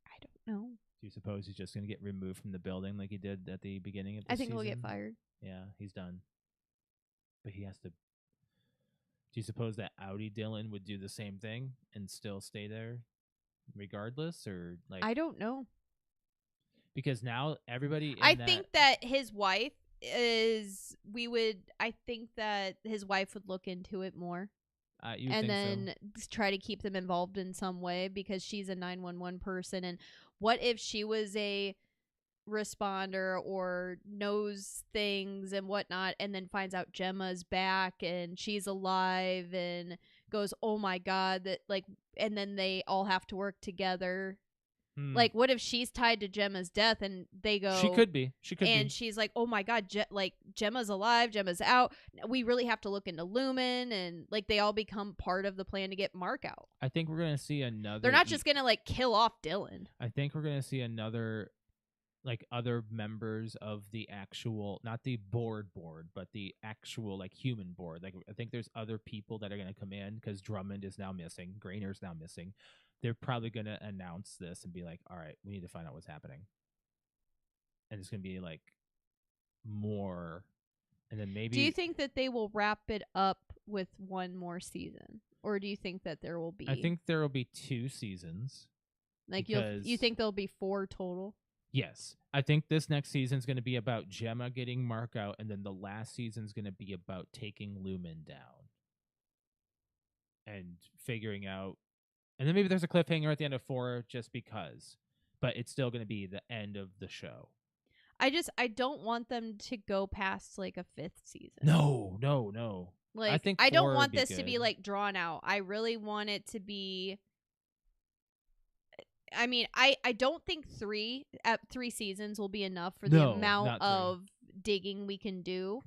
Speaker 2: I don't know.
Speaker 1: Do you suppose he's just going to get removed from the building like he did at the beginning of the season?
Speaker 2: I think he'll get fired.
Speaker 1: Yeah, he's done. But he has to... Do you suppose that Audi Dylan would do the same thing and still stay there regardless? Or like,
Speaker 2: I don't know.
Speaker 1: Because now everybody...
Speaker 2: I think that his wife I think that his wife would look into it more. And then try to keep them involved in some way, because she's a 911 person. And what if she was responder or knows things and whatnot, and then finds out Gemma's back and she's alive and goes, oh my god, that like, and then they all have to work together. Like, what if she's tied to Gemma's death and they go...
Speaker 1: She could be.
Speaker 2: And she's like, oh my god, like, Gemma's alive, Gemma's out. We really have to look into Lumen. And, like, they all become part of the plan to get Mark out.
Speaker 1: I think we're going to see another...
Speaker 2: They're not just going to, like, kill off Dylan.
Speaker 1: I think we're going to see another, like, other members of the actual... Not the board, but the actual, like, human board. Like, I think there's other people that are going to come in because Drummond is now missing. Grainer's now missing. They're probably going to announce this and be like, all right, we need to find out what's happening. And it's going to be like more. And then maybe.
Speaker 2: Do you think that they will wrap it up with one more season? Or do you think that there will be.
Speaker 1: I think there will be 2 seasons.
Speaker 2: Like, you think there'll be 4 total?
Speaker 1: Yes. I think this next season is going to be about Gemma getting Mark out. And then the last season is going to be about taking Lumen down. And figuring out. And then maybe there's a cliffhanger at the end of 4 just because. But it's still going to be the end of the show.
Speaker 2: I don't want them to go past, like, a 5th season.
Speaker 1: No.
Speaker 2: Like, I don't want this to be, like, drawn out. I really want it to be... I mean, I don't think 3 seasons will be enough for the amount of digging we can do.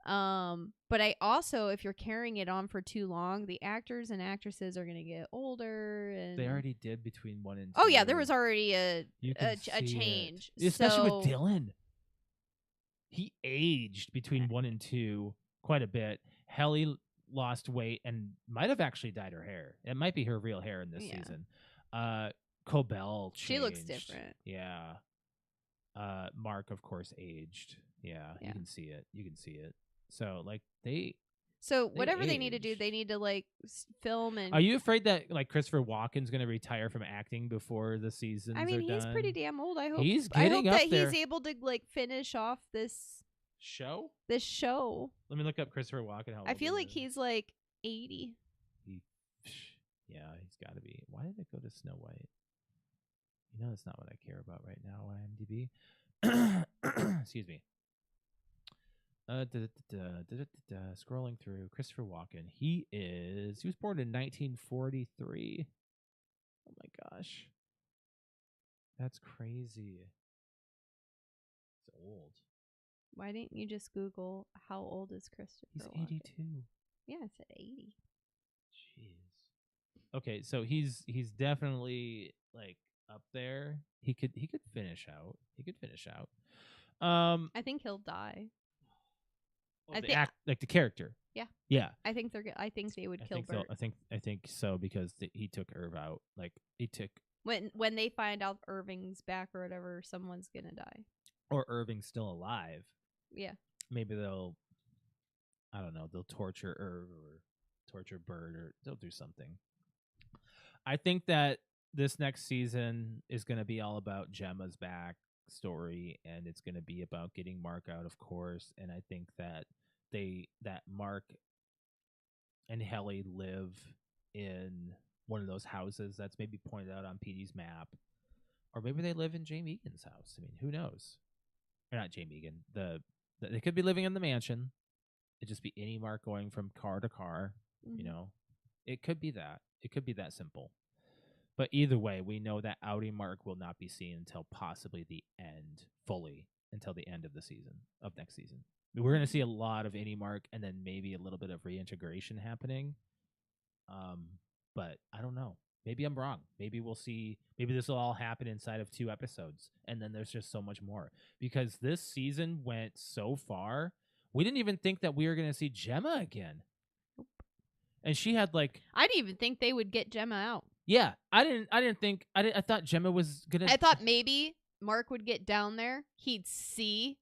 Speaker 2: But I also, if you're carrying it on for too long, the actors and actresses are going to get older. And
Speaker 1: they already did between 1 and 2.
Speaker 2: Oh yeah, there was already a change,
Speaker 1: especially with Dylan. He aged between 1 and 2 quite a bit. Helly lost weight and might have actually dyed her hair. It might be her real hair in this season. Cobell changed. She
Speaker 2: looks different.
Speaker 1: Yeah. Mark, of course, aged. Yeah, you can see it. So, like,
Speaker 2: whatever they need to do, they need to, like, film and...
Speaker 1: Are you afraid that, like, Christopher Walken's going to retire from acting before the seasons are done?
Speaker 2: I mean, he's pretty damn old. I hope
Speaker 1: he's getting up
Speaker 2: that
Speaker 1: there.
Speaker 2: He's able to, like, finish off this
Speaker 1: show.
Speaker 2: Let
Speaker 1: me look up Christopher Walken.
Speaker 2: I feel like he's, like, 80.
Speaker 1: Yeah, he's got to be. Why did it go to Snow White? You know, that's not what I care about right now, IMDb. Excuse me. Scrolling through Christopher Walken. He was born in 1943. Oh my gosh. That's crazy. It's old.
Speaker 2: Why didn't you just Google how old is Christopher Walken?
Speaker 1: He's 82.
Speaker 2: Yeah, I said 80.
Speaker 1: Jeez. Okay, so he's definitely, like, up there. He could finish out.
Speaker 2: I think he'll die.
Speaker 1: Like the character. Yeah.
Speaker 2: I think they would kill Bert.
Speaker 1: I think so because he took Irv out. Like, he took
Speaker 2: when they find out Irving's back or whatever, someone's gonna die.
Speaker 1: Or Irving's still alive.
Speaker 2: Yeah.
Speaker 1: Maybe they'll torture Irv or torture Bert, or they'll do something. I think that this next season is going to be all about Gemma's back story, and it's going to be about getting Mark out, of course. And I think that that Mark and Helly live in one of those houses that's maybe pointed out on PD's map, or maybe they live in Jamie Egan's house. I mean, who knows? Or not Jamie Egan. They could be living in the mansion. It'd just be any Mark going from car to car.
Speaker 2: Mm-hmm.
Speaker 1: You know, it could be that. It could be that simple. But either way, we know that outing Mark will not be seen until possibly the end, fully, until the end of the season, of next season. We're going to see a lot of any Mark and then maybe a little bit of reintegration happening. But I don't know. Maybe I'm wrong. Maybe we'll see. Maybe this will all happen inside of 2 episodes. And then there's just so much more. Because this season went so far, we didn't even think that we were going to see Gemma again. And she had, like...
Speaker 2: I didn't even think they would get Gemma out.
Speaker 1: Yeah, I thought Gemma was gonna...
Speaker 2: I thought maybe Mark would get down there, he'd see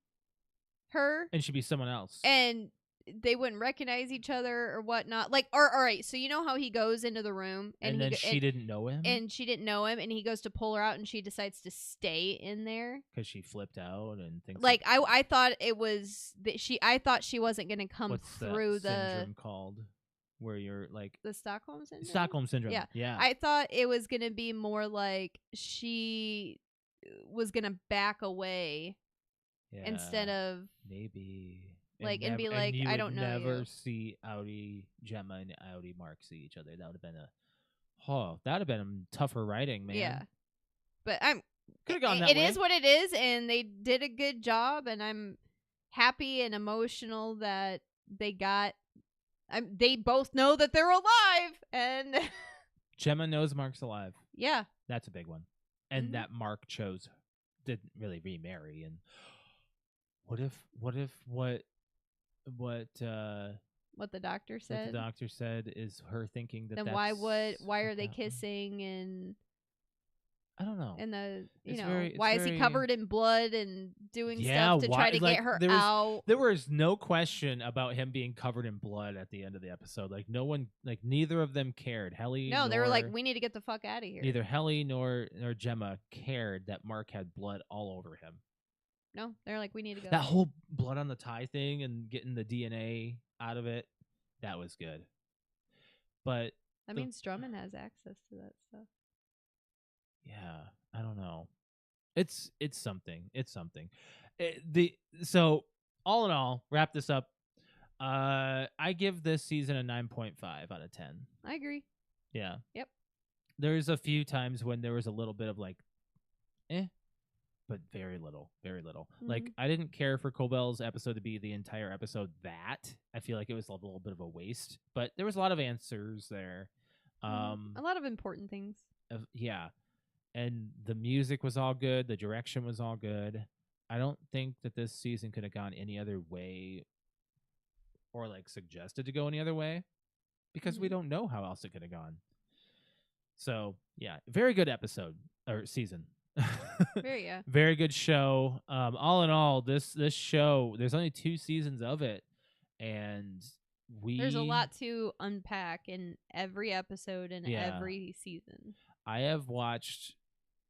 Speaker 2: her,
Speaker 1: and she'd be someone else,
Speaker 2: and they wouldn't recognize each other or whatnot. Like, all right, so you know how he goes into the room,
Speaker 1: and then she didn't know him,
Speaker 2: and she didn't know him, and he goes to pull her out, and she decides to stay in there
Speaker 1: because she flipped out and things.
Speaker 2: Like I thought it was that I thought she wasn't gonna come
Speaker 1: What's
Speaker 2: through
Speaker 1: that syndrome called? Where you're like
Speaker 2: the Stockholm syndrome.
Speaker 1: Stockholm syndrome. Yeah.
Speaker 2: I thought it was gonna be more like she was gonna back away
Speaker 1: Yeah,
Speaker 2: instead of
Speaker 1: maybe.
Speaker 2: like and be
Speaker 1: And
Speaker 2: like,
Speaker 1: you
Speaker 2: I
Speaker 1: would
Speaker 2: don't know
Speaker 1: never
Speaker 2: you.
Speaker 1: see Gemma and Audi Mark see each other. That would have been that would have been tougher writing, man.
Speaker 2: Yeah, but
Speaker 1: Could have gone that
Speaker 2: it
Speaker 1: way.
Speaker 2: is what it is, and they did a good job, and I'm happy and emotional that they got. They both know that they're alive, and
Speaker 1: Gemma knows Mark's alive.
Speaker 2: yeah,
Speaker 1: That's a big one. And that Mark didn't really remarry. And what
Speaker 2: what the doctor said.
Speaker 1: What the doctor said is her thinking that.
Speaker 2: Then why are they kissing and
Speaker 1: I don't know.
Speaker 2: And
Speaker 1: It's
Speaker 2: why is he covered in blood and doing stuff to try to get her out?
Speaker 1: There was no question about him being covered in blood at the end of the episode. Like no one, like neither of them cared.
Speaker 2: They were like, we need to get the fuck out of here.
Speaker 1: Neither Helly nor Gemma cared that Mark had blood all over him.
Speaker 2: No, they're like, we need to go.
Speaker 1: That whole blood on the tie thing and getting the DNA out of it, that was good. But
Speaker 2: that means Drummond has access to that stuff.
Speaker 1: Yeah, I don't know. It's something. It's something. So all in all, wrap this up. I give this season a 9.5 out of 10.
Speaker 2: I agree.
Speaker 1: Yeah.
Speaker 2: Yep.
Speaker 1: There's a few times when there was a little bit of like, but very little, very little. Mm-hmm. Like I didn't care for Cobell's episode to be the entire episode. I feel like it was a little bit of a waste, but there was a lot of answers there.
Speaker 2: A lot of important things.
Speaker 1: Yeah. And the music was all good. The direction was all good. I don't think that this season could have gone any other way or like suggested to go any other way because we don't know how else it could have gone. So, yeah, very good episode or season. Very good show. All in all, this show, there's only 2 seasons of it. And there's
Speaker 2: a lot to unpack in every episode and every season.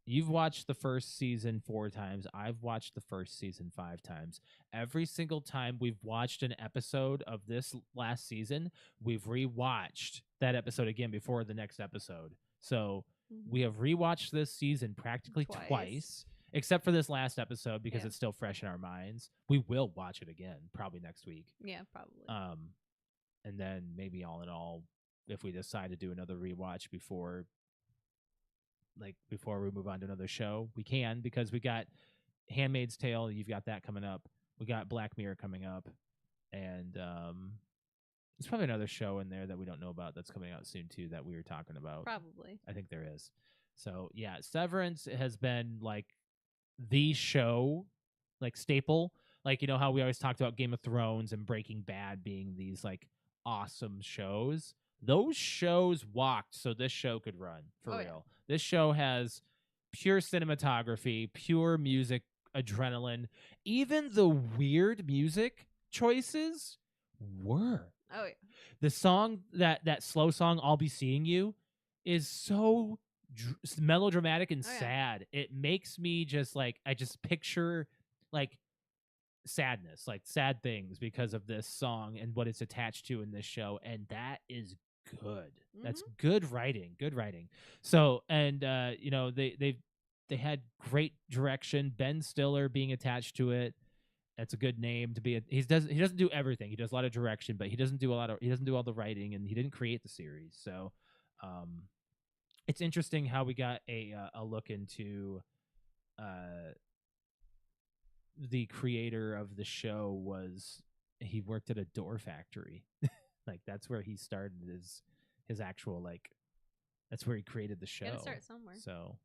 Speaker 1: You've watched the first season 4 times. I've watched the first season 5 times. Every single time we've watched an episode of this last season, we've rewatched that episode again before the next episode. So we have rewatched this season practically twice, except for this last episode because it's still fresh in our minds. We will watch it again probably next week.
Speaker 2: Yeah, probably.
Speaker 1: And then maybe all in all, if we decide to do another rewatch before we move on to another show, we can, because we got Handmaid's Tale. You've got that coming up. We got Black Mirror coming up. And there's probably another show in there that we don't know about that's coming out soon too that we were talking about.
Speaker 2: Probably.
Speaker 1: I think there is. So yeah, Severance has been like the show, like staple. Like, you know how we always talked about Game of Thrones and Breaking Bad being these like awesome shows? Those shows walked so this show could run for real. Yeah. This show has pure cinematography, pure music, adrenaline. Even the weird music choices work.
Speaker 2: Oh yeah.
Speaker 1: The song, that slow song, I'll Be Seeing You, is so melodramatic and sad. It makes me just like, I just picture like sadness, like sad things because of this song and what it's attached to in this show. And that is good. That's good writing. So, and they had great direction. Ben Stiller being attached to it. That's a good name to be. He doesn't do everything. He does a lot of direction, but he doesn't do all the writing, and he didn't create the series. So, it's interesting how we got a look into the creator of the show. He worked at a door factory. Like that's where he started his actual, like, that's where he created the show.
Speaker 2: Gotta start somewhere.
Speaker 1: So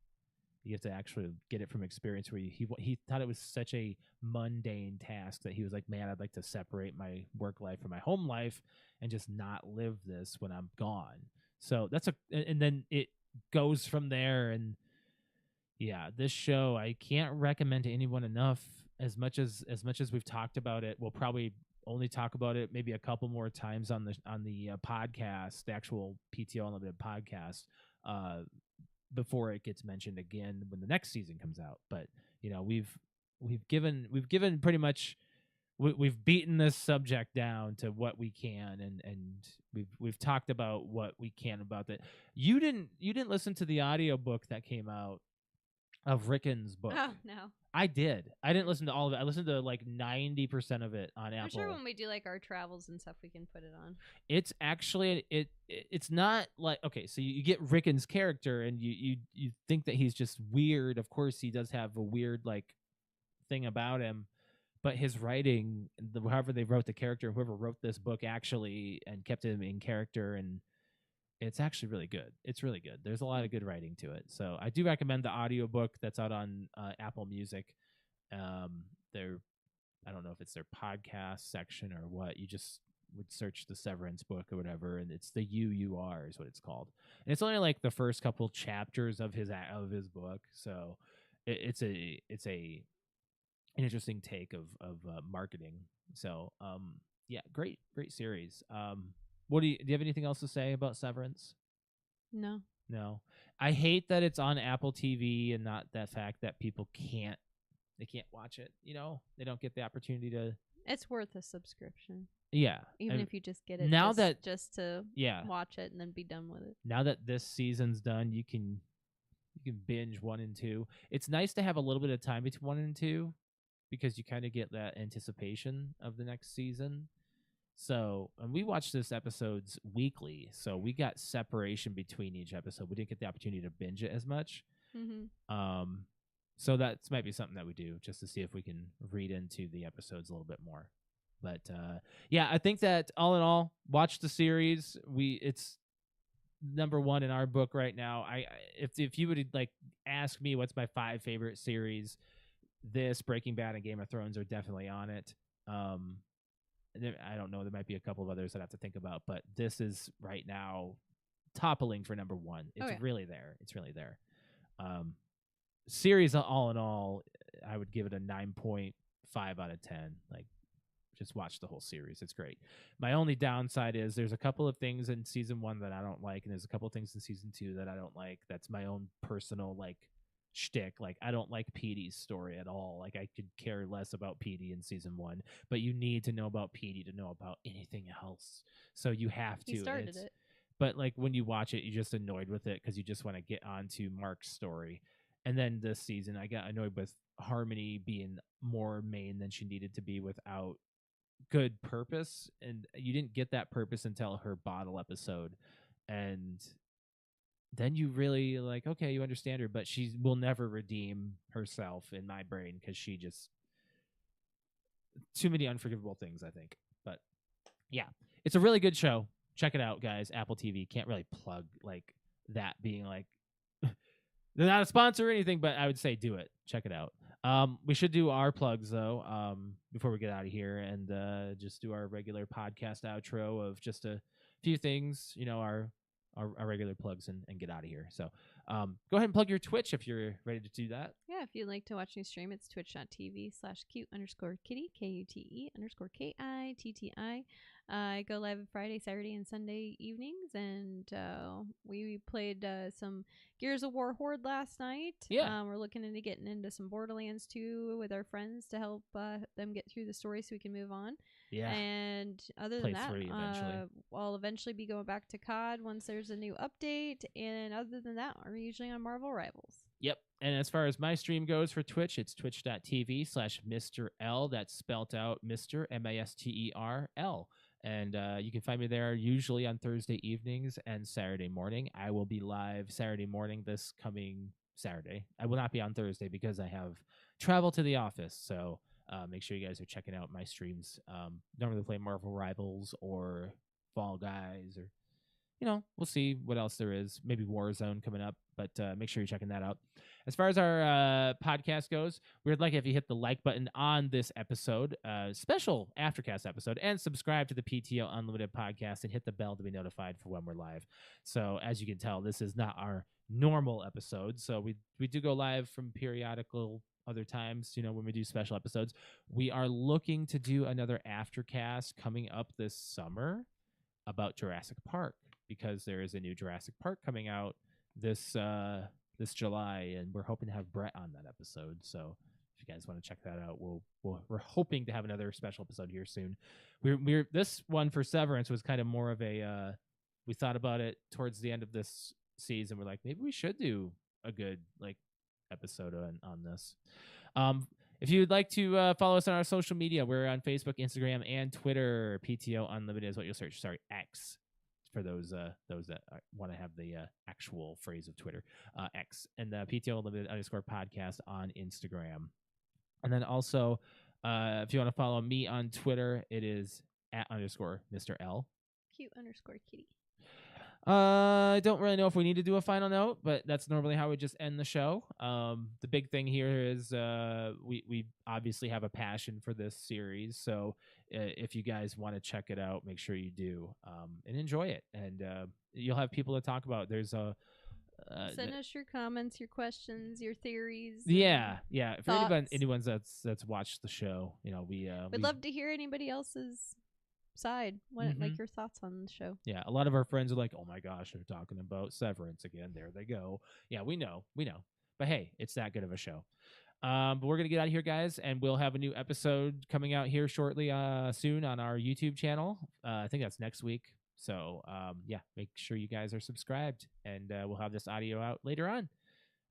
Speaker 1: you have to actually get it from experience, where he thought it was such a mundane task that he was like, man, I'd like to separate my work life from my home life and just not live this when I'm gone. So and then it goes from there. And yeah, this show, I can't recommend to anyone enough. As much as we've talked about it, we'll probably only talk about it maybe a couple more times on the podcast, the actual PTO Unlimited podcast, before it gets mentioned again when the next season comes out. But we've given pretty much, we've beaten this subject down to what we can, and we've talked about what we can about that. You didn't listen to the audiobook that came out of Rickon's book.
Speaker 2: Oh no.
Speaker 1: I did. I didn't listen to all of it. I listened to like 90% of it on Apple.
Speaker 2: I'm sure when we do like our travels and stuff, we can put it on.
Speaker 1: It's actually it's not like, okay, so you get Rickon's character and you think that he's just weird. Of course, he does have a weird like thing about him, but his writing, however they wrote the character, whoever wrote this book actually and kept him in character, and it's actually really good. It's really good. There's a lot of good writing to it. So I do recommend the audiobook that's out on Apple Music. They're, I don't know if it's their podcast section or what. You just would search the Severance book or whatever, and it's the UUR is what it's called. And it's only like the first couple chapters of his book, so it's an interesting take of marketing. So yeah, great series. What do you have anything else to say about Severance?
Speaker 2: No.
Speaker 1: No. I hate that it's on Apple TV and not that fact that people can't watch it, They don't get the opportunity to.
Speaker 2: It's worth a subscription.
Speaker 1: Yeah.
Speaker 2: Even if you just get it
Speaker 1: now
Speaker 2: just to watch it and then be done with it.
Speaker 1: Now that this season's done, you can binge 1 and 2. It's nice to have a little bit of time between 1 and 2 because you kind of get that anticipation of the next season. So, and we watch this episodes weekly, so we got separation between each episode. We didn't get the opportunity to binge it as much.
Speaker 2: Mm-hmm.
Speaker 1: So that might be something that we do just to see if we can read into the episodes a little bit more. But yeah, I think that all in all, watch the series. It's number 1 in our book right now. If you would like ask me what's my 5 favorite series, this, Breaking Bad, and Game of Thrones are definitely on it. I don't know. There might be a couple of others that I have to think about, but this is right now toppling for number 1. It's really there. It's really there. Series all in all, I would give it a 9.5 out of 10. Like, just watch the whole series. It's great. My only downside is there's a couple of things in season 1 that I don't like, and there's a couple of things in season 2 that I don't like. That's my own personal like shtick. Like, I don't like Petey's story at all. Like, I could care less about Petey in season 1, but you need to know about Petey to know about anything else. So you have to.
Speaker 2: He started it.
Speaker 1: But like when you watch it, you're just annoyed with it because you just want to get onto Mark's story. And then this season, I got annoyed with Harmony being more main than she needed to be without good purpose. And you didn't get that purpose until her bottle episode. And then you really like, okay, you understand her, but she will never redeem herself in my brain because she just too many unforgivable things, I think. But yeah, it's a really good show. Check it out, guys. Apple TV. Can't really plug like that being like they're not a sponsor or anything, but I would say do it. Check it out. We should do our plugs though, before we get out of here, and just do our regular podcast outro of just a few things, our regular plugs, and get out of here. So go ahead and plug your Twitch if you're ready to do that.
Speaker 2: Yeah, if you'd like to watch me stream, it's twitch.tv/cute_kitty, KUTE_KITTI. I go live Friday, Saturday, and Sunday evenings, and we played some Gears of War Horde last night.
Speaker 1: Yeah.
Speaker 2: We're looking into getting into some Borderlands 2 with our friends to help them get through the story so we can move on.
Speaker 1: Yeah.
Speaker 2: And other than that,
Speaker 1: 3 eventually.
Speaker 2: I'll eventually be going back to COD once there's a new update. And other than that, we're usually on Marvel Rivals.
Speaker 1: Yep. And as far as my stream goes for Twitch, it's twitch.tv/Mr. L. That's spelt out Mr. MASTERL. And you can find me there usually on Thursday evenings and Saturday morning. I will be live Saturday morning this coming Saturday. I will not be on Thursday because I have travel to the office. So make sure you guys are checking out my streams. Normally play Marvel Rivals or Fall Guys, or we'll see what else there is. Maybe Warzone coming up, but make sure you're checking that out. As far as our podcast goes, we'd like if you hit the like button on this episode, special Aftercast episode, and subscribe to the PTO Unlimited podcast and hit the bell to be notified for when we're live. So as you can tell, this is not our normal episode. So we do go live from periodical other times, when we do special episodes. We are looking to do another Aftercast coming up this summer about Jurassic Park, because there is a new Jurassic Park coming out this July, and we're hoping to have Brett on that episode. So if you guys want to check that out, we're hoping to have another special episode here soon. We're this one for Severance was kind of more of a we thought about it towards the end of this season. We're like, maybe we should do a good like episode on this. If you'd like to follow us on our social media, we're on Facebook, Instagram, and Twitter. PTO Unlimited is what you'll search. Sorry, X for those that want to have the actual phrase of Twitter. X and PTO Unlimited _podcast on Instagram. And then also, if you want to follow me on Twitter, it is @ Mr. L.
Speaker 2: Cute _kitty.
Speaker 1: I don't really know if we need to do a final note, but that's normally how we just end the show. The big thing here is we obviously have a passion for this series, so if you guys want to check it out, make sure you do and enjoy it, and you'll have people to talk about. There's a
Speaker 2: send us your comments, your questions, your theories.
Speaker 1: Yeah. For anyone that's watched the show,
Speaker 2: we'd love to hear anybody else's side. Like your thoughts on the show.
Speaker 1: Yeah, a lot of our friends are like, "Oh my gosh, they're talking about Severance again." There they go. Yeah, we know. But hey, it's that good of a show. But we're gonna get out of here, guys, and we'll have a new episode coming out here shortly, soon on our YouTube channel. I think that's next week. So yeah, make sure you guys are subscribed, and we'll have this audio out later on.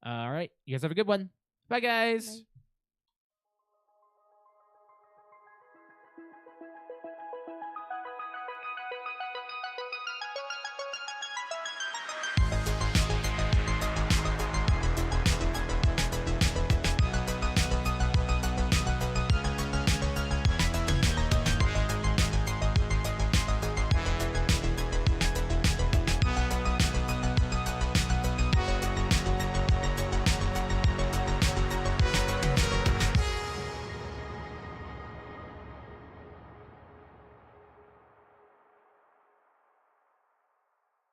Speaker 1: All right, you guys have a good one. Bye, guys.
Speaker 2: Bye.